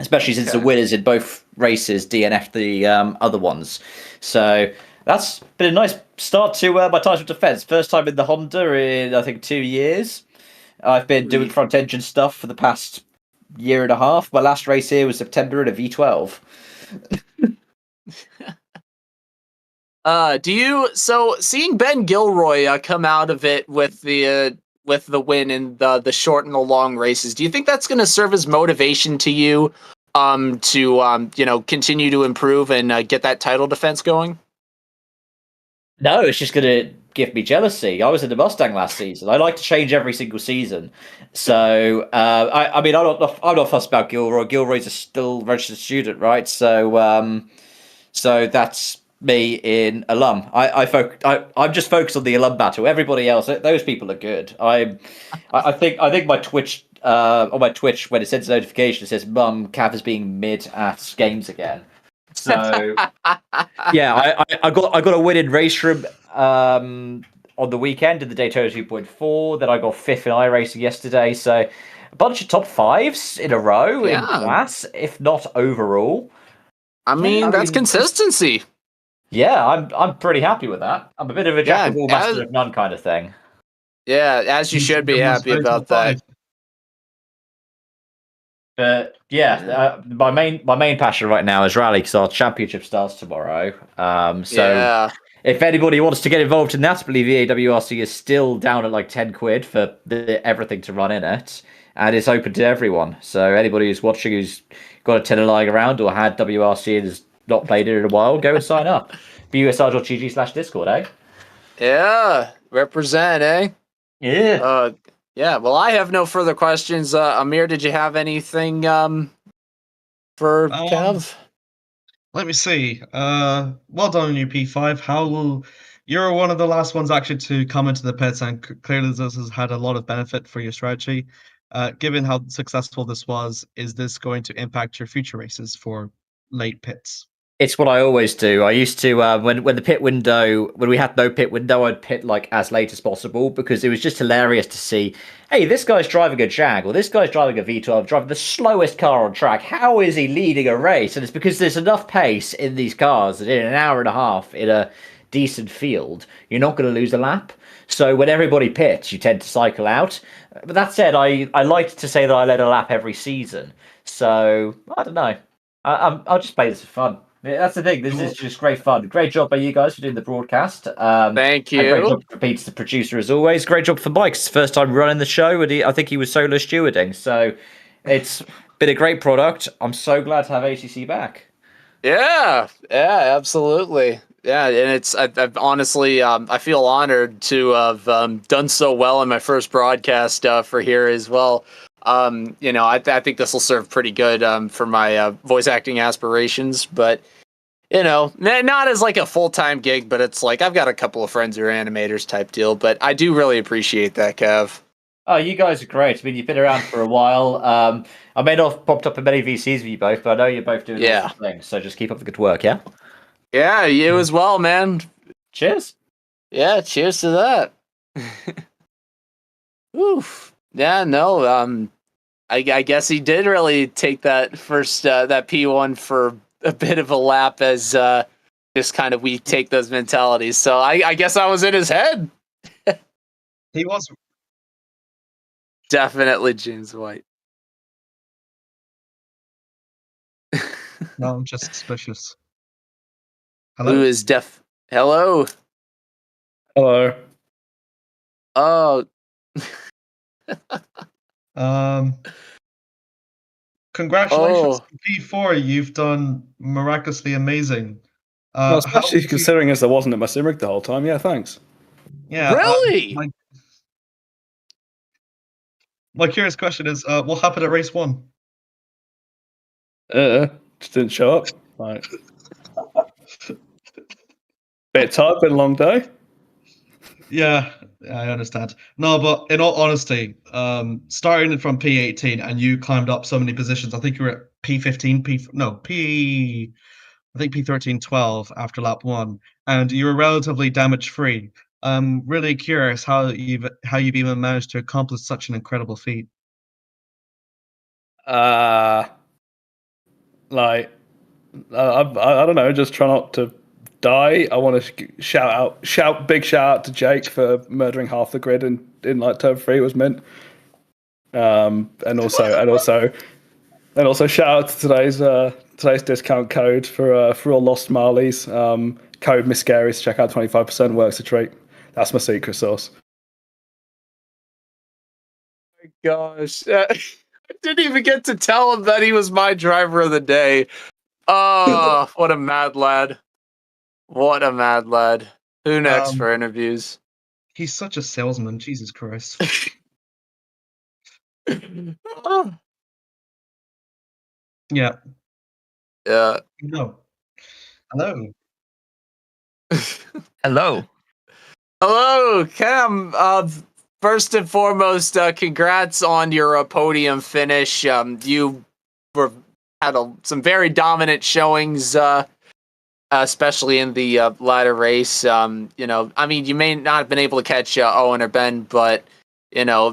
Especially since the winners in both races DNF'd the other ones. So that's been a nice start to my title defense. First time in the Honda in, I think, 2 years. I've been doing front engine stuff for the past year and a half. My last race here was September in a V12. So seeing Ben Gilroy come out of it with the win in the short and the long races, do you think that's going to serve as motivation to you to continue to improve and get that title defense going? No, it's just going to give me jealousy. I was in the Mustang last season. I like to change every single season. So, I mean, I'm not fussed about Gilroy. Gilroy's a still registered student, right? So, so that's me in alum. I'm just focused on the alum battle. Everybody else, those people are good. I think my Twitch on my Twitch, when it sends a notification, it says "Mum, Cav is being mid at games again." So yeah, I got a win in race room on the weekend in the Daytona 2.4. Then I got 5th in iRacing yesterday. So a bunch of top 5s in a row in class, if not overall. I mean, that's consistency. Yeah, I'm pretty happy with that. I'm a bit of a jack of all, master of none kind of thing. Yeah, as you should be happy about that. But yeah, my main passion right now is rally because our championship starts tomorrow. So if anybody wants to get involved in that, I believe the AWRC is still down at like 10 quid for everything to run in it, and it's open to everyone. So anybody who's watching who's got a tenner lying around or had WRC and has not played it in a while, go and sign up. BUSR.gg/Discord, eh? Yeah, represent, eh? Yeah. Yeah. Well, I have no further questions. Amir, did you have anything for Um, Kev? Let me see. Well done on your P5. You're one of the last ones actually to come into the pits, and clearly this has had a lot of benefit for your strategy. Given how successful this was, is this going to impact your future races for late pits? It's what I always do. I used to when when we had no pit window, I'd pit like as late as possible because it was just hilarious to see. Hey, this guy's driving a Jag, or this guy's driving a V12, driving the slowest car on track. How is he leading a race? And it's because there's enough pace in these cars that in an hour and a half in a decent field, you're not going to lose a lap. So when everybody pits, you tend to cycle out. But that said, I like to say that I led a lap every season. So I don't know. I'll just play this for fun. Yeah, that's the thing. This is just great fun. Great job by you guys for doing the broadcast. Thank And great you. job for Pete, the producer, as always. Great job for Mike. It's his first time running the show, and I think he was solo stewarding. So it's been a great product. I'm so glad to have ACC back. Yeah, absolutely. Yeah, and I've honestly, I feel honored to have done so well in my first broadcast for here as well. I think this will serve pretty good for my voice acting aspirations, but not as like a full-time gig, but it's like I've got a couple of friends who are animators type deal, but I do really appreciate that, Kev. Oh, you guys are great. I mean, you've been around for a while. I may not have popped up in many VCs with you both, but I know you're both doing awesome things. So just keep up the good work, yeah? Yeah, you as well, man. Cheers. Yeah, cheers to that. Oof. Yeah, no, I guess he did really take that first that P1 for a bit of a lap as just kind of we take those mentalities. So I guess I was in his head. He was. Definitely James White. No, I'm just suspicious. Who Hello? is deaf? Hello. Hello. Oh. Congratulations, Oh. P4. You've done miraculously amazing. Well, How especially would you- considering as there wasn't at my sim rig the whole time. Yeah, thanks. Yeah. Really? My curious question is, what happened at race 1? Just didn't show up. Like, bit tired, been a long day. Yeah, I understand. No, but in all honesty, starting from P18 and you climbed up so many positions. I think you were at P15, I think P13, 12 after lap 1, and you were relatively damage free. I'm really curious how you've even managed to accomplish such an incredible feat. I don't know. Just try not to die. I want to big shout out to Jake for murdering half the grid in like turn 3 was mint. And also shout out to today's discount code for all lost Marlies. Code Miss Scaries, check out 25%, works a treat. That's my secret sauce. My gosh. I didn't even get to tell him that he was my driver of the day. Oh, what a mad lad. What a mad lad. Who next for interviews? He's such a salesman, Jesus Christ. Yeah. Yeah. No. Hello. Hello. Hello, Cam. First and foremost, congrats on your podium finish. You had some very dominant showings, especially in the ladder race. I mean, you may not have been able to catch Owen or Ben, but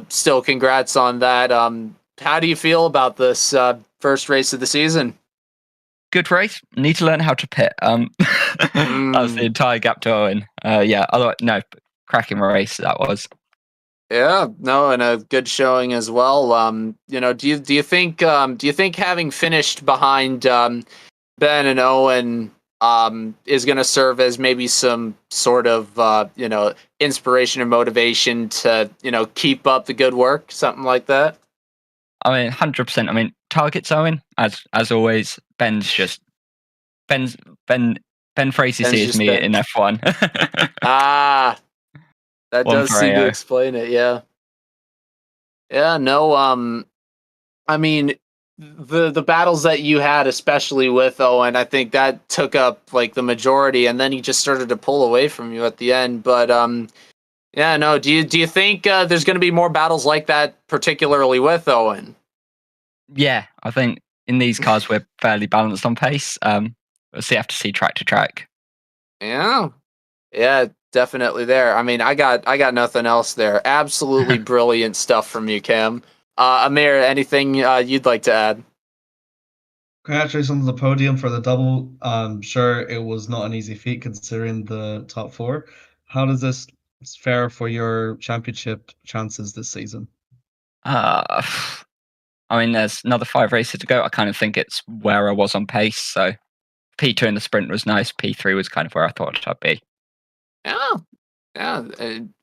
still, congrats on that. How do you feel about this first race of the season? Good race. Need to learn how to pit. That was the entire gap to Owen. Yeah. Otherwise, no. Cracking race that was. Yeah, no, and a good showing as well. Do you think having finished behind Ben and Owen is going to serve as maybe some sort of inspiration or motivation to keep up the good work, something like that? I mean, 100%. I mean, targets Owen as always. Ben for ACC is me in F1. That One does for seem to AO. explain it. Yeah. Yeah. No. I mean, the battles that you had, especially with Owen, I think that took up like the majority, and then he just started to pull away from you at the end. But yeah. No. Do you think there's going to be more battles like that, particularly with Owen? Yeah, I think in these cars we're fairly balanced on pace. We'll see, have to see track to track. Yeah. Yeah, definitely there. I mean, I got nothing else there. Absolutely brilliant stuff from you, Cam. Amir, anything you'd like to add? Congratulations on the podium for the double. I'm sure it was not an easy feat considering the top four. How does this fare for your championship chances this season? Uh, I mean, there's another 5 races to go. I kind of think it's where I was on pace. So P2 in the sprint was nice. P3 was kind of where I thought I'd be. Yeah, yeah.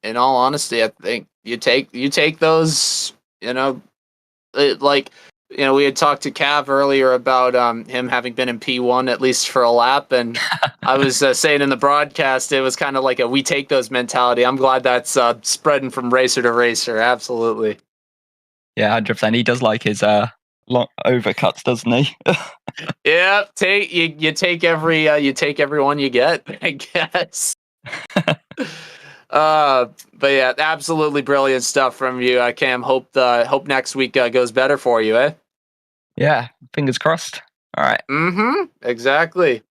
In all honesty, I think you take those. Like we had talked to Cav earlier about him having been in P1 at least for a lap, and I was saying in the broadcast it was kind of like a we take those mentality. I'm glad that's spreading from racer to racer. Absolutely. Yeah, 100%. He does like his long overcuts, doesn't he? Yeah, you take every one you get, I guess. But yeah, absolutely brilliant stuff from you, Cam. Hope next week goes better for you, eh? Yeah, fingers crossed. All right. Mm-hmm. Exactly.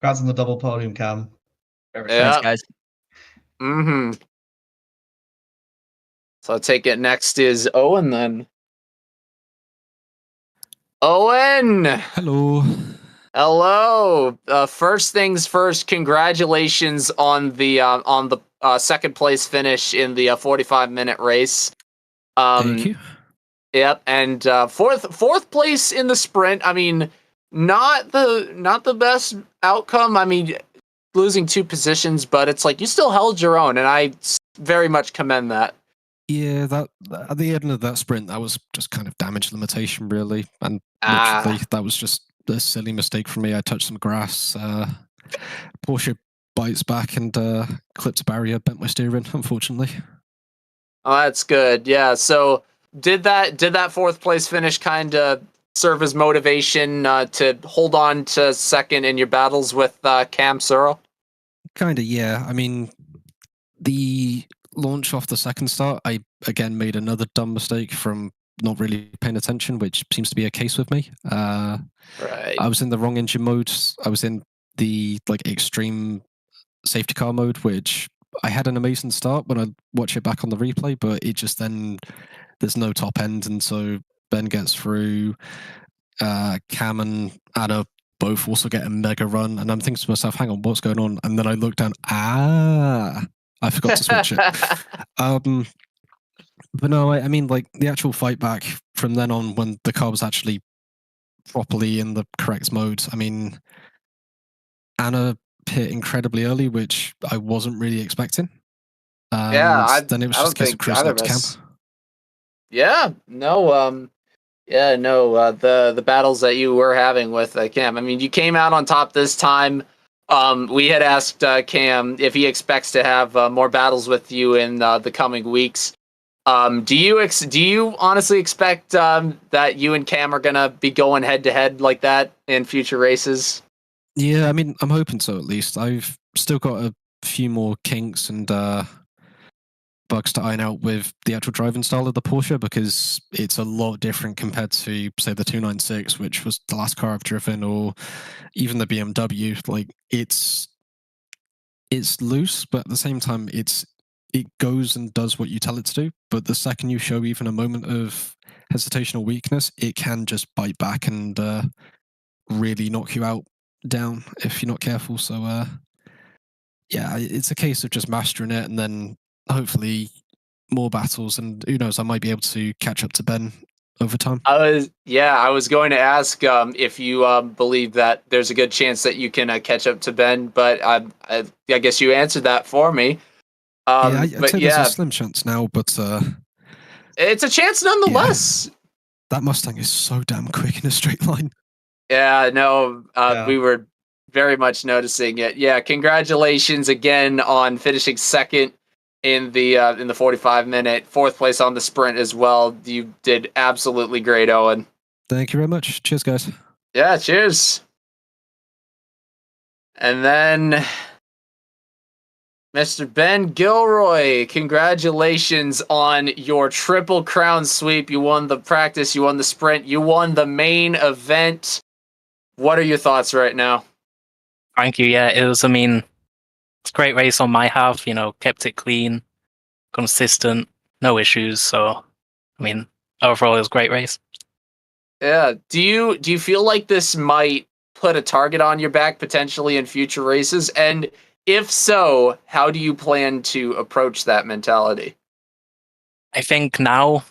Congrats on the double podium, Cam. Yeah. Thanks, guys. Mm-hmm. So I take it next is Owen then. Owen! Hello. Hello. First things first, congratulations on the second place finish in the 45-minute race. Thank you. Yep, and fourth place in the sprint. I mean, not the best outcome. I mean, losing 2 positions, but it's like you still held your own, and I very much commend that. Yeah, that at the end of that sprint, that was just kind of damage limitation, really, and literally that was just a silly mistake for me. I touched some grass. Porsche bites back and clipped a barrier, bent my steering, unfortunately. Oh, that's good. Yeah. So did that fourth place finish kind of serve as motivation to hold on to second in your battles with Cam Searle? Kind of, yeah. I mean, the launch off the second start, I again made another dumb mistake from not really paying attention, which seems to be a case with me. Right. I was in the wrong engine mode. I was in the extreme safety car mode, which I had an amazing start when I watch it back on the replay, but it just then there's no top end, and so Ben gets through. Cam and Anna both also get a mega run, and I'm thinking to myself, hang on, what's going on? And then I look down, I forgot to switch it. But no, I mean, like the actual fight back from then on, when the car was actually properly in the correct mode. I mean, Anna hit incredibly early, which I wasn't really expecting. Then it was just a case of cruising up to Cam. Yeah, no, the battles that you were having with Cam. I mean, you came out on top this time. We had asked Cam if he expects to have more battles with you in the coming weeks. Do you honestly expect that you and Cam are gonna be going head to head like that in future races? Yeah, I mean, I'm hoping so at least. I've still got a few more kinks and bugs to iron out with the actual driving style of the Porsche, because it's a lot different compared to, say, the 296, which was the last car I've driven, or even the BMW. Like, it's loose, but at the same time, it goes and does what you tell it to do. But the second you show even a moment of hesitation or weakness, it can just bite back and really knock you out down if you're not careful. So yeah, it's a case of just mastering it, and then hopefully more battles, and who knows, I might be able to catch up to Ben over time. I was going to ask if you believe that there's a good chance that you can catch up to Ben, but I guess you answered that for me. I'd say there's a slim chance now, but it's a chance nonetheless. Yeah. That Mustang is so damn quick in a straight line. Yeah, no, we were very much noticing it. Yeah, congratulations again on finishing second in the 45-minute, fourth place on the sprint as well. You did absolutely great, Owen. Thank you very much. Cheers, guys. Yeah, cheers. And then Mr. Ben Gilroy, congratulations on your Triple Crown sweep. You won the practice, you won the sprint, you won the main event. What are your thoughts right now? Thank you. Yeah, it's a great race on my half, kept it clean, consistent, no issues. So, overall, it was a great race. Yeah. Do you feel like this might put a target on your back potentially in future races? And if so, how do you plan to approach that mentality? I think now,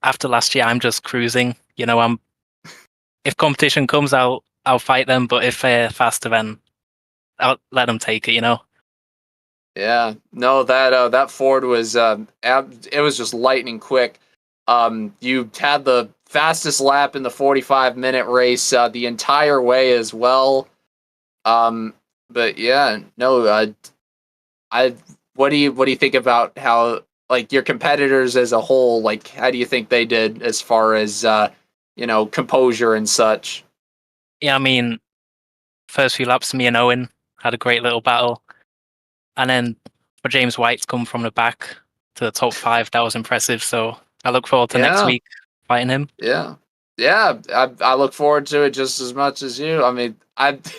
after last year, I'm just cruising. If competition comes, I'll fight them. But if they're faster, then I'll let them take it. Yeah. No, that Ford was it was just lightning quick. You had the fastest lap in the 45-minute race the entire way as well. But yeah, no, what do you think about how, like, your competitors as a whole, like, how do you think they did as far as composure and such? Yeah, first few laps, me and Owen had a great little battle, and then for James White to come from the back to the top 5, that was impressive. So I look forward to next week fighting him. Yeah. I look forward to it just as much as you.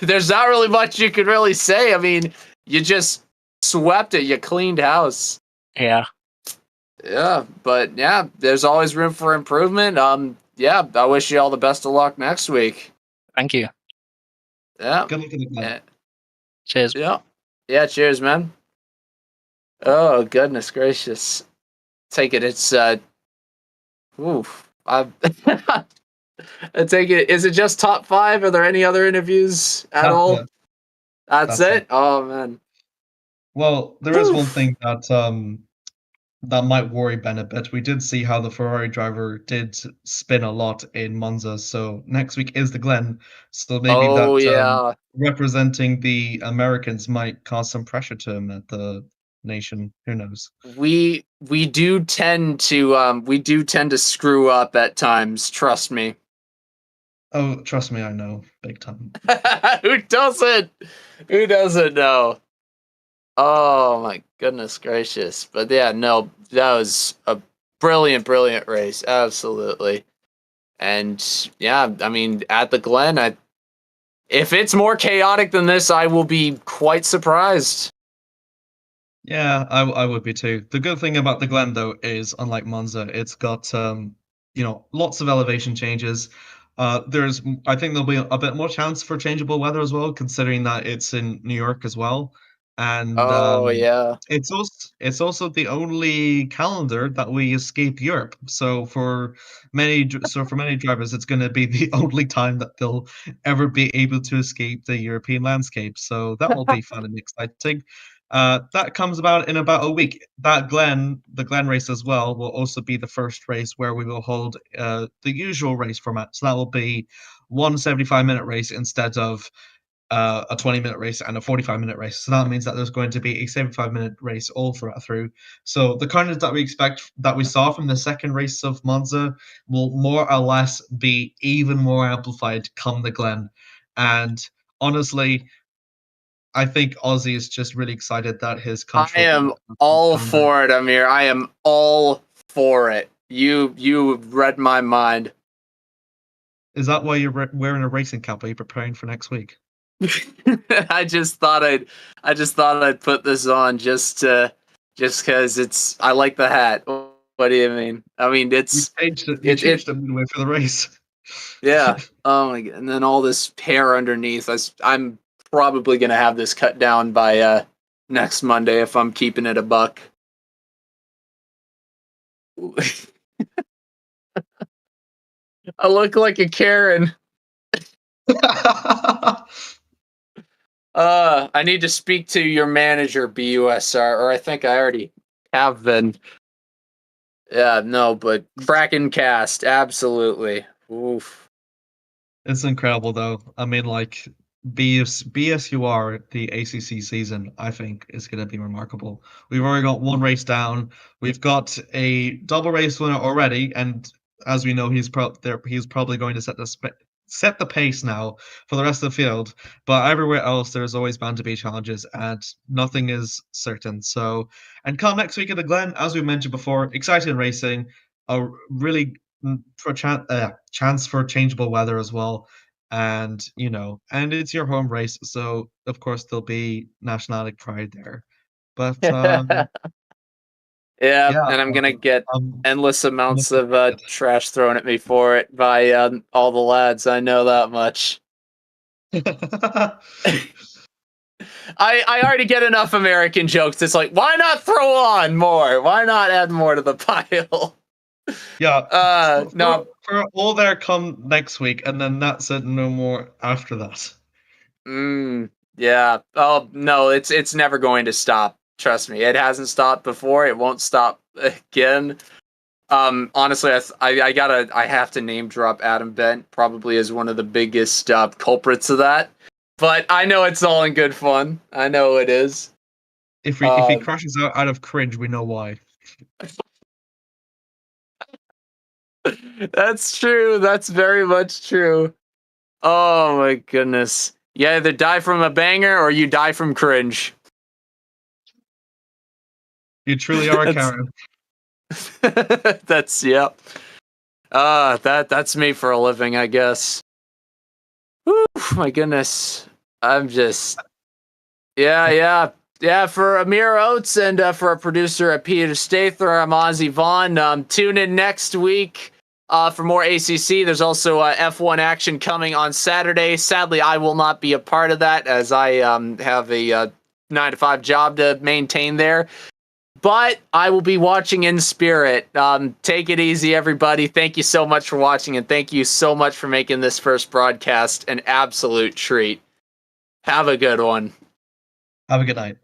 There's not really much you could really say. You just swept it. You cleaned house. Yeah. Yeah, but yeah, there's always room for improvement. Yeah, I wish you all the best of luck next week. Thank you. Yeah. Good luck in the Yeah. Cheers. Yeah. Yeah, cheers, man. Oh, goodness gracious. Take it. It's oof. I take it. Is it just top 5? Are there any other interviews at all? That's it? Oh, man. Well, there is one thing that might worry Ben a bit. We did see how the Ferrari driver did spin a lot in Monza, so next week is the Glen. So maybe representing the Americans might cause some pressure to him at the nation. Who knows? We do tend to screw up at times, trust me. Oh, trust me, I know. Big time. Who doesn't? Who doesn't know? Oh my goodness gracious. But yeah, no, that was a brilliant race. Absolutely. And yeah, at the Glen, if it's more chaotic than this, I will be quite surprised. Yeah, I would be too. The good thing about the Glen, though, is unlike Monza, it's got lots of elevation changes. I think there'll be a bit more chance for changeable weather as well, considering that it's in New York as well. And yeah, it's also the only calendar that we escape Europe. So for many drivers, it's going to be the only time that they'll ever be able to escape the European landscape. So that will be fun and exciting. That comes about in about a week. The Glen race as well, will also be the first race where we will hold the usual race format. So that will be one 75-minute race instead of a 20-minute race and a 45-minute race. So that means that there's going to be a 75-minute race all through. So the carnage that we expect, that we saw from the second race of Monza, will more or less be even more amplified come the Glen. And honestly, I think Ozzy is just really excited that his country. I am all for it, Amir. I am all for it. You read my mind. Is that why you're wearing a racing cap? Are you preparing for next week? I just thought I'd put this on just because I like the hat. What do you mean? It's you changed it midway for the race. Yeah. Oh my god! And then all this hair underneath. I'm probably gonna have this cut down by next Monday if I'm keeping it a buck. I look like a Karen. I need to speak to your manager, BUSR, or I think I already have been. Yeah, no, but Kraken cast, absolutely. Oof. It's incredible, though. BSUR, the ACC season, I think is going to be remarkable. We've already got one race down. We've got a double race winner already, and as we know, he's probably going to set the pace now for the rest of the field. But everywhere else, there's always bound to be challenges, and nothing is certain. So, and come next week at the Glen, as we mentioned before, exciting racing, a really chance for changeable weather as well. And and it's your home race, so of course there'll be nationality pride there. But Yeah, yeah, and I'm gonna get um, endless amounts looking of trash thrown at me for it by all the lads. I know that much. I already get enough American jokes. It's like, why not throw on more? Why not add more to the pile? yeah. No. For all there come next week, and then that's it. No more after that. Yeah. Oh no, it's never going to stop. Trust me, it hasn't stopped before. It won't stop again. Honestly, I have to name drop Adam Bent probably as one of the biggest culprits of that. But I know it's all in good fun. I know it is. If he crashes out of cringe, we know why. That's true. That's very much true. Oh my goodness. You either die from a banger or you die from cringe. You truly are a Karen. That's yep. That's me for a living, I guess. Whew, my goodness. I'm just yeah. For Amir Oates and for our producer Peter Stather, I'm Ozzy Vaughn. Tune in next week for more ACC. There's also F1 action coming on Saturday. Sadly, I will not be a part of that as I have a 9-to-5 job to maintain there. But I will be watching in spirit. Take it easy, everybody. Thank you so much for watching, and thank you so much for making this first broadcast an absolute treat. Have a good one. Have a good night.